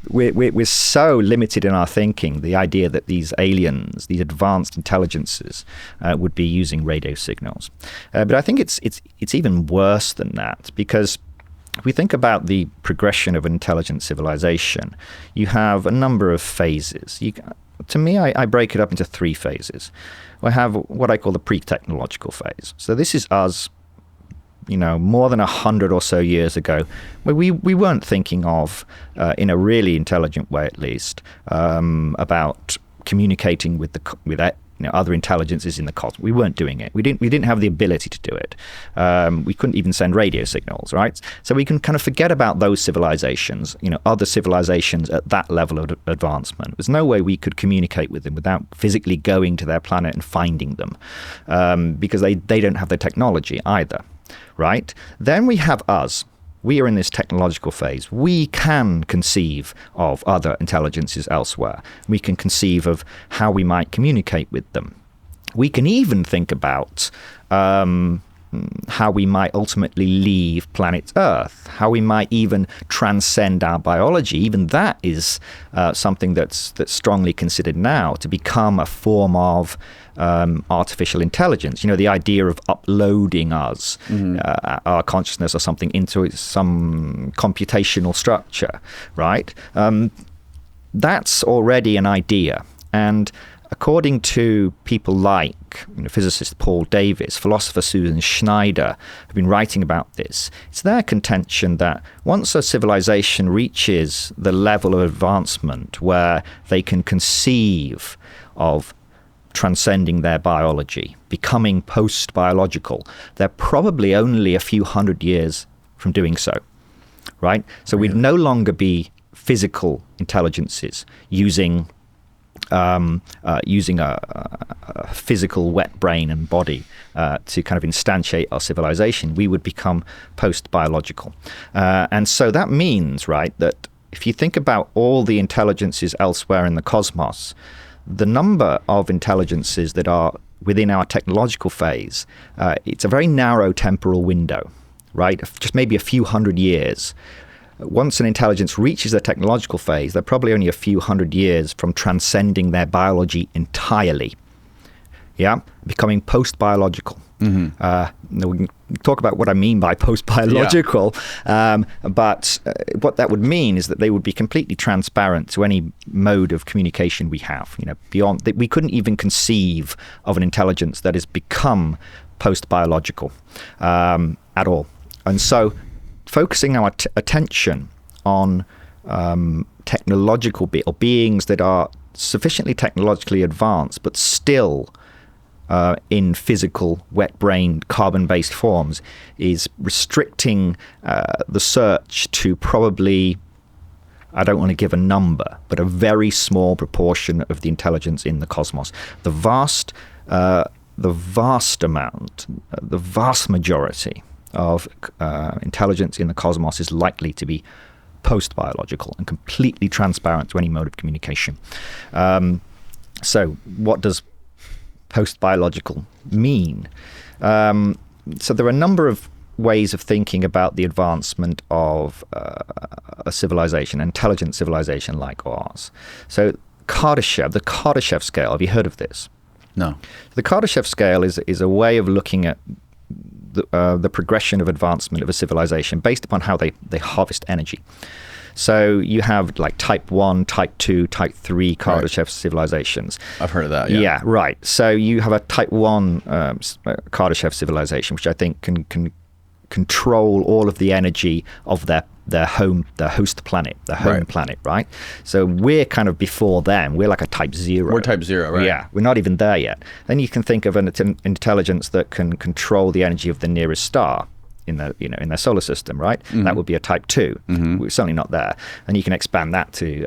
We're so limited in our thinking, the idea that these aliens, these advanced intelligences, would be using radio signals. But I think it's even worse than that, because if we think about the progression of intelligent civilization, you have a number of phases. To me, I break it up into three phases. I have what I call the pre-technological phase. So this is us, more than 100 or so years ago, where we weren't thinking of, in a really intelligent way at least, about communicating with other intelligences in the cosmos. We weren't doing it. We didn't have the ability to do it. We couldn't even send radio signals, right? So we can kind of forget about those civilizations, other civilizations at that level of advancement. There's no way we could communicate with them without physically going to their planet and finding them, because they don't have the technology either, right? Then we have us. We are in this technological phase. We can conceive of other intelligences elsewhere. We can conceive of how we might communicate with them. We can even think about how we might ultimately leave planet Earth, how we might even transcend our biology. Even that is something that's strongly considered now, to become a form of artificial intelligence. The idea of uploading us, our consciousness or something, into some computational structure, right? That's already an idea. And according to people like physicist Paul Davies, philosopher Susan Schneider, have been writing about this. It's their contention that once a civilization reaches the level of advancement where they can conceive of transcending their biology, becoming post-biological, they're probably only a few hundred years from doing so, right? So we'd no longer be physical intelligences using a physical wet brain and body to kind of instantiate our civilization. We would become post-biological. And so that means, right, that if you think about all the intelligences elsewhere in the cosmos, the number of intelligences that are within our technological phase, it's a very narrow temporal window, right? Just maybe a few hundred years. Once an intelligence reaches their technological phase, they're probably only a few hundred years from transcending their biology entirely, becoming post-biological. Mm-hmm. We can talk about what I mean by post-biological, but what that would mean is that they would be completely transparent to any mode of communication we have. Beyond that, we couldn't even conceive of an intelligence that has become post-biological at all. And so focusing our attention on technological beings that are sufficiently technologically advanced, but still in physical, wet-brained, carbon-based forms, is restricting the search to probably, I don't want to give a number, but a very small proportion of the intelligence in the cosmos. The vast majority of intelligence in the cosmos is likely to be post-biological and completely transparent to any mode of communication. So what does post-biological mean? So there are a number of ways of thinking about the advancement of a civilization, an intelligent civilization like ours. So the Kardashev scale, have you heard of this? No. The Kardashev scale is a way of looking at the progression of advancement of a civilization based upon how they harvest energy. So you have like type 1, type 2, type 3 Kardashev civilizations. I've heard of that, Yeah, right. So you have a type 1 Kardashev civilization, which I think can control all of the energy of their host planet, their home planet, right? So we're kind of before them. We're like a type 0. We're type 0, right? Yeah, we're not even there yet. Then you can think of an intelligence that can control the energy of the nearest star in their solar system, right? Mm-hmm. That would be a type 2. Mm-hmm. We're certainly not there. And you can expand that to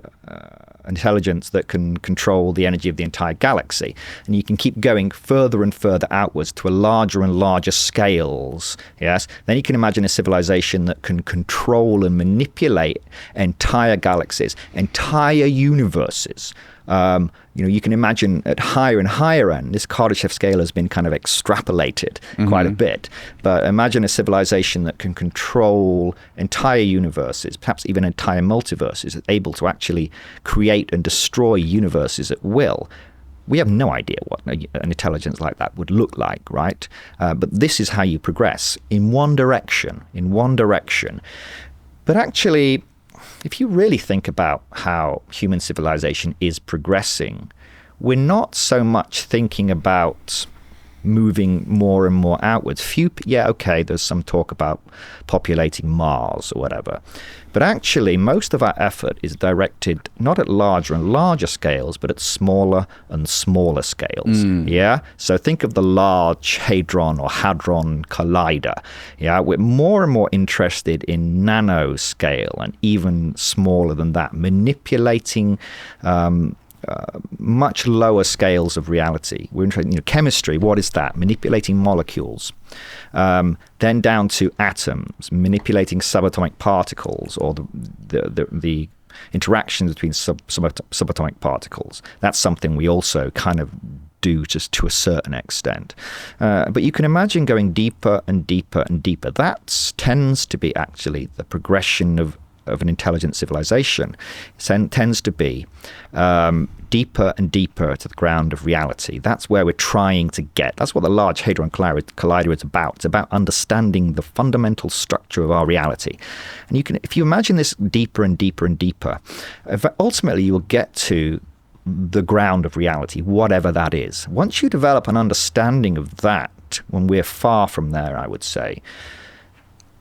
intelligence that can control the energy of the entire galaxy. And you can keep going further and further outwards to a larger and larger scales, yes? Then you can imagine a civilization that can control and manipulate entire galaxies, entire universes. You can imagine at higher and higher end, this Kardashev scale has been kind of extrapolated quite a bit. But imagine a civilization that can control entire universes, perhaps even entire multiverses, able to actually create and destroy universes at will. We have no idea what an intelligence like that would look like, right? But this is how you progress in one direction. But actually, if you really think about how human civilization is progressing, we're not so much thinking about moving more and more outwards. There's some talk about populating Mars or whatever. But actually, most of our effort is directed not at larger and larger scales, but at smaller and smaller scales. Yeah? So think of the Large Hadron or Hadron Collider. Yeah? We're more and more interested in nanoscale and even smaller than that, manipulating much lower scales of reality. We're interested in chemistry. What is that? Manipulating molecules. Then down to atoms, manipulating subatomic particles, or the interactions between subatomic particles. That's something we also kind of do just to a certain extent. But you can imagine going deeper and deeper and deeper. That tends to be actually the progression of an intelligent civilization. It tends to be deeper and deeper to the ground of reality. That's where we're trying to get. That's what the Large Hadron Collider is about. It's about understanding the fundamental structure of our reality. And if you imagine this deeper and deeper and deeper, ultimately you will get to the ground of reality, whatever that is. Once you develop an understanding of that, when we're far from there, I would say,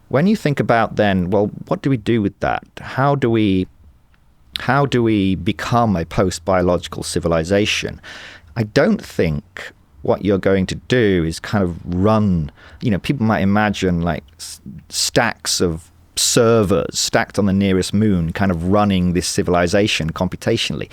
when you think about then, well, what do we do with that? How do we become a post-biological civilization? I don't think what you're going to do is kind of run, people might imagine like stacks of servers stacked on the nearest moon kind of running this civilization computationally.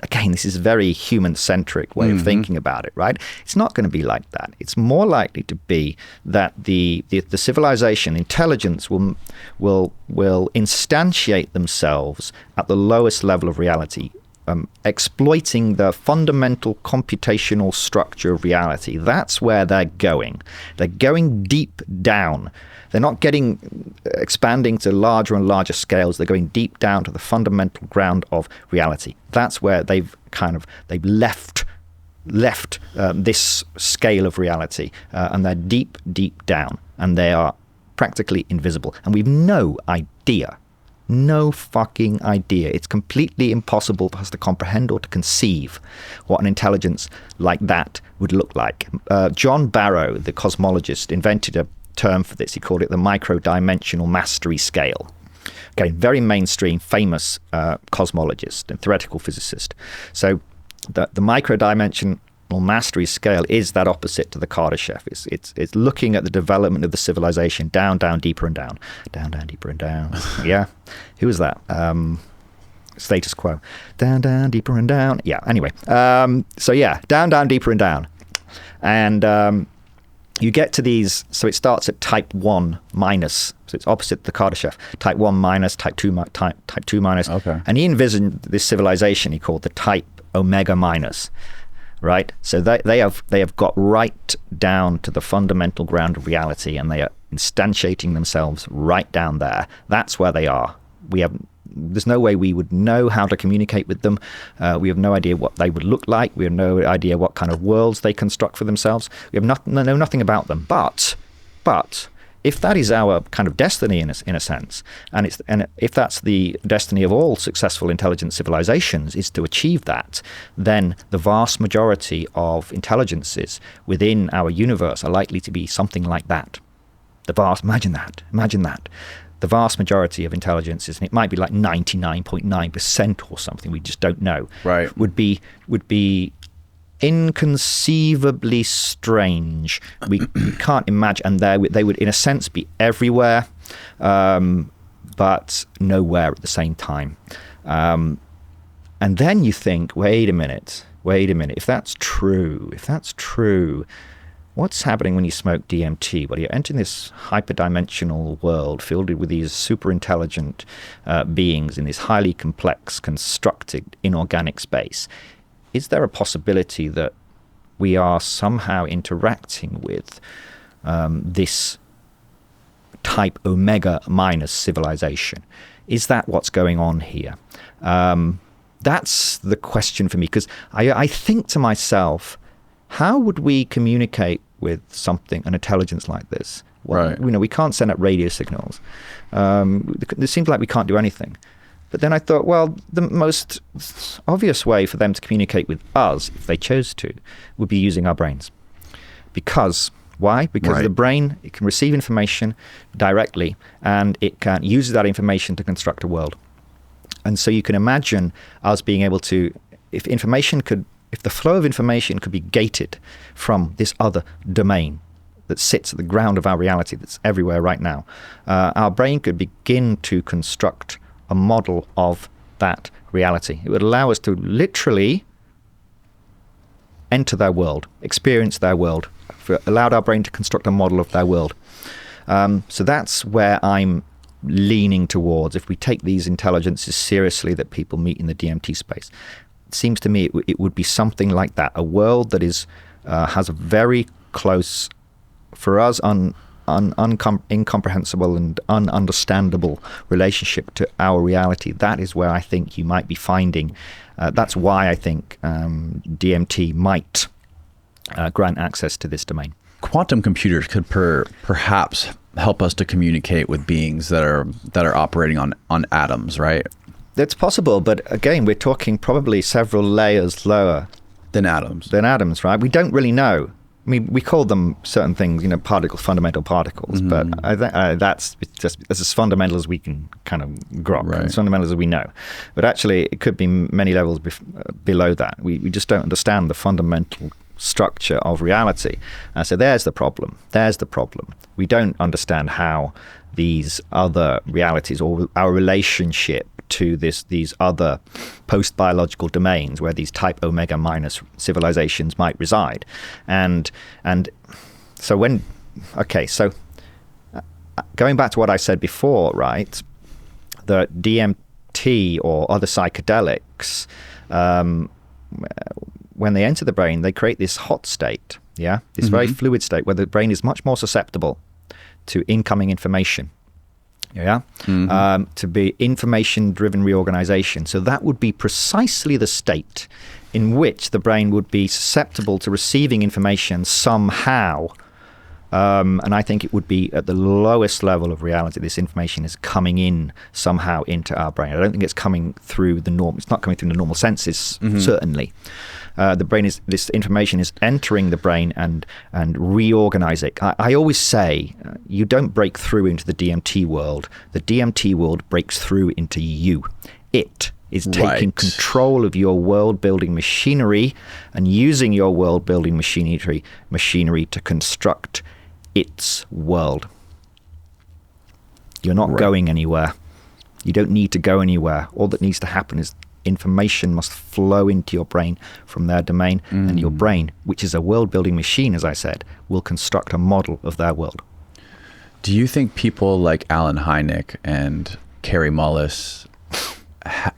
Again, this is a very human-centric way of thinking about it, right? It's not going to be like that. It's more likely to be that the civilization, intelligence will instantiate themselves at the lowest level of reality, exploiting the fundamental computational structure of reality. That's where they're going. They're going deep down. They're not expanding to larger and larger scales. They're going deep down to the fundamental ground of reality. That's where they've left this scale of reality, and they're deep, deep down, and they are practically invisible. And we've no fucking idea. It's completely impossible for us to comprehend or to conceive what an intelligence like that would look like. John Barrow, the cosmologist, invented a term for this. He called it the micro-dimensional mastery scale. Okay, very mainstream, famous cosmologist and theoretical physicist. So the micro-dimensional mastery scale is that opposite to the Kardashev. It's looking at the development of the civilization down, deeper and down, deeper and down. Yeah, who was that? Status Quo. Down, deeper and down. Yeah. Anyway, so yeah, down, deeper and down, and you get to these, so it starts at type 1 minus, so it's opposite the Kardashev, type 1 minus, type 2 minus. Okay. And he envisioned this civilization he called the type omega minus, right? So they have got right down to the fundamental ground of reality, and they are instantiating themselves right down there. That's where they are. There's no way we would know how to communicate with them. We have no idea what they would look like. We have no idea what kind of worlds they construct for themselves. We have know nothing about them. But if that is our kind of destiny in a sense, and if that's the destiny of all successful intelligent civilizations, is to achieve that, then the vast majority of intelligences within our universe are likely to be something like that. Imagine that. The vast majority of intelligences, and it might be like 99.9% or something, we just don't know, right, would be inconceivably strange. We can't imagine, and they would in a sense be everywhere, but nowhere at the same time. And then you think, wait a minute, if that's true, what's happening when you smoke DMT? Well, you're entering this hyperdimensional world filled with these super intelligent beings in this highly complex, constructed, inorganic space. Is there a possibility that we are somehow interacting with this type omega minus civilization? Is that what's going on here? That's the question for me, because I think to myself, how would we communicate with an intelligence like this? Well, right. We can't send out radio signals. It seems like we can't do anything. But then I thought, well, the most obvious way for them to communicate with us, if they chose to, would be using our brains. Why? Because right. The brain, it can receive information directly, and it can use that information to construct a world. And so you can imagine us being able to, if the flow of information could be gated from this other domain that sits at the ground of our reality that's everywhere right now, our brain could begin to construct a model of that reality. It would allow us to literally enter their world, experience their world, allowed our brain to construct a model of their world. So that's where I'm leaning towards, if we take these intelligences seriously that people meet in the DMT space, it seems to me it would be something like that, a world that is has a very close, for us, incomprehensible and ununderstandable relationship to our reality. That is where I think you might be finding, that's why I think DMT might grant access to this domain. Quantum computers could perhaps help us to communicate with beings that are operating on atoms, right? That's possible, but again, we're talking probably several layers lower than atoms, right? We don't really know. I mean, we call them certain things, fundamental particles, but that's just as fundamental as we can kind of grok, right. As fundamental as we know. But actually, it could be many levels below that. We just don't understand the fundamental structure of reality. So there's the problem. We don't understand how these other realities, or our relationship to these other post-biological domains where these type omega minus civilizations might reside. And so going back to what I said before, right, the DMT or other psychedelics, when they enter the brain, they create this hot state, this very fluid state where the brain is much more susceptible to incoming information. To be information-driven reorganization. So that would be precisely the state in which the brain would be susceptible to receiving information somehow. And I think it would be at the lowest level of reality. This information is coming in somehow into our brain. I don't think it's coming through the norm. It's not coming through the normal senses, certainly. The brain this information is entering the brain and reorganizing. I always say, you don't break through into the DMT world. The DMT world breaks through into you. It is taking control of your world-building machinery and using your world-building machinery to construct its world. You're not going anywhere. You don't need to go anywhere. All that needs to happen is information must flow into your brain from their domain, and your brain, which is a world-building machine, as I said, will construct a model of their world. Do you think people like Alan Hynek and Karry Mullis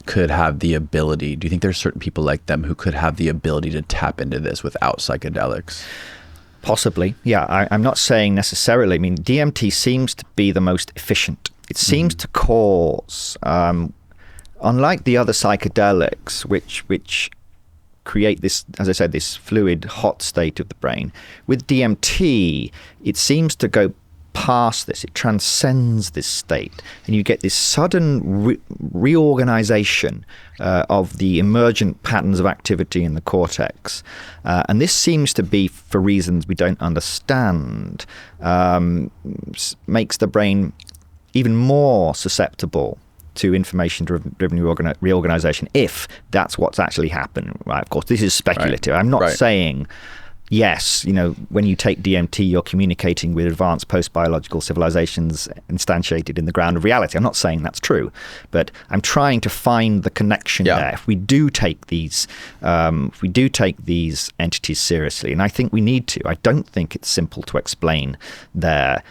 could have the ability? Do you think there's certain people like them who could have the ability to tap into this without psychedelics? Possibly, yeah. I'm not saying necessarily. I mean, DMT seems to be the most efficient. It seems to cause, unlike the other psychedelics, which create this, as I said, this fluid, hot state of the brain, with DMT, it seems to go past this. It transcends this state, and you get this sudden reorganization of the emergent patterns of activity in the cortex. And this seems to be, for reasons we don't understand, makes the brain even more susceptible to information-driven reorganization, if that's what's actually happened. Right? Of course, this is speculative. Right. I'm not saying, yes, when you take DMT, you're communicating with advanced post-biological civilizations instantiated in the ground of reality. I'm not saying that's true, but I'm trying to find the connection there. If we do take these, entities seriously, and I think we need to. I don't think it's simple to explain their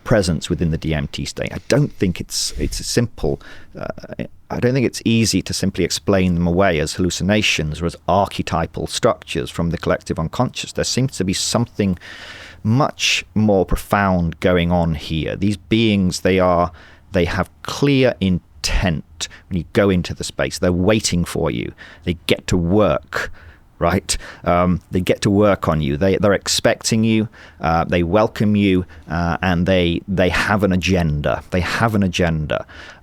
presence within the DMT state. I don't think it's simple. I don't think it's easy to simply explain them away as hallucinations or as archetypal structures from the collective unconscious. There seems to be something much more profound going on here. These beings, they have clear intent. When you go into the space, they're waiting for you. They get to work. Right? They get to work on you. They're expecting you. They welcome you, and they have an agenda.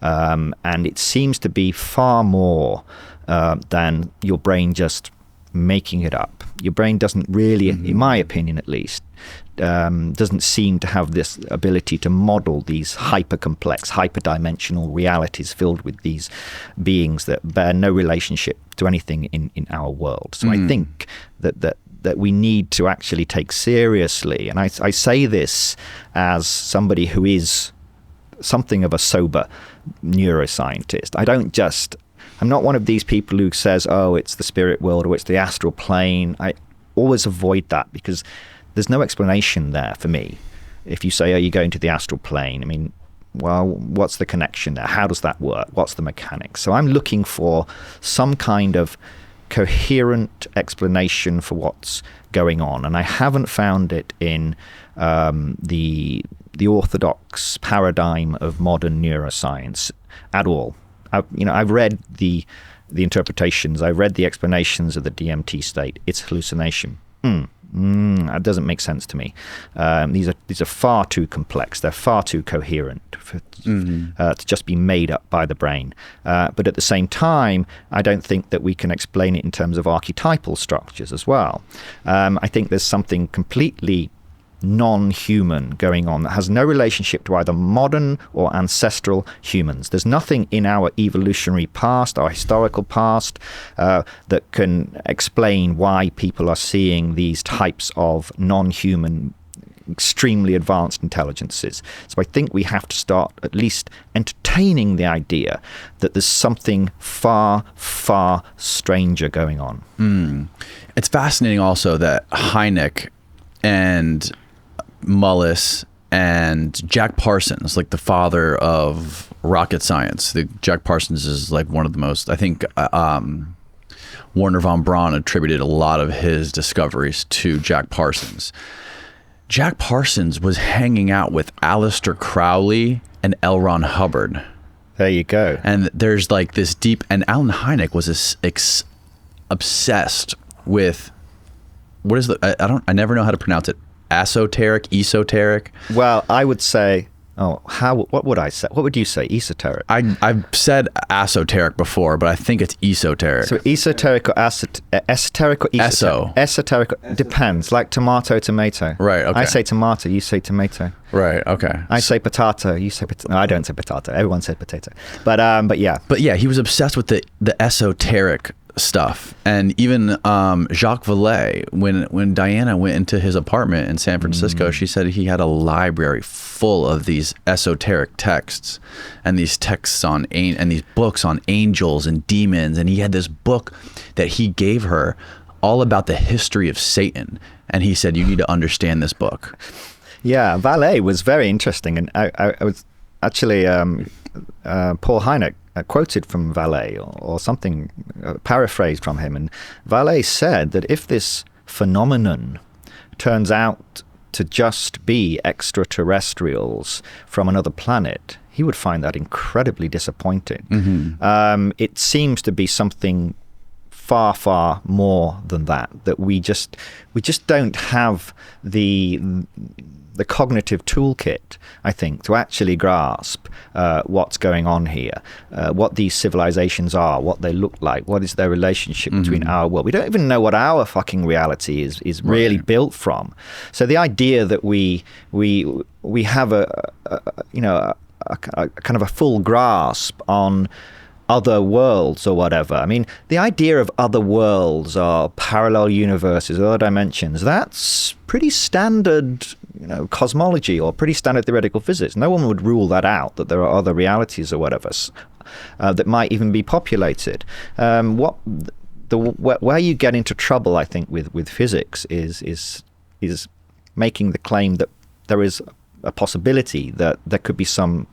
And it seems to be far more than your brain just making it up. Your brain doesn't really, in my opinion at least, doesn't seem to have this ability to model these hyper-complex, hyper-dimensional realities filled with these beings that bear no relationship to anything in our world. So I think that we need to actually take seriously, and I say this as somebody who is something of a sober neuroscientist. I'm not one of these people who says, oh, it's the spirit world or it's the astral plane. I always avoid that because there's no explanation there for me. If you say, oh, you're going to the astral plane, I mean, well, what's the connection there? How does that work? What's the mechanics? So I'm looking for some kind of coherent explanation for what's going on, and I haven't found it in the orthodox paradigm of modern neuroscience at all. I've read the interpretations, I've read the explanations of the DMT state. It's hallucination. That doesn't make sense to me. These are far too complex. They're far too coherent to just be made up by the brain. But at the same time, I don't think that we can explain it in terms of archetypal structures as well. I think there's something completely non-human going on that has no relationship to either modern or ancestral humans. There's nothing in our evolutionary past, our historical past, that can explain why people are seeing these types of non-human, extremely advanced intelligences. So I think we have to start at least entertaining the idea that there's something far, far stranger going on. It's fascinating also that Hynek and Mullis and Jack Parsons, like the father of rocket science. Jack Parsons is like one of the most, I think Werner von Braun attributed a lot of his discoveries to Jack Parsons. Jack Parsons was hanging out with Aleister Crowley and L. Ron Hubbard. There you go. And there's like this deep, and Alan Hynek was obsessed with, what is I never know how to pronounce it. Esoteric. Well, I would say, what would I say? What would you say? Esoteric. I've said esoteric before, but I think it's esoteric. So esoteric or esoteric or esoteric? Esoteric depends, like tomato. Right, okay. I say tomato, you say tomato. Right, okay. I say potato, you say potato. No, I don't say potato. Everyone said potato. But yeah. But yeah, he was obsessed with the esoteric stuff. And even Jacques Vallée, when Diana went into his apartment in San Francisco, she said he had a library full of these esoteric texts and these texts on and these books on angels and demons. And he had this book that he gave her all about the history of Satan. And he said, you need to understand this book. Yeah, Vallée was very interesting. And I was actually, Paul Hynek quoted from Vallée or something, paraphrased from him. And Vallée said that if this phenomenon turns out to just be extraterrestrials from another planet, he would find that incredibly disappointing. It seems to be something far, far more than that we just don't have the cognitive toolkit, I think, to actually grasp what's going on here, what these civilizations are, what they look like, what is their relationship between our world. We don't even know what our fucking reality is really built from. So the idea that we have a kind of a full grasp on other worlds or whatever. I mean, the idea of other worlds or parallel universes, other dimensions, that's pretty standard, cosmology or pretty standard theoretical physics. No one would rule that out, that there are other realities or whatever that might even be populated. Where you get into trouble, I think, with physics is making the claim that there is a possibility that there could be some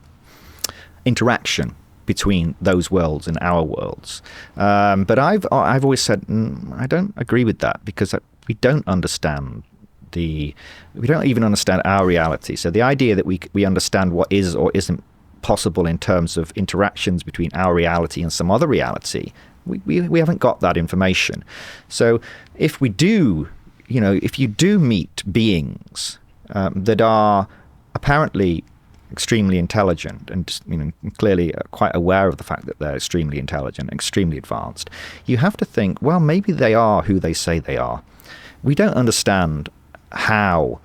interaction between those worlds and our worlds. But I've always said I don't agree with that, because we don't understand we don't even understand our reality. So the idea that we understand what is or isn't possible in terms of interactions between our reality and some other reality, we haven't got that information. So if we do, if you do meet beings that are apparently extremely intelligent and clearly quite aware of the fact that they're extremely intelligent, extremely advanced, you have to think, well, maybe they are who they say they are. We don't understand how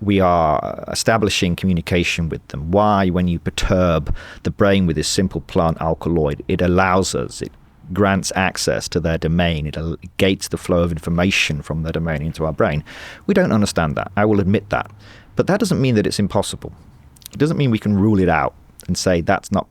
we are establishing communication with them. Why, when you perturb the brain with this simple plant alkaloid, it grants access to their domain. It gates the flow of information from their domain into our brain. We don't understand that. I will admit that. But that doesn't mean that it's impossible. It doesn't mean we can rule it out and say that's not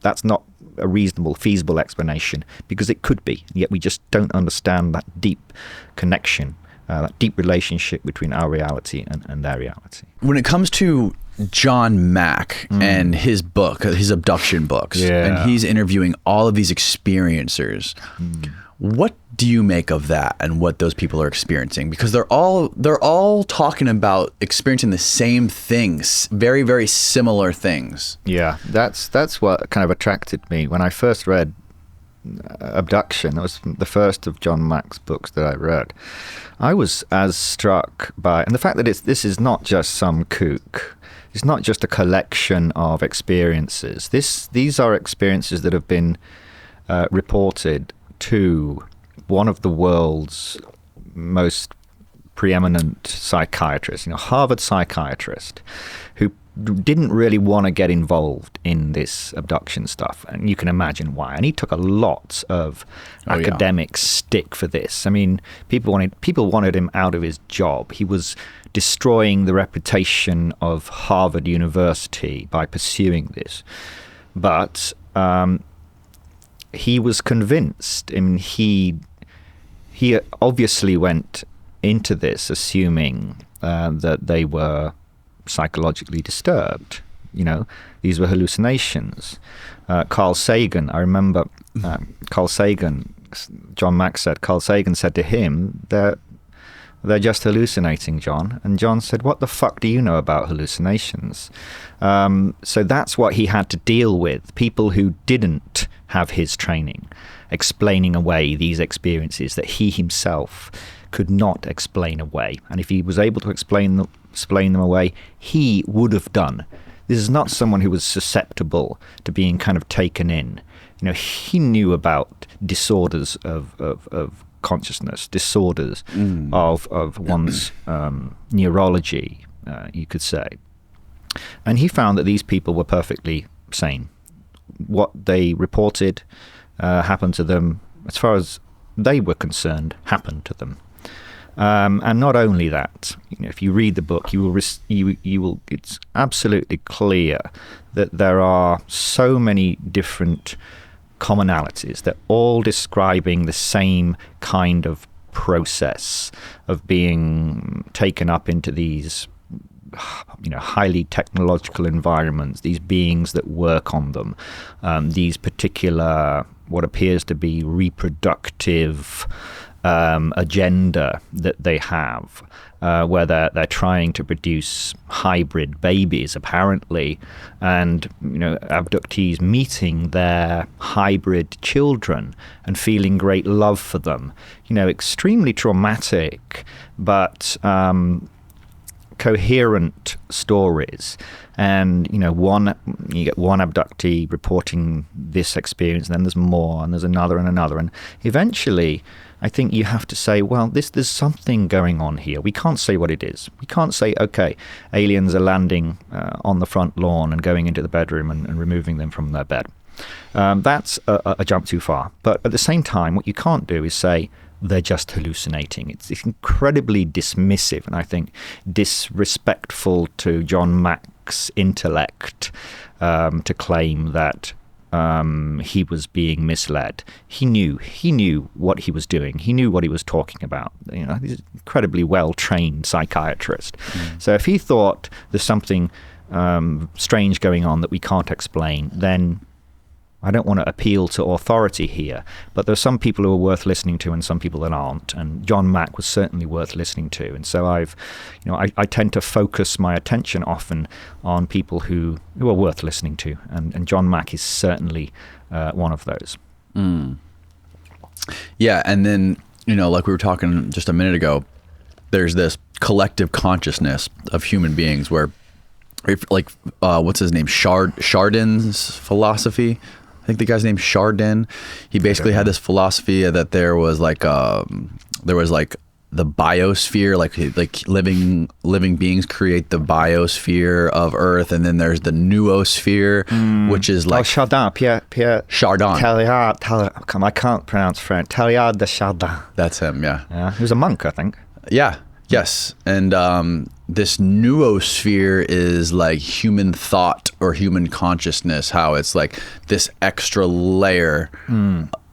a reasonable, feasible explanation, because it could be. Yet we just don't understand that deep connection that deep relationship between our reality and their reality. When it comes to John Mack and his book, his abduction books, and he's interviewing all of these experiencers, what do you make of that and what those people are experiencing? Because they're all talking about experiencing the same things, very, very similar things. Yeah, that's what kind of attracted me when I first read Abduction. That was the first of John Mack's books that I read. I was as struck by, and the fact that this is not just some kook. It's not just a collection of experiences. These are experiences that have been reported to one of the world's most preeminent psychiatrists, Harvard psychiatrist, who didn't really want to get involved in this abduction stuff, and you can imagine why. And he took a lot of academic stick for this. I mean, people wanted him out of his job. He was destroying the reputation of Harvard University by pursuing this, but he was convinced. I mean, he obviously went into this assuming that they were psychologically disturbed. These were hallucinations. Carl Sagan, I remember Carl Sagan, John Mack said, Carl Sagan said to him, they're just hallucinating, John. And John said, what the fuck do you know about hallucinations? So that's what he had to deal with, people who didn't have his training, explaining away these experiences that he himself could not explain away. And if he was able to explain them away, he would have done. This is not someone who was susceptible to being kind of taken in. He knew about disorders of consciousness, disorders of one's neurology, you could say. And he found that these people were perfectly sane. What they reported happened to them, as far as they were concerned, happened to them. And not only that, if you read the book, you will. It's absolutely clear that there are so many different commonalities. They're all describing the same kind of process of being taken up into these, highly technological environments. These beings that work on them, these particular what appears to be reproductive agenda that they have, where they're trying to produce hybrid babies, apparently, and abductees meeting their hybrid children and feeling great love for them. Extremely traumatic, but coherent stories. And you get one abductee reporting this experience, and then there's more, and there's another and another, and eventually I think you have to say, well, there's something going on here. We can't say what it is. We can't say, okay, aliens are landing on the front lawn and going into the bedroom and removing them from their bed. That's a jump too far. But at the same time, what you can't do is say, they're just hallucinating. It's incredibly dismissive and I think disrespectful to John Mack's intellect to claim that he was being misled. He knew what he was doing. He knew what he was talking about. He's an incredibly well-trained psychiatrist. So if he thought there's something strange going on that we can't explain, then I don't want to appeal to authority here, but there are some people who are worth listening to and some people that aren't, and John Mack was certainly worth listening to. And so I tend to focus my attention often on people who are worth listening to, and John Mack is certainly one of those. Yeah, and then, like we were talking just a minute ago, there's this collective consciousness of human beings where, what's his name? Chardin's philosophy. I think the guy's named Chardin. He basically had this philosophy that there was the biosphere, like living beings create the biosphere of Earth, and then there's the noosphere, which is like Chardin, Pierre Chardin. Talleyrand. I can't pronounce French. Talleyrand de Chardin. That's him. Yeah. He was a monk, I think. Yeah. Yes. And this noosphere is like human thought or human consciousness, how it's like this extra layer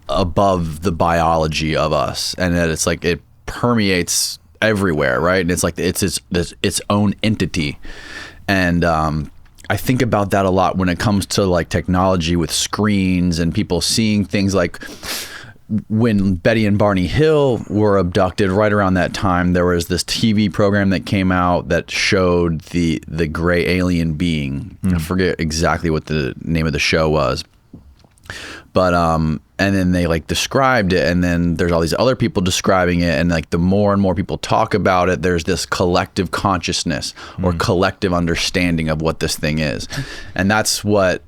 above the biology of us. And that it's like it permeates everywhere, right? And it's like it's its own entity. And I think about that a lot when it comes to like technology with screens and people seeing things like when Betty and Barney Hill were abducted. Right around that time, there was this TV program that came out that showed the gray alien being. I forget exactly what the name of the show was, but and then they like described it, and then there's all these other people describing it, and like the more and more people talk about it, there's this collective consciousness or collective understanding of what this thing is. And that's what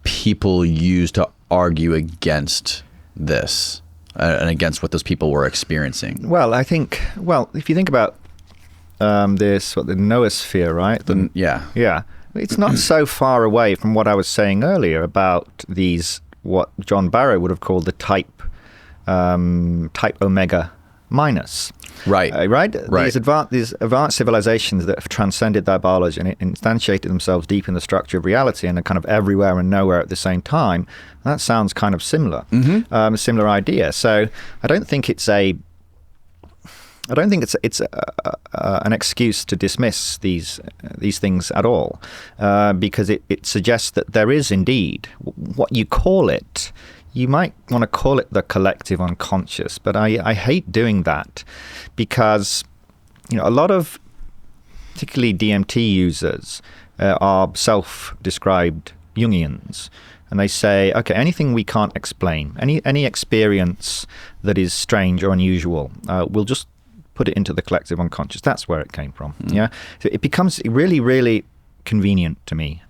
people use to argue against this and against what those people were experiencing. Well, I think, if you think about this, the noosphere, right? Yeah. It's not so far away from what I was saying earlier about these, what John Barrow would have called the type omega minus. Right. Right? These advanced civilizations that have transcended their biology and instantiated themselves deep in the structure of reality and are kind of everywhere and nowhere at the same time. That sounds kind of similar, a similar idea. So I don't think it's an excuse to dismiss these things at all, because it suggests that there is indeed what you call it. You might want to call it the collective unconscious, but I hate doing that because a lot of particularly DMT users are self-described Jungians. And they say, okay, anything we can't explain, any experience that is strange or unusual, we'll just put it into the collective unconscious. That's where it came from. Yeah, so it becomes really, really convenient to me,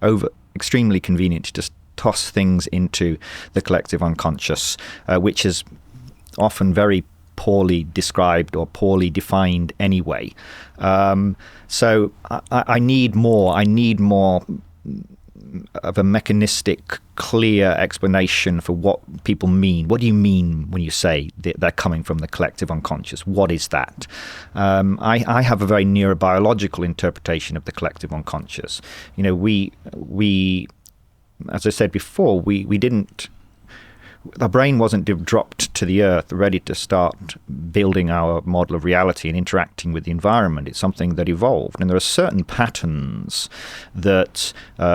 extremely convenient to just toss things into the collective unconscious, which is often very poorly described or poorly defined anyway. So I need more of a mechanistic, clear explanation for what people mean. What do you mean when you say they're coming from the collective unconscious? What is that? I have a very neurobiological interpretation of the collective unconscious. We as I said before, our brain wasn't dropped to the earth ready to start building our model of reality and interacting with the environment. It's something that evolved. And there are certain patterns that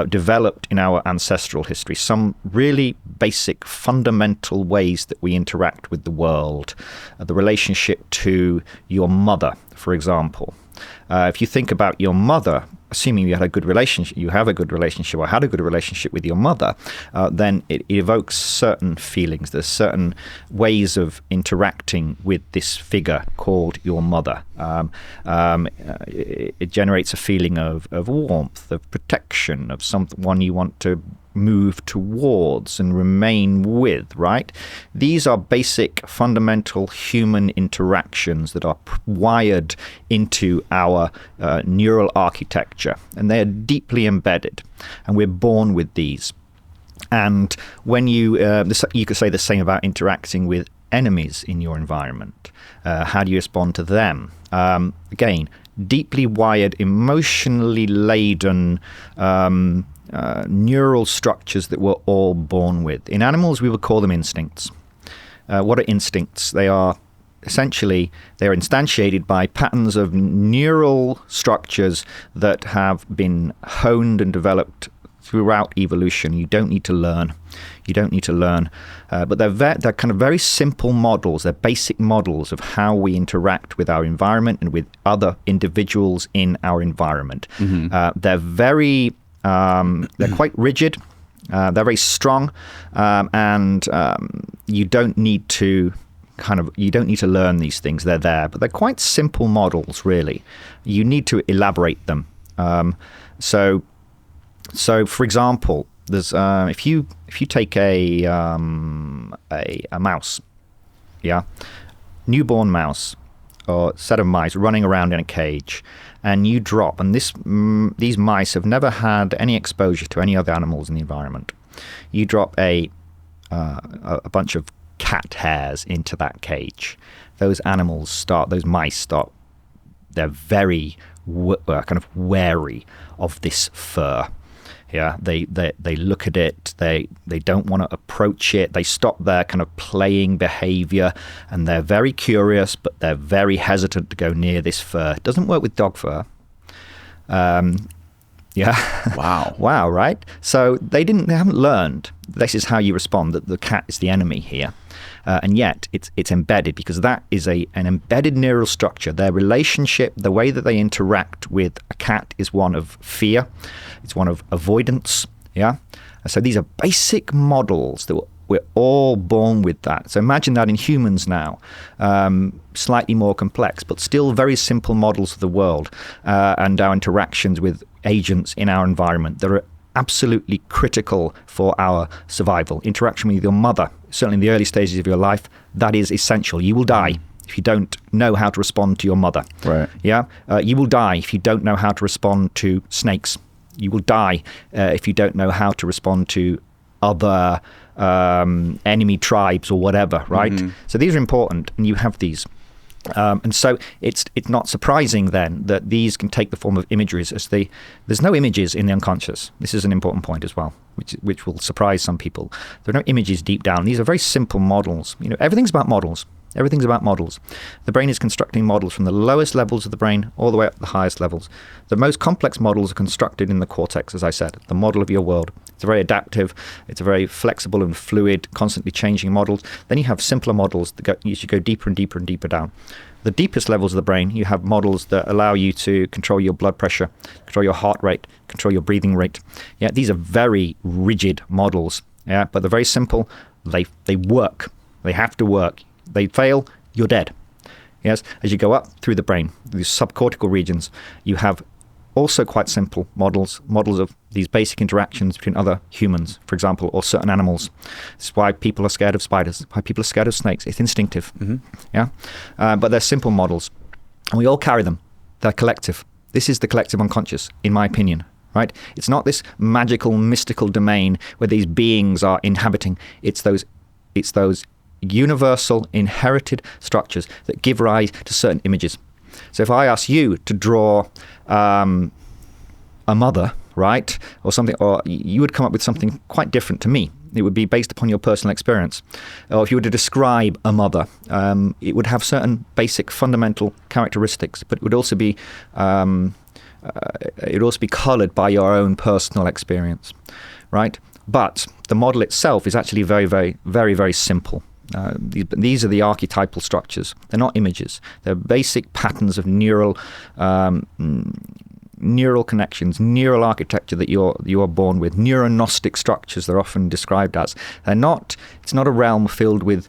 developed in our ancestral history, some really basic, fundamental ways that we interact with the world. The relationship to your mother, for example. If you think about your mother, assuming you have a good relationship or had a good relationship with your mother, then it evokes certain feelings. There's certain ways of interacting with this figure called your mother. It generates a feeling of warmth, of protection, of someone you want to move towards and remain with, right? These are basic, fundamental human interactions that are wired into our neural architecture, and they are deeply embedded, and we're born with these. And when you could say the same about interacting with enemies in your environment. How do you respond to them? Again, deeply wired, emotionally laden neural structures that we're all born with. In animals, we would call them instincts. What are instincts? They are instantiated by patterns of neural structures that have been honed and developed throughout evolution. You don't need to learn. But they're kind of very simple models. They're basic models of how we interact with our environment and with other individuals in our environment. They're very they're quite rigid. They're very strong, and you don't need to learn these things. They're there, but they're quite simple models, really. You need to elaborate them. So for example, there's if you take a mouse, newborn mouse or set of mice running around in a cage, and you drop, and these mice have never had any exposure to any other animals in the environment. You drop a bunch of cat hairs into that cage. Those mice start, they're very kind of wary of this fur. Yeah, they look at it. They don't want to approach it. They stop their kind of playing behavior, and they're very curious, but they're very hesitant to go near this fur. It doesn't work with dog fur. Yeah. Wow. Wow. Right. So they haven't learned this is how you respond, that the cat is the enemy here. And yet it's embedded, because that is an embedded neural structure. Their relationship, the way that they interact with a cat, is one of fear. It's one of avoidance. Yeah. So these are basic models that we're all born with that. So imagine that in humans now, slightly more complex, but still very simple models of the world and our interactions with agents in our environment that are absolutely critical for our survival. Interaction with your mother, certainly in the early stages of your life, that is essential. You will die if you don't know how to respond to your mother. Right. Yeah. You will die if you don't know how to respond to snakes. You will die if you don't know how to respond to other enemy tribes or whatever, right? Mm-hmm. So these are important, and you have these. And so it's not surprising then that these can take the form of imageries, there's no images in the unconscious. This is an important point as well, which will surprise some people. There are no images deep down. These are very simple models. Everything's about models. Everything's about models. The brain is constructing models from the lowest levels of the brain all the way up to the highest levels. The most complex models are constructed in the cortex, as I said, the model of your world. It's a very adaptive, it's a very flexible and fluid, constantly changing models. Then you have simpler models that you should go deeper and deeper and deeper down. The deepest levels of the brain, you have models that allow you to control your blood pressure, control your heart rate, control your breathing rate. Yeah, these are very rigid models. Yeah, but they're very simple. They work. They have to work. They fail, you're dead. Yes, as you go up through the brain, these subcortical regions, you have also quite simple models of these basic interactions between other humans, for example, or certain animals. This is why people are scared of spiders, why people are scared of snakes. It's instinctive. Mm-hmm. Yeah, but they're simple models, and we all carry them. They're collective. This is the collective unconscious, in my opinion. Right? It's not this magical, mystical domain where these beings are inhabiting. It's those universal inherited structures that give rise to certain images. So if I ask you to draw a mother, right, or something, or you would come up with something quite different to me. It would be based upon your personal experience. Or if you were to describe a mother, it would have certain basic fundamental characteristics, but it would also be coloured by your own personal experience, right? But the model itself is actually very, very, very, very simple. These are the archetypal structures. They're not images. They're basic patterns of neural connections, neural architecture that you are born with. Neurognostic structures they're often described as. It's not a realm filled with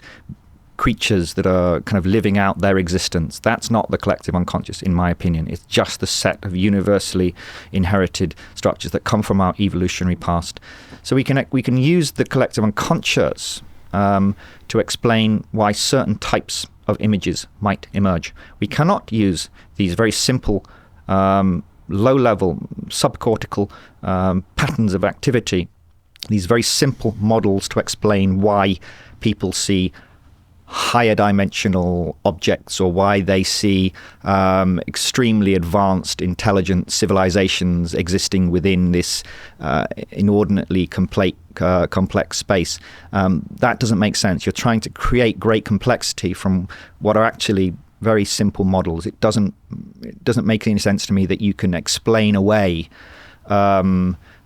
creatures that are kind of living out their existence. That's not the collective unconscious, in my opinion. It's just the set of universally inherited structures that come from our evolutionary past. So we can use the collective unconscious to explain why certain types of images might emerge. We cannot use these very simple, low-level, subcortical patterns of activity, these very simple models to explain why people see higher dimensional objects, or why they see extremely advanced intelligent civilizations existing within this inordinately complex space. That doesn't make sense. You're trying to create great complexity from what are actually very simple models. It doesn't make any sense to me that you can explain away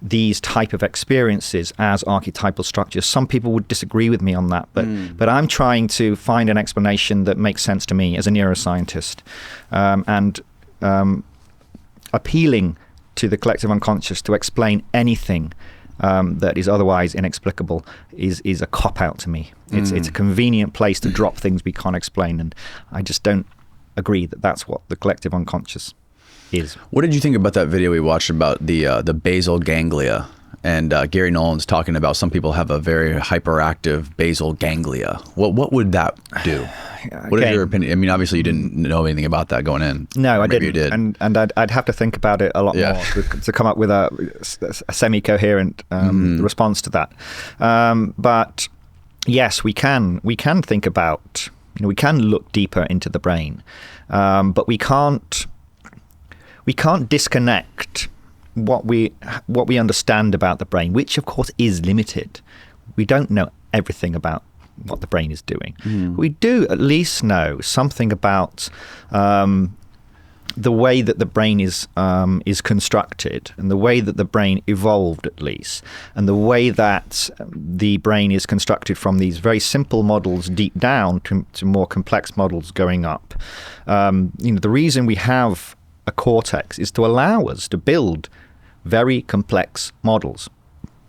these type of experiences as archetypal structures. Some people would disagree with me on that, but I'm trying to find an explanation that makes sense to me as a neuroscientist, and appealing to the collective unconscious to explain anything that is otherwise inexplicable is a cop-out to me. It's a convenient place to drop things we can't explain, and I just don't agree that that's what the collective unconscious is. What did you think about that video we watched about the basal ganglia? And Garry Nolan's talking about some people have a very hyperactive basal ganglia. What would that do? What is your opinion? I mean, obviously you didn't know anything about that going in. No, I didn't. You did. And I'd have to think about it a lot more to come up with a semi-coherent response to that. But yes, we can think about, we can look deeper into the brain, but we can't disconnect what we understand about the brain, which of course is limited. We don't know everything about what the brain is doing. We do at least know something about the way that the brain is constructed, and the way that the brain evolved, at least, and the way that the brain is constructed from these very simple models deep down to more complex models going up. The reason we have a cortex is to allow us to build very complex models.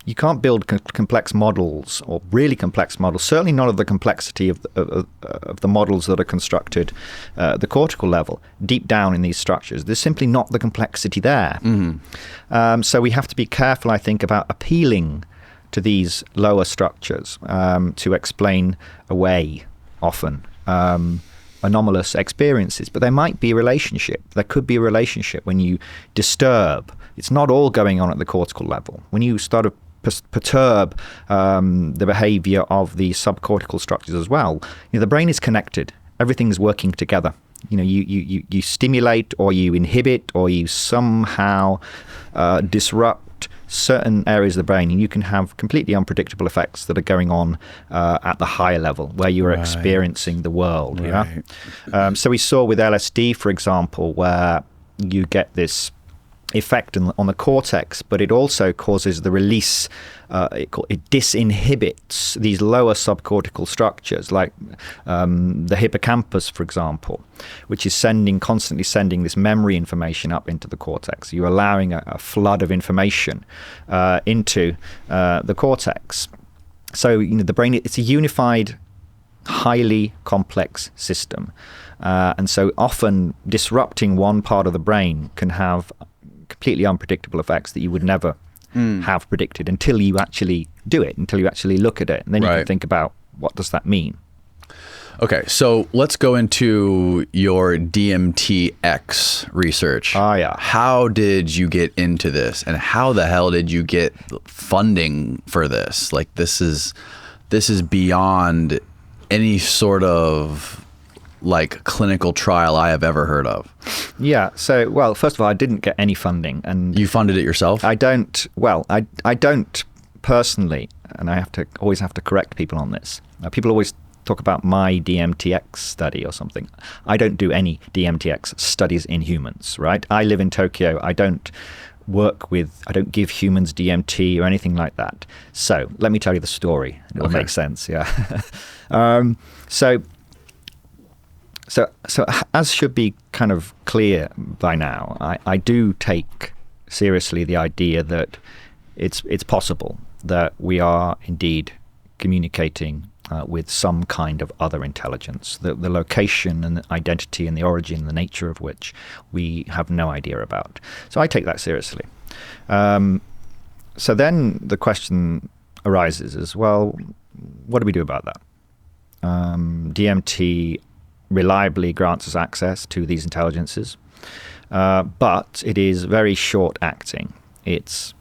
You can't build complex models, or really complex models, certainly not of the complexity of the models that are constructed at the cortical level, deep down in these structures. There's simply not the complexity there. So we have to be careful, I think, about appealing to these lower structures to explain away, often, anomalous experiences. But there might be a relationship. There could be a relationship when you disturb. It's not all going on at the cortical level. When you start to perturb the behavior of the subcortical structures as well, the brain is connected. Everything's working together. You stimulate, or you inhibit, or you somehow disrupt certain areas of the brain, and you can have completely unpredictable effects that are going on at the higher level, where you're experiencing the world. Right. So we saw with LSD, for example, where you get this effect on the cortex, but it also causes the release. It disinhibits these lower subcortical structures, like the hippocampus, for example, which is constantly sending this memory information up into the cortex. You're allowing a flood of information into the cortex. So the brain, it's a unified, highly complex system, and so often disrupting one part of the brain can have completely unpredictable effects that you would never have predicted until you actually do it, until you actually look at it. And then you can think about, what does that mean? Okay, so let's go into your DMTx research. Yeah. How did you get into this, and how the hell did you get funding for this? Like, this is beyond any sort of clinical trial I have ever heard of. Yeah. So, well, first of all, I didn't get any funding, and you funded it yourself? I don't. Well, I don't personally, and I always have to correct people on this. People always talk about my DMTx study or something. I don't do any DMTx studies in humans. Right? I live in Tokyo. I don't give humans DMT or anything like that. So let me tell you the story. It'll make sense. Yeah. So as should be kind of clear by now, I do take seriously the idea that it's possible that we are indeed communicating with some kind of other intelligence, the location and the identity and the origin and the nature of which we have no idea about. So I take that seriously. So then the question arises as, well, what do we do about that? DMT reliably grants us access to these intelligences, but it is very short acting. It's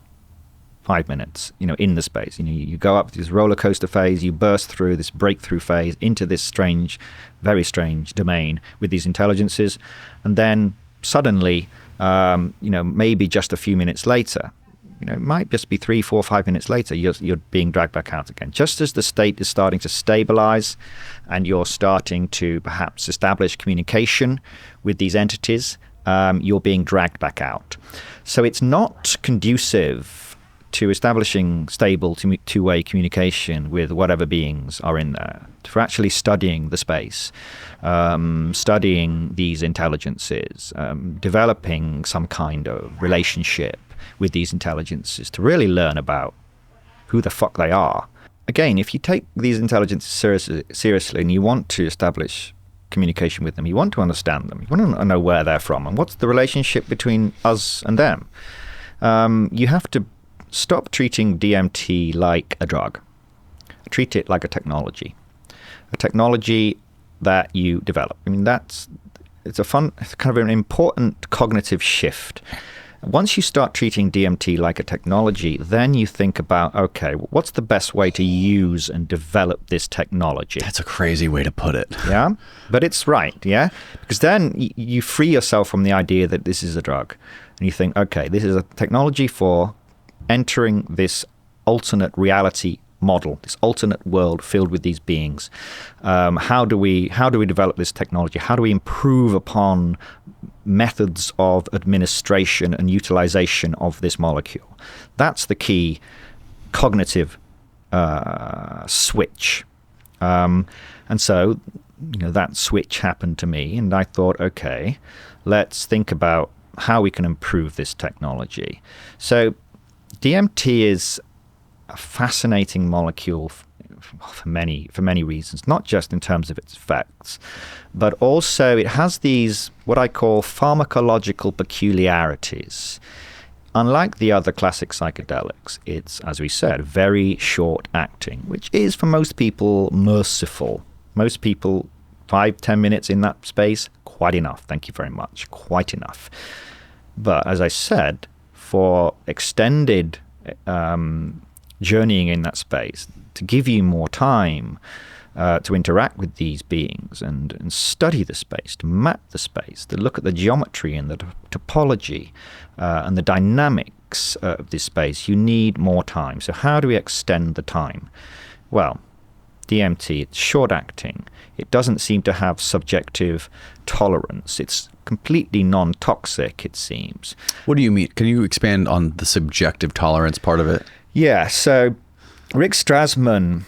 5 minutes, in the space. You go up this roller coaster phase, you burst through this breakthrough phase into this strange, very strange domain with these intelligences, and then suddenly, maybe just a few minutes later, it might just be 3, 4, 5 minutes later, you're being dragged back out again. Just as the state is starting to stabilize and you're starting to perhaps establish communication with these entities, you're being dragged back out. So it's not conducive to establishing stable two-way communication with whatever beings are in there, for actually studying the space, studying these intelligences, developing some kind of relationship with these intelligences to really learn about who the fuck they are. Again, if you take these intelligences seriously and you want to establish communication with them, you want to understand them, you want to know where they're from and what's the relationship between us and them, you have to stop treating DMT like a drug. Treat it like a technology that you develop. I mean, it's kind of an important cognitive shift Once you start treating DMT like a technology, then you think about, okay, what's the best way to use and develop this technology? That's a crazy way to put it. Yeah, but it's right, yeah? Because then you free yourself from the idea that this is a drug. And you think, okay, this is a technology for entering this alternate reality model, this alternate world filled with these beings. How do we develop this technology? How do we improve upon methods of administration and utilization of this molecule? That's the key cognitive switch. And so, that switch happened to me, and I thought, okay, let's think about how we can improve this technology. So DMT is a fascinating molecule for many reasons, not just in terms of its effects, but also it has these what I call pharmacological peculiarities. Unlike the other classic psychedelics, it's, as we said, very short acting, which is for most people merciful. Most people, 5-10 minutes in that space, quite enough. Thank you very much. Quite enough. But as I said, for extended journeying in that space, to give you more time to interact with these beings and study the space, to map the space, to look at the geometry and the topology and the dynamics of this space, you need more time. So how do we extend the time? Well, DMT, it's short-acting. It doesn't seem to have subjective tolerance. It's completely non-toxic, it seems. What do you mean? Can you expand on the subjective tolerance part of it? Yeah, so Rick Strassman,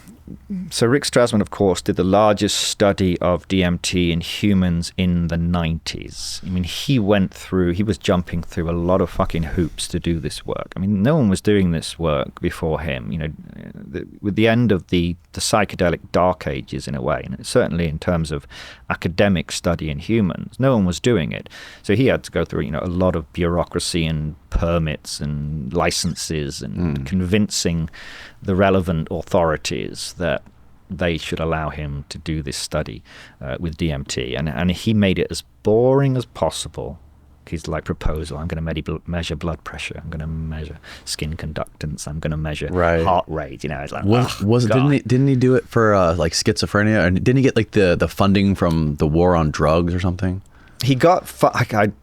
of course, did the largest study of DMT in humans in the 90s. I mean, he was jumping through a lot of fucking hoops to do this work. I mean, no one was doing this work before him. With the end of the psychedelic dark ages, in a way, and certainly in terms of academic study in humans, no one was doing it. So he had to go through, a lot of bureaucracy and permits and licenses and convincing the relevant authorities that they should allow him to do this study with DMT. And he made it as boring as possible. His proposal, I'm going to measure blood pressure, I'm going to measure skin conductance, I'm going to measure heart rate. It's like, didn't he do it for schizophrenia? And didn't he get the funding from the war on drugs or something? He got, I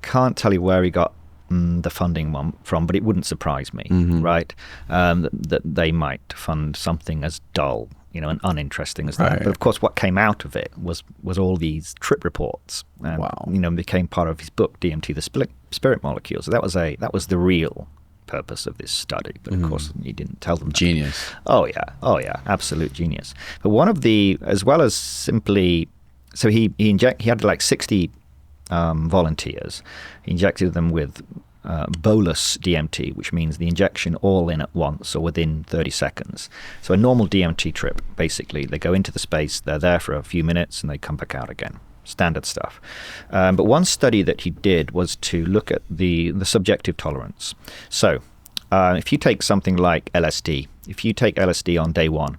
can't tell you where he got the funding from, but it wouldn't surprise me, right? That they might fund something as dull, and uninteresting as that. Right. But of course, what came out of it was all these trip reports, and became part of his book, DMT, the Spirit Molecule. So that was the real purpose of this study. But of course, he didn't tell them that. Genius. Oh yeah, absolute genius. But one of the, as well as simply, so he had 60 volunteers. He injected them with bolus DMT, which means the injection all in at once or within 30 seconds. So a normal DMT trip, basically, they go into the space, they're there for a few minutes, and they come back out again. Standard stuff. But one study that he did was to look at the subjective tolerance. So if you take something like LSD, if you take LSD on day one,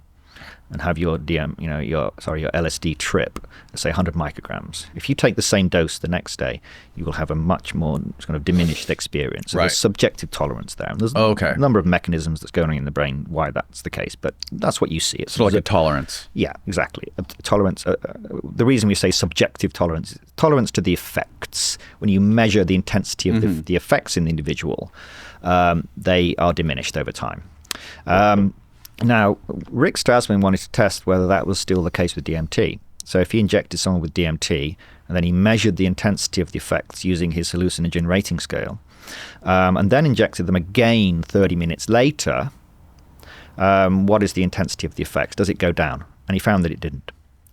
and have your your LSD trip, say 100 micrograms. If you take the same dose the next day, you will have a much more kind of diminished experience. So there's subjective tolerance there. And there's a number of mechanisms that's going on in the brain why that's the case, but that's what you see. It's like a tolerance. Yeah, exactly. A tolerance. The reason we say subjective tolerance is tolerance to the effects. When you measure the intensity of the effects in the individual, they are diminished over time. Now, Rick Strassman wanted to test whether that was still the case with DMT. So if he injected someone with DMT, and then he measured the intensity of the effects using his hallucinogen rating scale, and then injected them again 30 minutes later, what is the intensity of the effects? Does it go down? And he found that it didn't.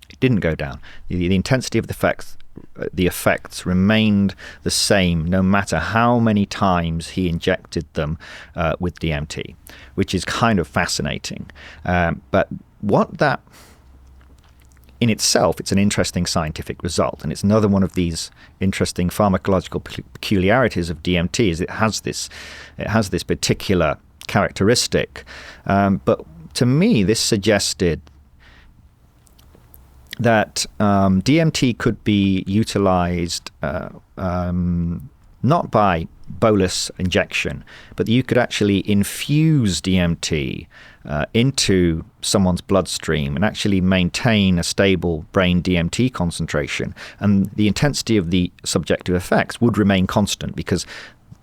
It didn't go down. The intensity of the effects remained the same no matter how many times he injected them with DMT, which is kind of fascinating. But what that, in itself, it's an interesting scientific result, and it's another one of these interesting pharmacological peculiarities of DMT. Is it has this particular characteristic, but to me, this suggested that DMT could be utilized not by bolus injection, but you could actually infuse DMT into someone's bloodstream and actually maintain a stable brain DMT concentration. And the intensity of the subjective effects would remain constant because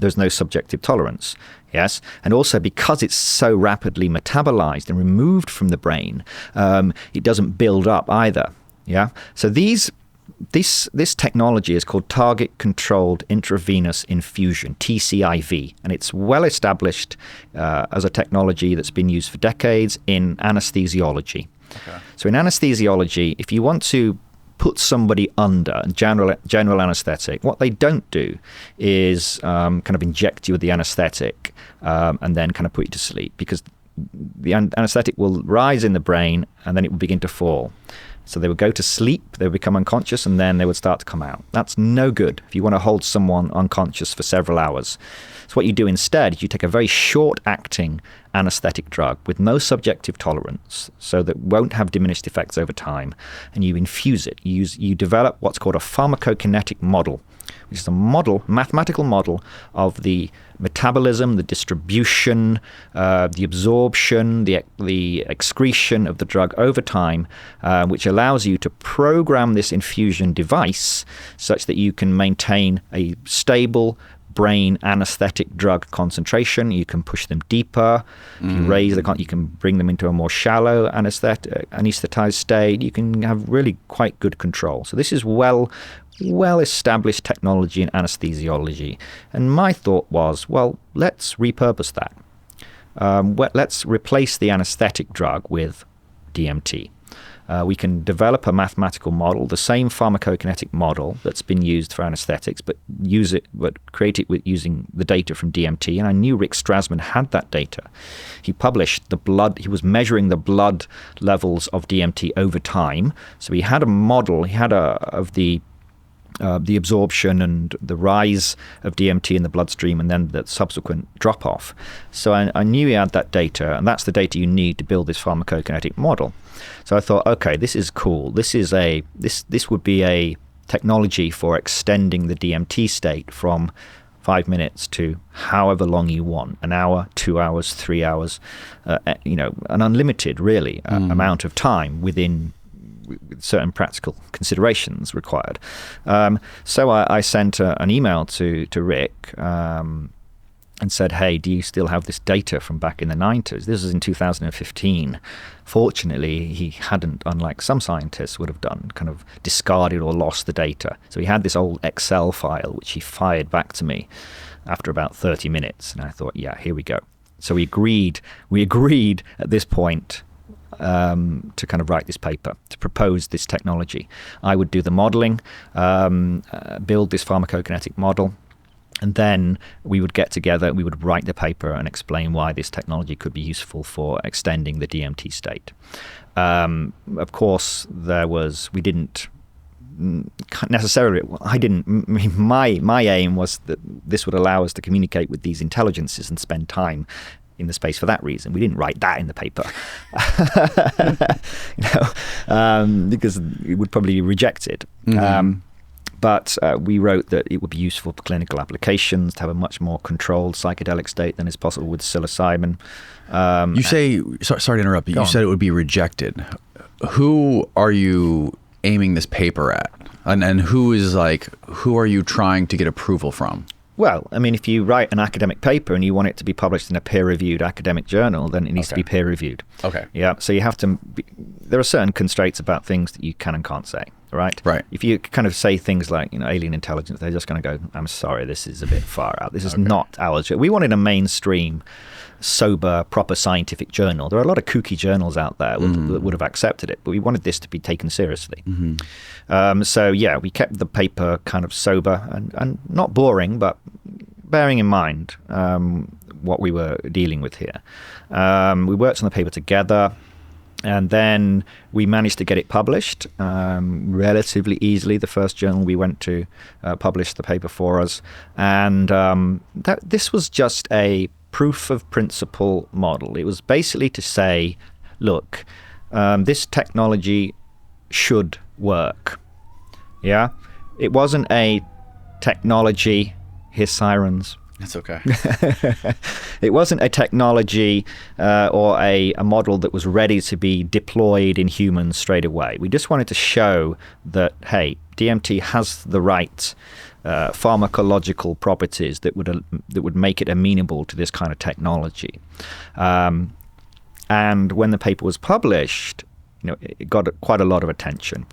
there's no subjective tolerance. Yes, and also because it's so rapidly metabolized and removed from the brain, it doesn't build up either. Yeah, so this technology is called target controlled intravenous infusion, TCIV, and it's well established as a technology that's been used for decades in anesthesiology. Okay. So in anesthesiology, if you want to put somebody under general anesthetic, what they don't do is kind of inject you with the anesthetic and then kind of put you to sleep, because the anesthetic will rise in the brain and then it will begin to fall. So they would go to sleep, they would become unconscious, and then they would start to come out. That's no good if you want to hold someone unconscious for several hours. So what you do instead is you take a very short-acting anesthetic drug with no subjective tolerance, so that won't have diminished effects over time, and you infuse it. You develop what's called a pharmacokinetic model, which is a mathematical model of the metabolism, the distribution, the absorption, the excretion of the drug over time, which allows you to program this infusion device such that you can maintain a stable brain anesthetic drug concentration. You can push them deeper. If you raise you can bring them into a more shallow anesthetized state. You can have really quite good control. So this is well-established technology in anesthesiology. And my thought was, well, let's repurpose that. Let's replace the anesthetic drug with DMT. We can develop a mathematical model, the same pharmacokinetic model that's been used for anesthetics, but create it with using the data from DMT. And I knew Rick Strassman had that data. He published he was measuring the blood levels of DMT over time. So he had a model, of the absorption and the rise of DMT in the bloodstream and then the subsequent drop-off. So I knew he had that data, and that's the data you need to build this pharmacokinetic model. So I thought, okay, this is cool. This would be a technology for extending the DMT state from 5 minutes to however long you want, an hour, 2 hours, 3 hours, an unlimited, really, amount of time within certain practical considerations required. So I sent an email to Rick and said, hey, do you still have this data from back in the 90s? This was in 2015. Fortunately, he hadn't, unlike some scientists would have done, kind of discarded or lost the data. So he had this old Excel file, which he fired back to me after about 30 minutes. And I thought, yeah, here we go. So we agreed at this point to kind of write this paper, to propose this technology. I would do the modeling, build this pharmacokinetic model, and then we would get together, we would write the paper and explain why this technology could be useful for extending the DMT state. Of course, we didn't necessarily, my aim was that this would allow us to communicate with these intelligences and spend time in the space for that reason. We didn't write that in the paper, because it would probably be rejected. But we wrote that it would be useful for clinical applications, to have a much more controlled psychedelic state than is possible with psilocybin. You say, sorry to interrupt, but you said it would be rejected. Who are you aiming this paper at? And who are you trying to get approval from? Well, I mean, if you write an academic paper and you want it to be published in a peer-reviewed academic journal, then it needs to be peer-reviewed. Okay. Yeah. So you have to. There are certain constraints about things that you can and can't say. Right. Right. If you kind of say things like, alien intelligence, they're just going to go, I'm sorry, this is a bit far out. This is not ours. We wanted a mainstream, sober, proper scientific journal. There are a lot of kooky journals out there that would have accepted it, but we wanted this to be taken seriously. So yeah, we kept the paper kind of sober and not boring, but bearing in mind what we were dealing with here. We worked on the paper together. And then we managed to get it published relatively easily. The first journal we went to published the paper for us. And this was just a proof of principle model. It was basically to say, look, this technology should work. Yeah? It wasn't a technology, here's sirens, That's okay. It wasn't a technology or a model that was ready to be deployed in humans straight away. We just wanted to show that, hey, DMT has the right pharmacological properties that would make it amenable to this kind of technology. And when the paper was published, it got quite a lot of attention.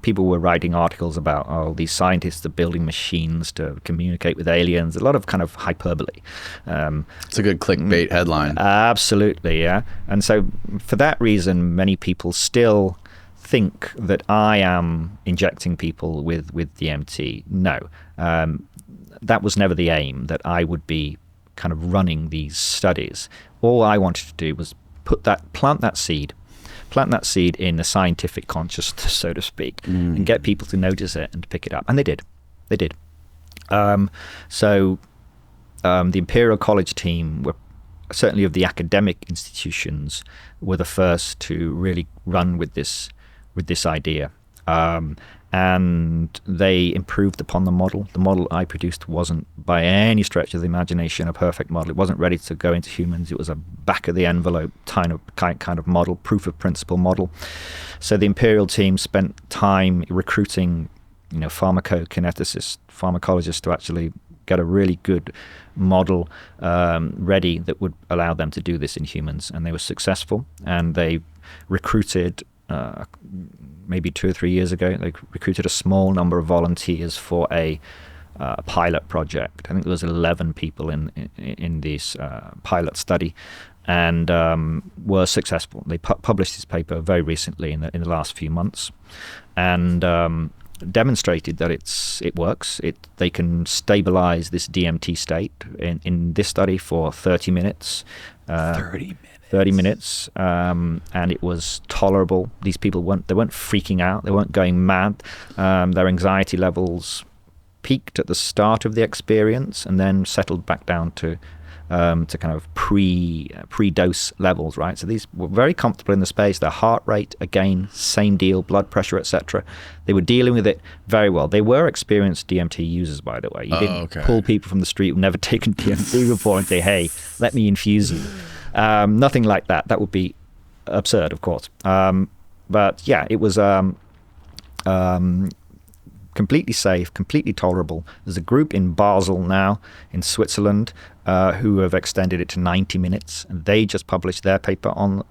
People were writing articles about, oh, these scientists are building machines to communicate with aliens. A lot of kind of hyperbole. It's a good clickbait headline. Absolutely, yeah. And so for that reason, many people still think that I am injecting people with DMT. No, that was never the aim, that I would be kind of running these studies. All I wanted to do was plant that seed in the scientific consciousness, so to speak, and get people to notice it and to pick it up. And they did. So the Imperial College team were certainly, of the academic institutions, were the first to really run with this idea. And they improved upon the model. The model I produced wasn't, by any stretch of the imagination, a perfect model. It wasn't ready to go into humans. It was a back-of-the-envelope kind of model, proof-of-principle model. So the Imperial team spent time recruiting, pharmacokineticists, pharmacologists, to actually get a really good model ready that would allow them to do this in humans. And they were successful, and they recruited maybe 2 or 3 years ago, they recruited a small number of volunteers for a pilot project. I think there was 11 people in this pilot study, and were successful. They published this paper very recently in the last few months, and demonstrated that it works. They can stabilize this DMT state in this study for 30 minutes. 30 minutes, and it was tolerable. These people weren't freaking out. They weren't going mad. Their anxiety levels peaked at the start of the experience and then settled back down to kind of pre-dose levels, right? So these were very comfortable in the space. Their heart rate, again, same deal, blood pressure, etc. They were dealing with it very well. They were experienced DMT users, by the way. You didn't pull people from the street who've never taken DMT before and say, hey, let me infuse you. Nothing like that. That would be absurd, of course. But yeah, it was completely safe, completely tolerable. There's a group in Basel now, in Switzerland, who have extended it to 90 minutes. And they just published their paper on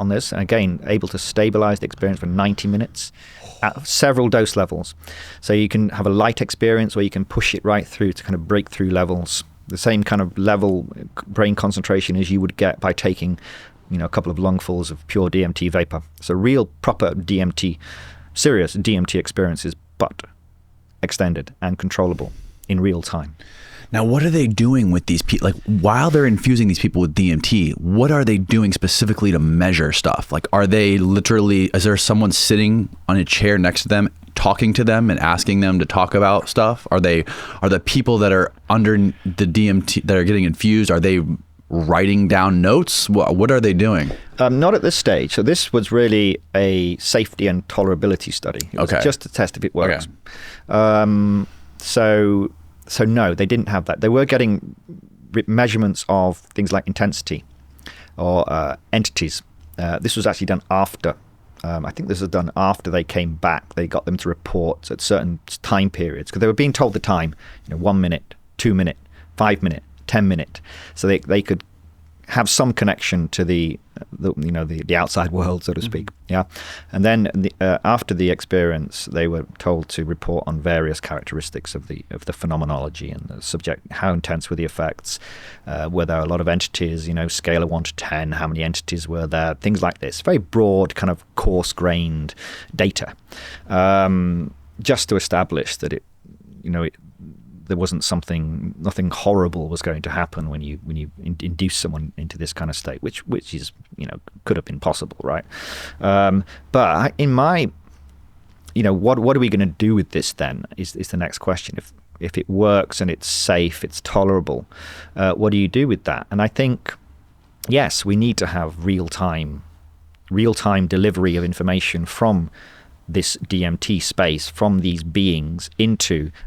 this. And again, able to stabilize the experience for 90 minutes at several dose levels. So you can have a light experience, or you can push it right through to kind of breakthrough levels. The same kind of level brain concentration as you would get by taking, a couple of lungfuls of pure DMT vapor. So real proper DMT, serious DMT experiences, but extended and controllable in real time. Now, what are they doing with these people? Like, while they're infusing these people with DMT, what are they doing specifically to measure stuff? Like, are they literally, is there someone sitting on a chair next to them, talking to them and asking them to talk about stuff? Are the people that are under the DMT that are getting infused, are they writing down notes? What are they doing? Not at this stage. So this was really a safety and tolerability study. It was just to test if it works. Okay. So no, they didn't have that. They were getting measurements of things like intensity or entities. This was actually done after. I think this was done after they came back. They got them to report at certain time periods, because they were being told the time, 1 minute, 2 minute, 5 minute, 10 minute. So they could have some connection to the outside world, so to speak. Yeah. And then after the experience, they were told to report on various characteristics of the phenomenology and the subject. How intense were the effects? Were there a lot of entities? Scale of 1 to 10. How many entities were there? Things like this. Very broad, kind of coarse-grained data, just to establish that there wasn't nothing horrible was going to happen when you induce someone into this kind of state, which is could have been possible, right? But in my, what are we going to do with this then? Is the next question. If it works and it's safe, it's tolerable, what do you do with that? And I think, yes, we need to have real time delivery of information from this DMT space from these beings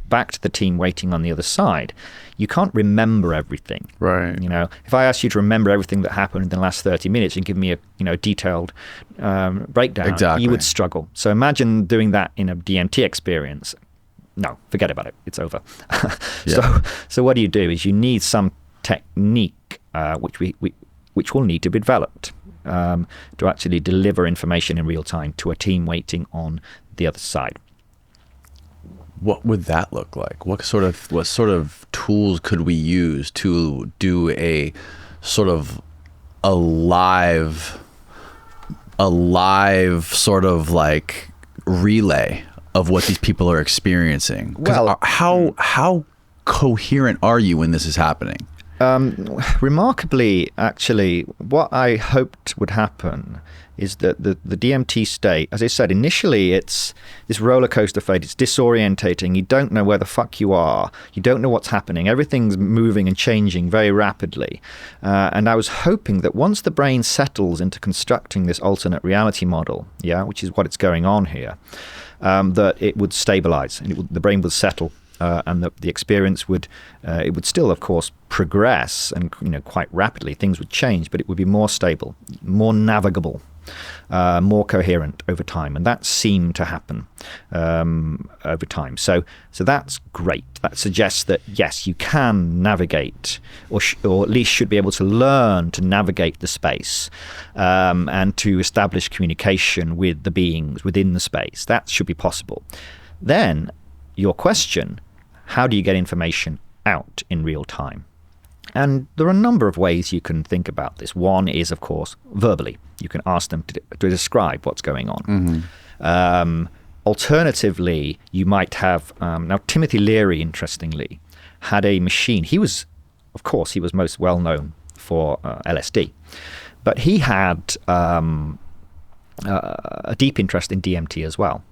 back to the team waiting on the other side, you can't remember everything. Right. You know, if I asked you to remember everything that happened in the last 30 minutes and give me a detailed breakdown, Exactly. you would struggle. So imagine doing that in a DMT experience. No, forget about it. It's over. Yeah. So what you do is you need some technique which will need to be developed to actually deliver information in real time to a team waiting on the other side. What would that look like? What sort of tools could we use to do a sort of a live sort of like relay of what these people are experiencing? Well, how coherent are you when this is happening? Remarkably, actually, what I hoped would happen is that the DMT state, as I said, initially it's this roller coaster fate. It's disorientating. You don't know where the fuck you are. You don't know what's happening. Everything's moving and changing very rapidly. And I was hoping that once the brain settles into constructing this alternate reality model, which is what it's going on here, that it would stabilize and the brain would settle. And the experience would still, of course, progress, and quite rapidly things would change, but it would be more stable, more navigable, more coherent over time, and that seemed to happen over time. So that's great. That suggests that yes, you can navigate, or at least should be able to learn to navigate the space, and to establish communication with the beings within the space. That should be possible. Then your question: how do you get information out in real time? And there are a number of ways you can think about this. One is, of course, verbally. You can ask them to describe what's going on. Mm-hmm. Alternatively, you might have... now, Timothy Leary, interestingly, had a machine. He was most well known for LSD. But he had a deep interest in DMT as well.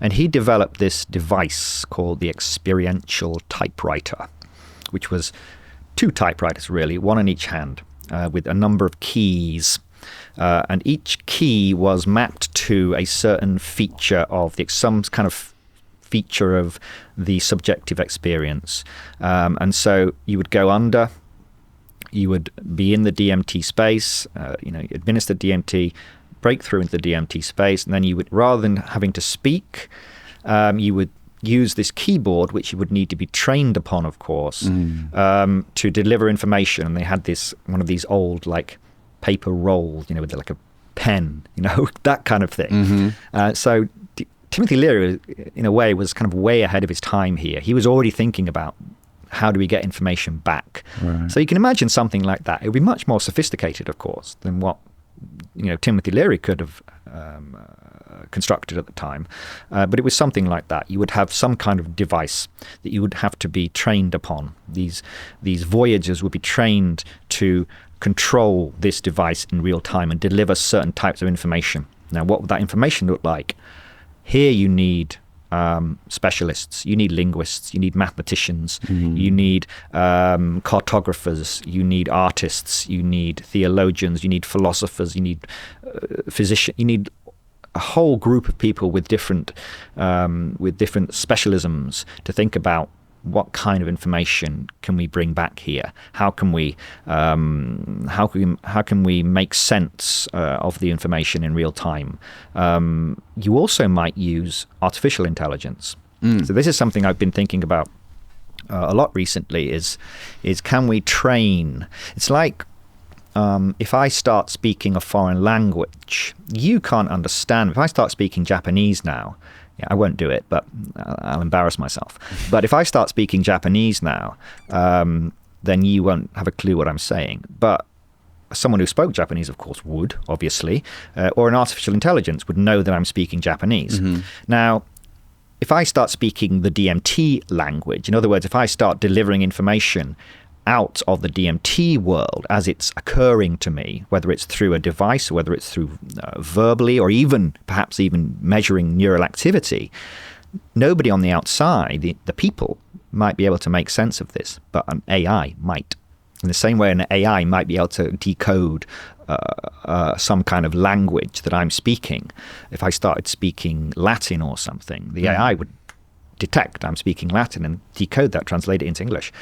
And he developed this device called the Experiential Typewriter, which was 2 typewriters, really, one in each hand, with a number of keys. And each key was mapped to a certain feature of some kind of feature of the subjective experience. And so you would go under, you would be in the DMT space, administer DMT, break through into the DMT space, and then you would, rather than having to speak, you would use this keyboard, which you would need to be trained upon, of course, to deliver information. And they had one of these old paper rolls, with like a pen, that kind of thing. Mm-hmm. So Timothy Leary, in a way, was kind of way ahead of his time here. He was already thinking about how do we get information back. Right. So you can imagine something like that. It would be much more sophisticated, of course, than what Timothy Leary could have constructed at the time, but it was something like that. You would have some kind of device that you would have to be trained upon. These voyagers would be trained to control this device in real time and deliver certain types of information. Now, what would that information look like? Here you need specialists, you need linguists, you need mathematicians, you need cartographers, you need artists, you need theologians, you need philosophers, you need physicians, you need a whole group of people with different specialisms to think about what kind of information can we bring back here? How can we make sense of the information in real time? You also might use artificial intelligence. So this is something I've been thinking about a lot recently. Is can we train? It's like if I start speaking a foreign language, you can't understand. If I start speaking Japanese now. Yeah, I won't do it, but I'll embarrass myself. But if I start speaking Japanese now, then you won't have a clue what I'm saying. But someone who spoke Japanese, of course, would, obviously, or an artificial intelligence would know that I'm speaking Japanese. Mm-hmm. Now, if I start speaking the DMT language, in other words, if I start delivering information out of the DMT world as it's occurring to me, whether it's through a device or whether it's through verbally or perhaps even measuring neural activity, nobody on the outside, the people, might be able to make sense of this, but an AI might. In the same way an AI might be able to decode some kind of language that I'm speaking. If I started speaking Latin or something, the AI would detect I'm speaking Latin and decode that, translate it into English.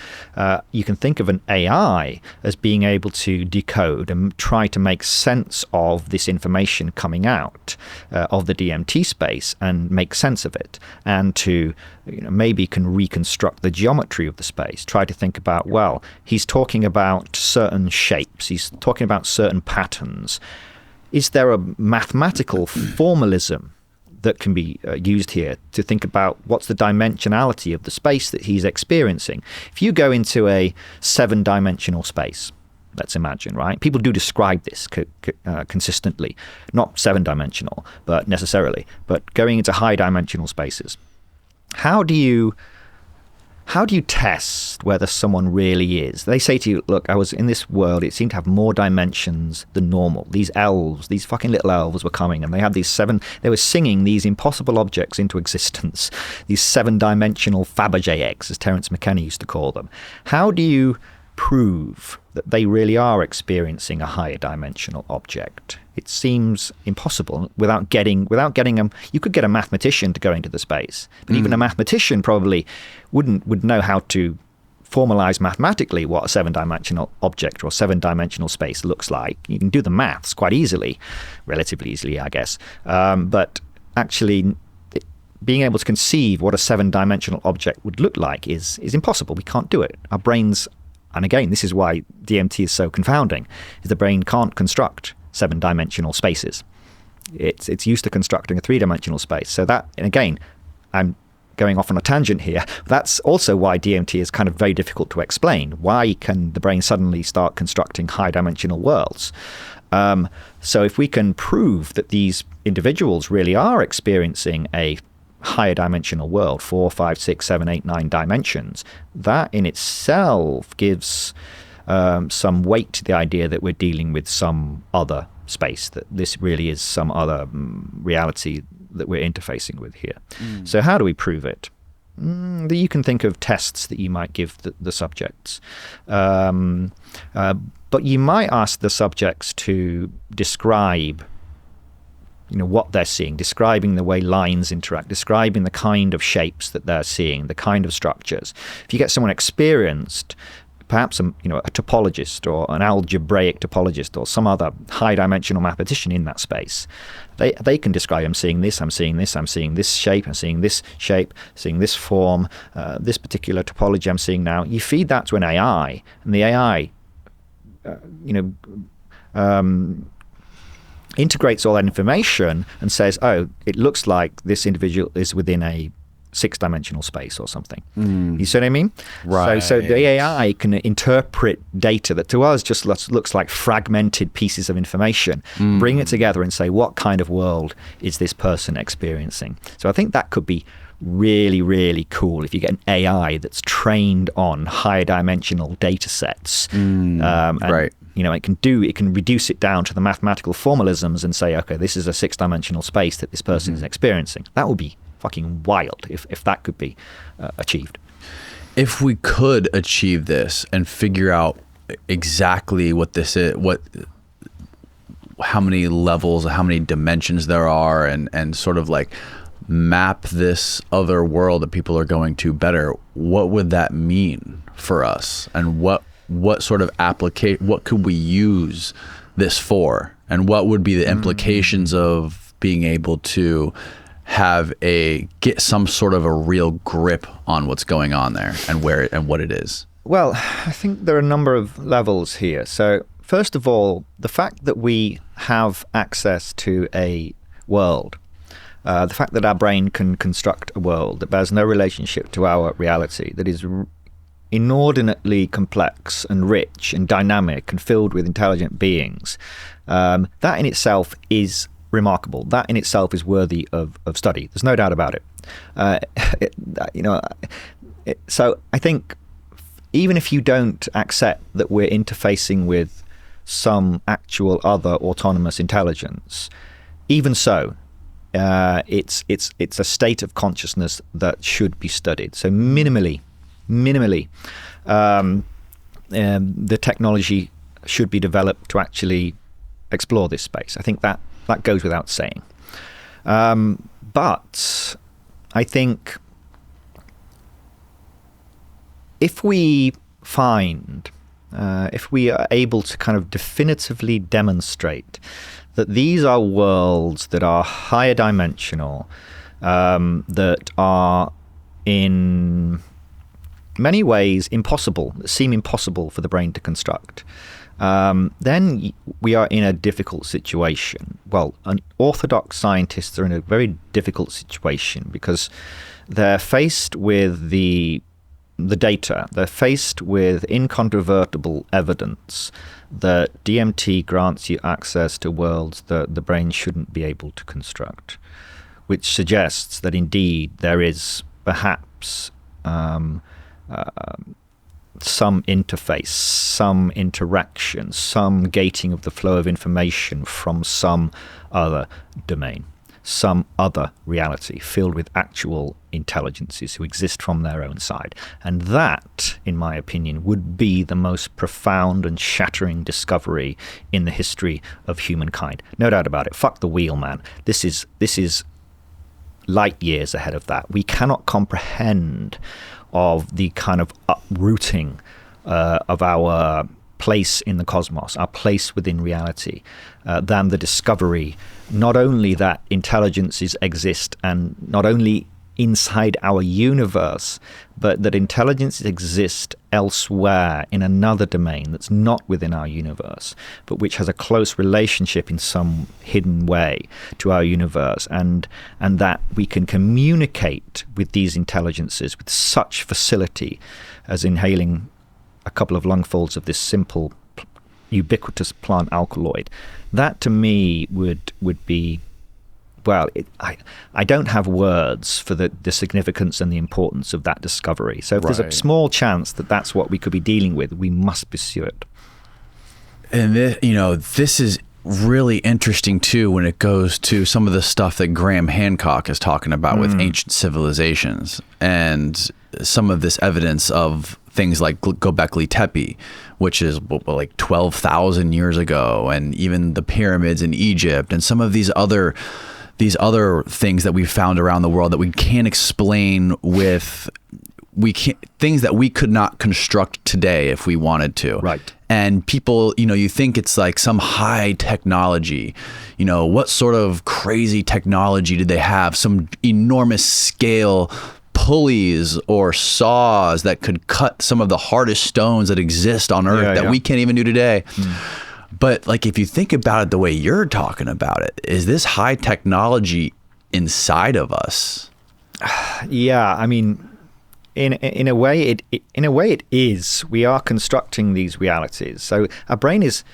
You can think of an AI as being able to decode and try to make sense of this information coming out of the DMT space and make sense of it, and to maybe can reconstruct the geometry of the space, try to think about, well, he's talking about certain shapes, he's talking about certain patterns. Is there a mathematical formalism that can be used here to think about what's the dimensionality of the space that he's experiencing? If you go into a 7-dimensional space, let's imagine, right? People do describe this consistently, not 7-dimensional, but necessarily, but going into high-dimensional spaces. How do you test whether someone really is? They say to you, look, I was in this world, it seemed to have more dimensions than normal. These elves, these fucking little elves were coming, and they had they were singing these impossible objects into existence, these 7-dimensional Fabergé eggs, as Terence McKenna used to call them. How do you prove that they really are experiencing a higher dimensional object? It seems impossible without getting them. You could get a mathematician to go into the space, but even a mathematician probably would know how to formalize mathematically what a 7-dimensional object or 7-dimensional space looks like. You can do the maths quite easily, relatively easily, I guess. But actually, being able to conceive what a 7-dimensional object would look like is impossible. We can't do it. Our brains, and again, this is why DMT is so confounding, is the brain can't construct 7-dimensional spaces. It's used to constructing a 3-dimensional space. So that, and again, I'm going off on a tangent here. That's also why DMT is kind of very difficult to explain. Why can the brain suddenly start constructing high-dimensional worlds? So if we can prove that these individuals really are experiencing a higher dimensional world, 4, 5, 6, 7, 8, 9 dimensions, that in itself gives some weight to the idea that we're dealing with some other space, that this really is some other reality that we're interfacing with here. So how do we prove it? You can think of tests that you might give the subjects. But you might ask the subjects to describe what they're seeing, describing the way lines interact, describing the kind of shapes that they're seeing, the kind of structures. If you get someone experienced, perhaps a topologist or an algebraic topologist or some other high-dimensional mathematician in that space, they can describe, I'm seeing this, I'm seeing this, I'm seeing this shape, I'm seeing this shape, seeing this form, this particular topology I'm seeing now. You feed that to an AI, and the AI, integrates all that information and says, oh, it looks like this individual is within a 6-dimensional space or something. You see what I mean? Right. So the AI can interpret data that to us just looks like fragmented pieces of information, bring it together and say, what kind of world is this person experiencing? So I think that could be really, really cool if you get an AI that's trained on higher dimensional data sets. Right. It can reduce it down to the mathematical formalisms and say, okay, this is a 6-dimensional space that this person is experiencing. That would be fucking wild if that could be achieved. If we could achieve this and figure out exactly what this is, how many levels, how many dimensions there are, and sort of like map this other world that people are going to better, what would that mean for us? And what sort of what could we use this for? And what would be the implications of being able to get some sort of a real grip on what's going on there and what it is? Well, I think there are a number of levels here. So first of all, the fact that we have access to a world, the fact that our brain can construct a world that bears no relationship to our reality, that is inordinately complex and rich and dynamic and filled with intelligent beings, that in itself is remarkable. That in itself is worthy of study. There's no doubt about it. So I think even if you don't accept that we're interfacing with some actual other autonomous intelligence, even so, it's a state of consciousness that should be studied. So minimally, the technology should be developed to actually explore this space. I think that goes without saying. But I think if we are able to kind of definitively demonstrate that these are worlds that are higher dimensional, that are in many ways impossible, that seem impossible for the brain to construct, then we are in a difficult situation. Well, orthodox scientists are in a very difficult situation because they're faced with the data. They're faced with incontrovertible evidence that DMT grants you access to worlds that the brain shouldn't be able to construct, which suggests that indeed there is perhaps some interface, some interaction, some gating of the flow of information from some other domain, some other reality filled with actual intelligences who exist from their own side. And that, in my opinion, would be the most profound and shattering discovery in the history of humankind. No doubt about it. Fuck the wheel, man. This is light years ahead of that. We cannot comprehend of the kind of uprooting of our place in the cosmos, our place within reality, than the discovery not only that intelligences exist and not only inside our universe, but that intelligences exist elsewhere in another domain that's not within our universe, but which has a close relationship in some hidden way to our universe, and that we can communicate with these intelligences with such facility as inhaling a couple of lungfuls of this simple ubiquitous plant alkaloid. That to me would be, well, I don't have words for the significance and the importance of that discovery. So if there's a small chance that that's what we could be dealing with, we must pursue it. And this is really interesting too when it goes to some of the stuff that Graham Hancock is talking about with ancient civilizations and some of this evidence of things like Göbekli Tepe, which is like 12,000 years ago, and even the pyramids in Egypt, and some of these other things that we found around the world that we can't explain with things that we could not construct today if we wanted to. Right. And people, you think it's like some high technology, what sort of crazy technology did they have? Some enormous scale pulleys or saws that could cut some of the hardest stones that exist on Earth that we can't even do today. But like, if you think about it the way you're talking about it, is this high technology inside of us? Yeah, I mean, in a way it is. We are constructing these realities. So a brain is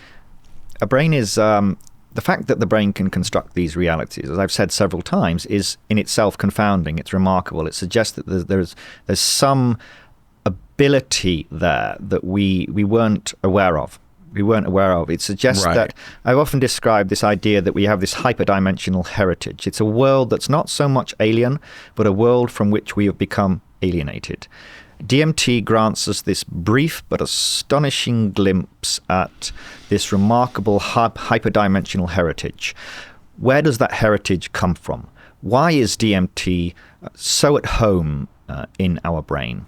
the fact that the brain can construct these realities, as I've said several times, is in itself confounding. It's remarkable. It suggests that there's some ability there that we weren't aware of. It suggests that I've often described this idea that we have this hyperdimensional heritage. It's a world that's not so much alien, but a world from which we have become alienated. DMT grants us this brief but astonishing glimpse at this remarkable hyperdimensional heritage. Where does that heritage come from? Why is DMT so at home in our brain?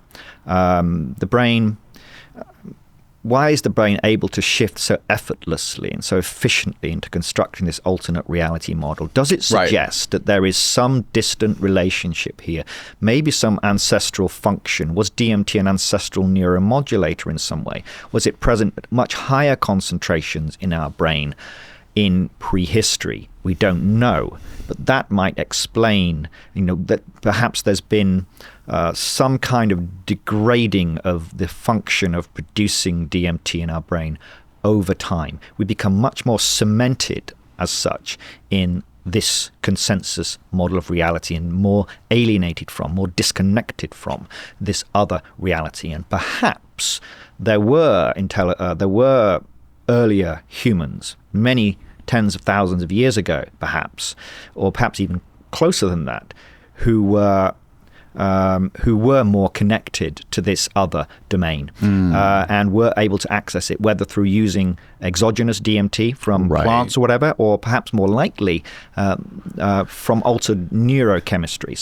Why is the brain able to shift so effortlessly and so efficiently into constructing this alternate reality model? Does it suggest that there is some distant relationship here? Maybe some ancestral function? Was DMT an ancestral neuromodulator in some way? Was it present at much higher concentrations in our brain in prehistory? We don't know, but that might explain, that perhaps there's been some kind of degrading of the function of producing DMT in our brain over time. We become much more cemented as such in this consensus model of reality and more alienated from, more disconnected from this other reality. And perhaps there were earlier humans, many tens of thousands of years ago, perhaps, or perhaps even closer than that, who were who were more connected to this other domain and were able to access it, whether through using exogenous DMT from plants or whatever, or perhaps more likely from altered neurochemistry.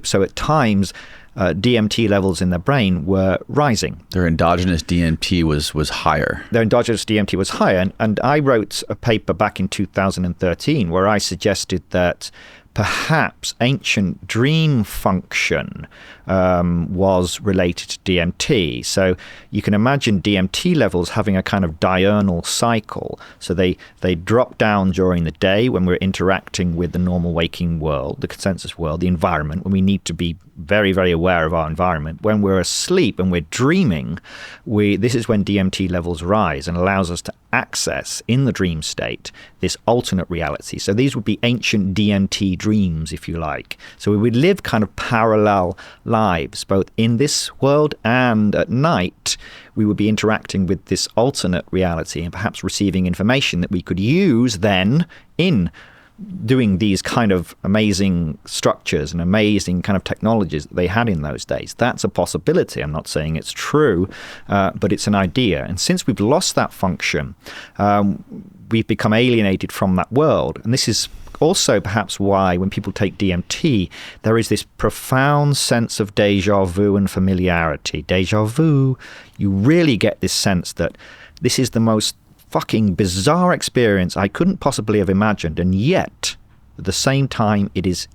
So at times, DMT levels in their brain were rising. Their endogenous DMT was higher. Their endogenous DMT was higher. And I wrote a paper back in 2013 where I suggested that perhaps ancient dream function was related to DMT. So you can imagine DMT levels having a kind of diurnal cycle. So they drop down during the day when we're interacting with the normal waking world, the consensus world, the environment, when we need to be very, very aware of our environment. When we're asleep and we're dreaming, this is when DMT levels rise and allows us to access in the dream state this alternate reality. So these would be ancient DMT dreams, if you like. So we would live kind of parallel lives, both in this world and at night. We would be interacting with this alternate reality and perhaps receiving information that we could use then in doing these kind of amazing structures and amazing kind of technologies that they had in those days. That's a possibility. I'm not saying it's true, but it's an idea. And since we've lost that function, we've become alienated from that world. And this is also perhaps why when people take DMT, there is this profound sense of déjà vu and familiarity. Déjà vu, you really get this sense that this is the most fucking bizarre experience I couldn't possibly have imagined, and yet at the same time it is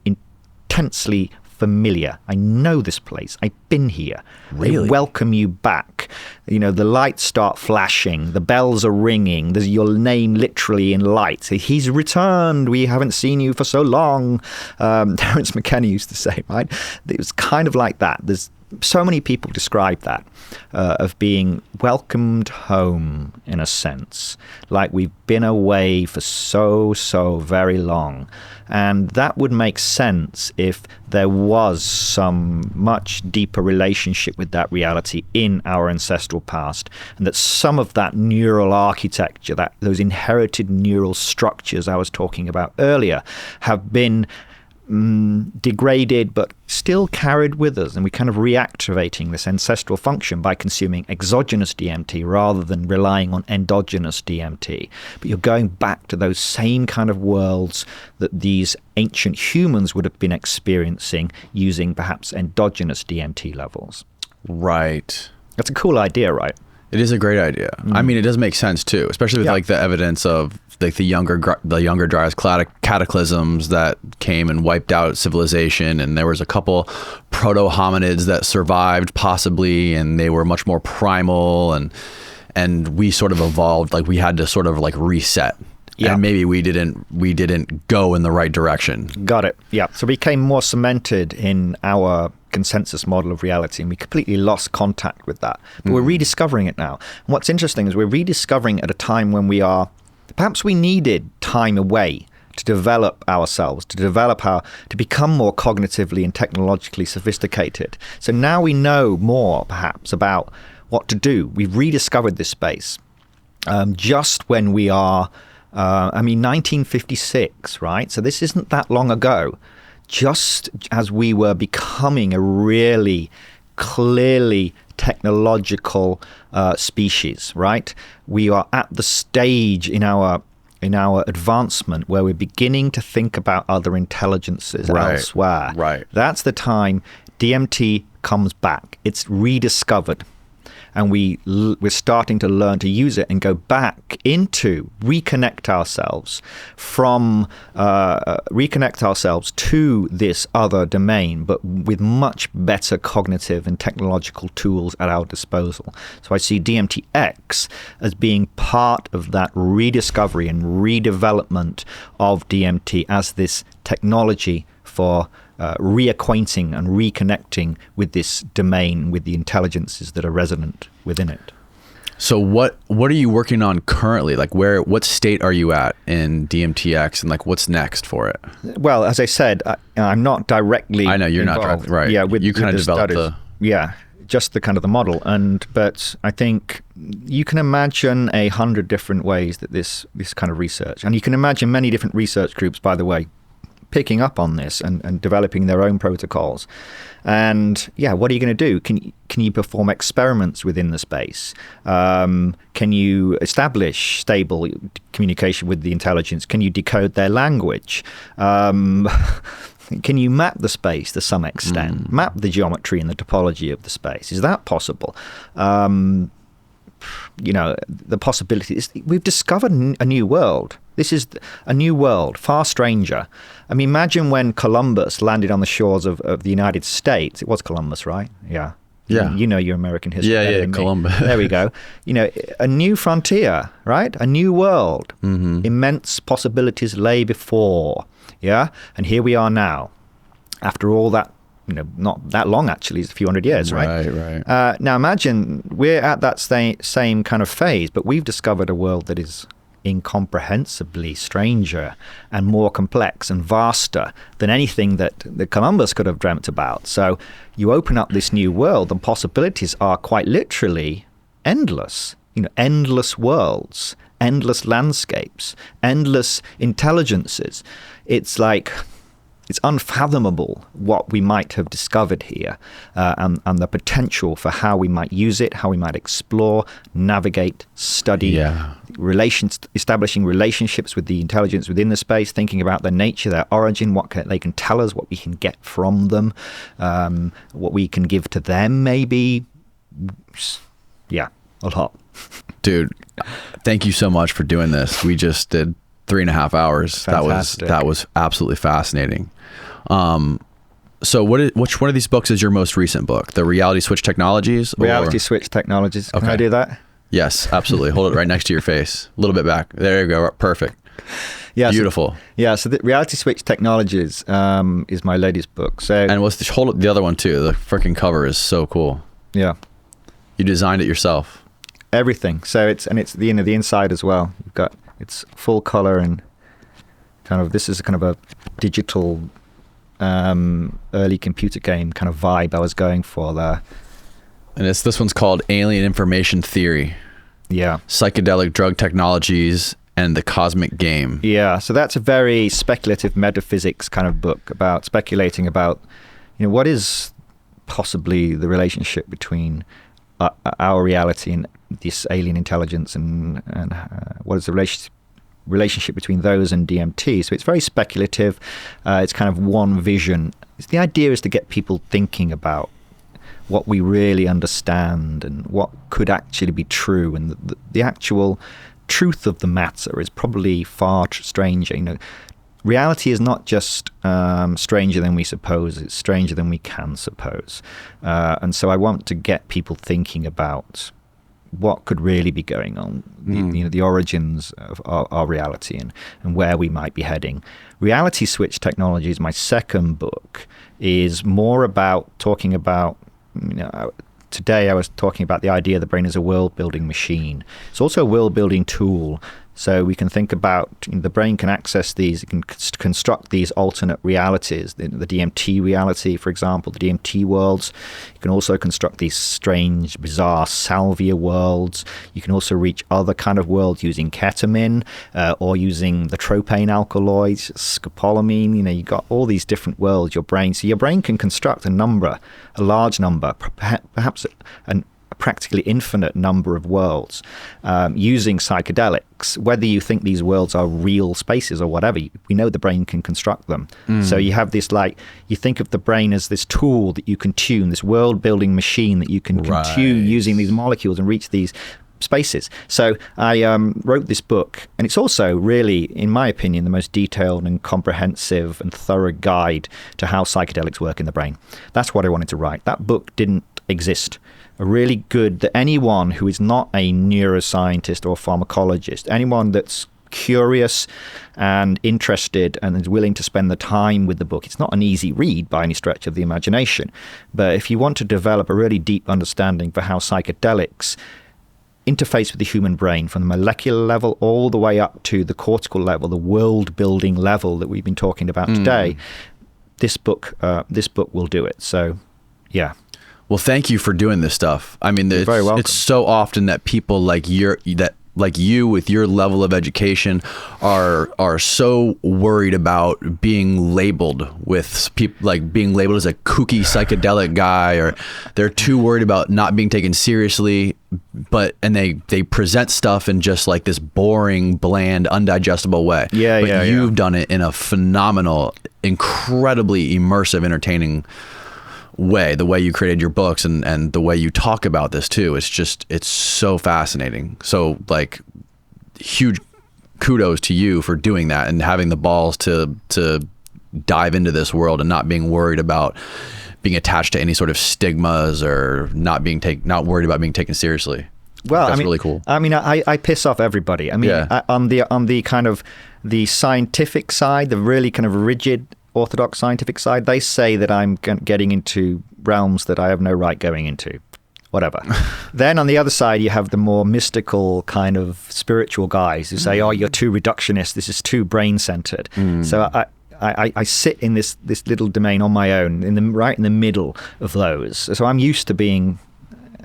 intensely familiar. I know this place. I've been here. Really? They welcome you back. You know, the lights start flashing, the bells are ringing, there's your name literally in lights. He's returned, we haven't seen you for so long. Terence McKenna used to say, right? It was kind of like that. There's so many people describe that, of being welcomed home in a sense, like we've been away for so very long. And that would make sense if there was some much deeper relationship with that reality in our ancestral past, and that some of that neural architecture, those inherited neural structures I was talking about earlier, have been degraded but still carried with us, and we're kind of reactivating this ancestral function by consuming exogenous DMT rather than relying on endogenous DMT. But you're going back to those same kind of worlds that these ancient humans would have been experiencing using perhaps endogenous DMT levels. Right. That's a cool idea, right? It is a great idea. I mean, it does make sense too, especially with like the evidence of like the younger Dryas cataclysms that came and wiped out civilization, and there was a couple proto-hominids that survived possibly, and they were much more primal, and we sort of evolved, like we had to sort of like reset. Yeah. And maybe we didn't go in the right direction. Got it. Yeah. So we became more cemented in our consensus model of reality, and we completely lost contact with that. But we're rediscovering it now. And what's interesting is we're rediscovering at a time when perhaps we needed time away to develop ourselves, to become more cognitively and technologically sophisticated. So now we know more perhaps about what to do. We've rediscovered this space just when we are 1956, right? So this isn't that long ago. Just as we were becoming a really clearly technological species, right? We are at the stage in our advancement where we're beginning to think about other intelligences elsewhere. Right. That's the time DMT comes back. It's rediscovered. And we're starting to learn to use it and go back into reconnect ourselves to this other domain, but with much better cognitive and technological tools at our disposal. So I see DMTx as being part of that rediscovery and redevelopment of DMT as this technology for reacquainting and reconnecting with this domain, with the intelligences that are resonant within it. So what are you working on currently? Like what state are you at in DMTx, and like what's next for it? Well, as I said, I'm not directly I know you're involved. not directly, right. Yeah, with you kind of the developed studies. Just the kind of the model. But I think you can imagine 100 different ways that this kind of research, and you can imagine many different research groups, by the way, picking up on this and developing their own protocols. And yeah, what are you going to do? Can you perform experiments within the space? Can you establish stable communication with the intelligence? Can you decode their language? Can you map the space to some extent? Map the geometry and the topology of the space? Is that possible? The possibilities. We've discovered a new world. This is a new world, far stranger. I mean, imagine when Columbus landed on the shores of the United States. It was Columbus, right? Yeah. Yeah. You know your American history. Yeah, Columbus. There we go. A new frontier, right? A new world. Immense possibilities lay before. Yeah. And here we are now. After all that, not that long, actually, it's a few hundred years, right? Right. Now imagine we're at that same kind of phase, but we've discovered a world that is incomprehensibly stranger and more complex and vaster than anything that Columbus could have dreamt about. So you open up this new world, and possibilities are quite literally endless. Endless worlds, endless landscapes, endless intelligences. It's unfathomable what we might have discovered here, and the potential for how we might use it, how we might explore, navigate, study, establishing relationships with the intelligence within the space, thinking about their nature, their origin, what they can tell us, what we can get from them, what we can give to them, maybe. Yeah, a lot. Dude, thank you so much for doing this. We just did 3.5 hours. Fantastic. That was absolutely fascinating. So which one of these books is your most recent book? The Reality Switch Technologies? Reality Switch Technologies. Can I do that? Yes, absolutely. Hold it right next to your face. A little bit back. There you go. Perfect. Yeah, beautiful. So the Reality Switch Technologies is my latest book. And hold the other one too. The freaking cover is so cool. Yeah. You designed it yourself. Everything. So it's the inside as well. You've got it's full color and this is kind of a digital early computer game kind of vibe I was going for there. And this one's called Alien Information Theory. Yeah. Psychedelic Drug Technologies and the Cosmic Game. Yeah. So that's a very speculative metaphysics kind of book about speculating about, what is possibly the relationship between our reality and this alien intelligence, and what is the relationship between those and DMT. So it's very speculative. It's kind of one vision. The idea is to get people thinking about what we really understand and what could actually be true, and the actual truth of the matter is probably far stranger. Reality is not just stranger than we suppose, it's stranger than we can suppose. And so I want to get people thinking about what could really be going on, the origins of our reality and where we might be heading. Reality Switch Technologies, my second book, is more about talking about, today I was talking about the idea the brain is a world-building machine. It's also a world-building tool. So we can think about, the brain can access these, it can construct these alternate realities, the DMT reality, for example, the DMT worlds. You can also construct these strange, bizarre salvia worlds. You can also reach other kind of worlds using ketamine or using the tropane alkaloids, scopolamine. You've got all these different worlds, your brain. So your brain can construct a large number, perhaps a practically infinite number of worlds using psychedelics. Whether you think these worlds are real spaces or whatever, we know the brain can construct them. So you have this, you think of the brain as this tool that you can tune, this world-building machine that you can tune using these molecules and reach these spaces. So I wrote this book, and it's also really, in my opinion, the most detailed and comprehensive and thorough guide to how psychedelics work in the brain. That's what I wanted to write. That book didn't exist. Really good that anyone who is not a neuroscientist or pharmacologist, anyone that's curious and interested and is willing to spend the time with the book. It's not an easy read by any stretch of the imagination, but if you want to develop a really deep understanding for how psychedelics interface with the human brain from the molecular level all the way up to the cortical level, the world-building level that we've been talking about today, this book will do it. So, yeah. Well, thank you for doing this stuff. I mean, You're very welcome. It's so often that people like that like you with your level of education are so worried about being labeled with people, like being labeled as a kooky psychedelic guy, or they're too worried about not being taken seriously, and they present stuff in just like this boring, bland, undigestible way. But you've done it in a phenomenal, incredibly immersive, entertaining way. The way you created your books and the way you talk about this too, it's so fascinating. So like, huge kudos to you for doing that and having the balls to dive into this world and not being worried about being attached to any sort of stigmas, or not worried about being taken seriously. Well, that's really cool. I mean, I piss off everybody. I mean, on the kind of the scientific side, the really kind of rigid, orthodox scientific side, they say that I'm getting into realms that I have no right going into. Whatever. Then on the other side, you have the more mystical kind of spiritual guys who say, "Oh, you're too reductionist. This is too brain-centered." So I sit in this little domain on my own, right in the middle of those. So I'm used to being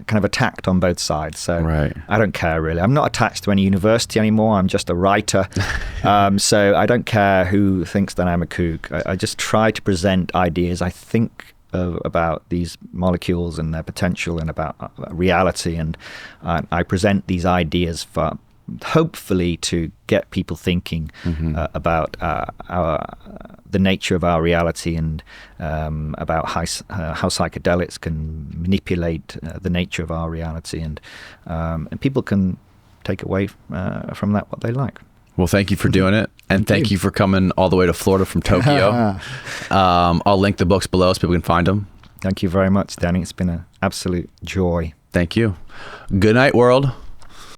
kind of attacked on both sides. So I don't care really. I'm not attached to any university anymore. I'm just a writer. So I don't care who thinks that I'm a kook. I just try to present ideas I think about these molecules and their potential, and about reality. And I present these ideas for hopefully to get people thinking about the nature of our reality, and about how psychedelics can manipulate the nature of our reality, and people can take away from that what they like. Well, thank you for doing it, and thank you for coming all the way to Florida from Tokyo. I'll link the books below so people can find them. Thank you very much, Danny. It's been an absolute joy. Thank you. Good night, world.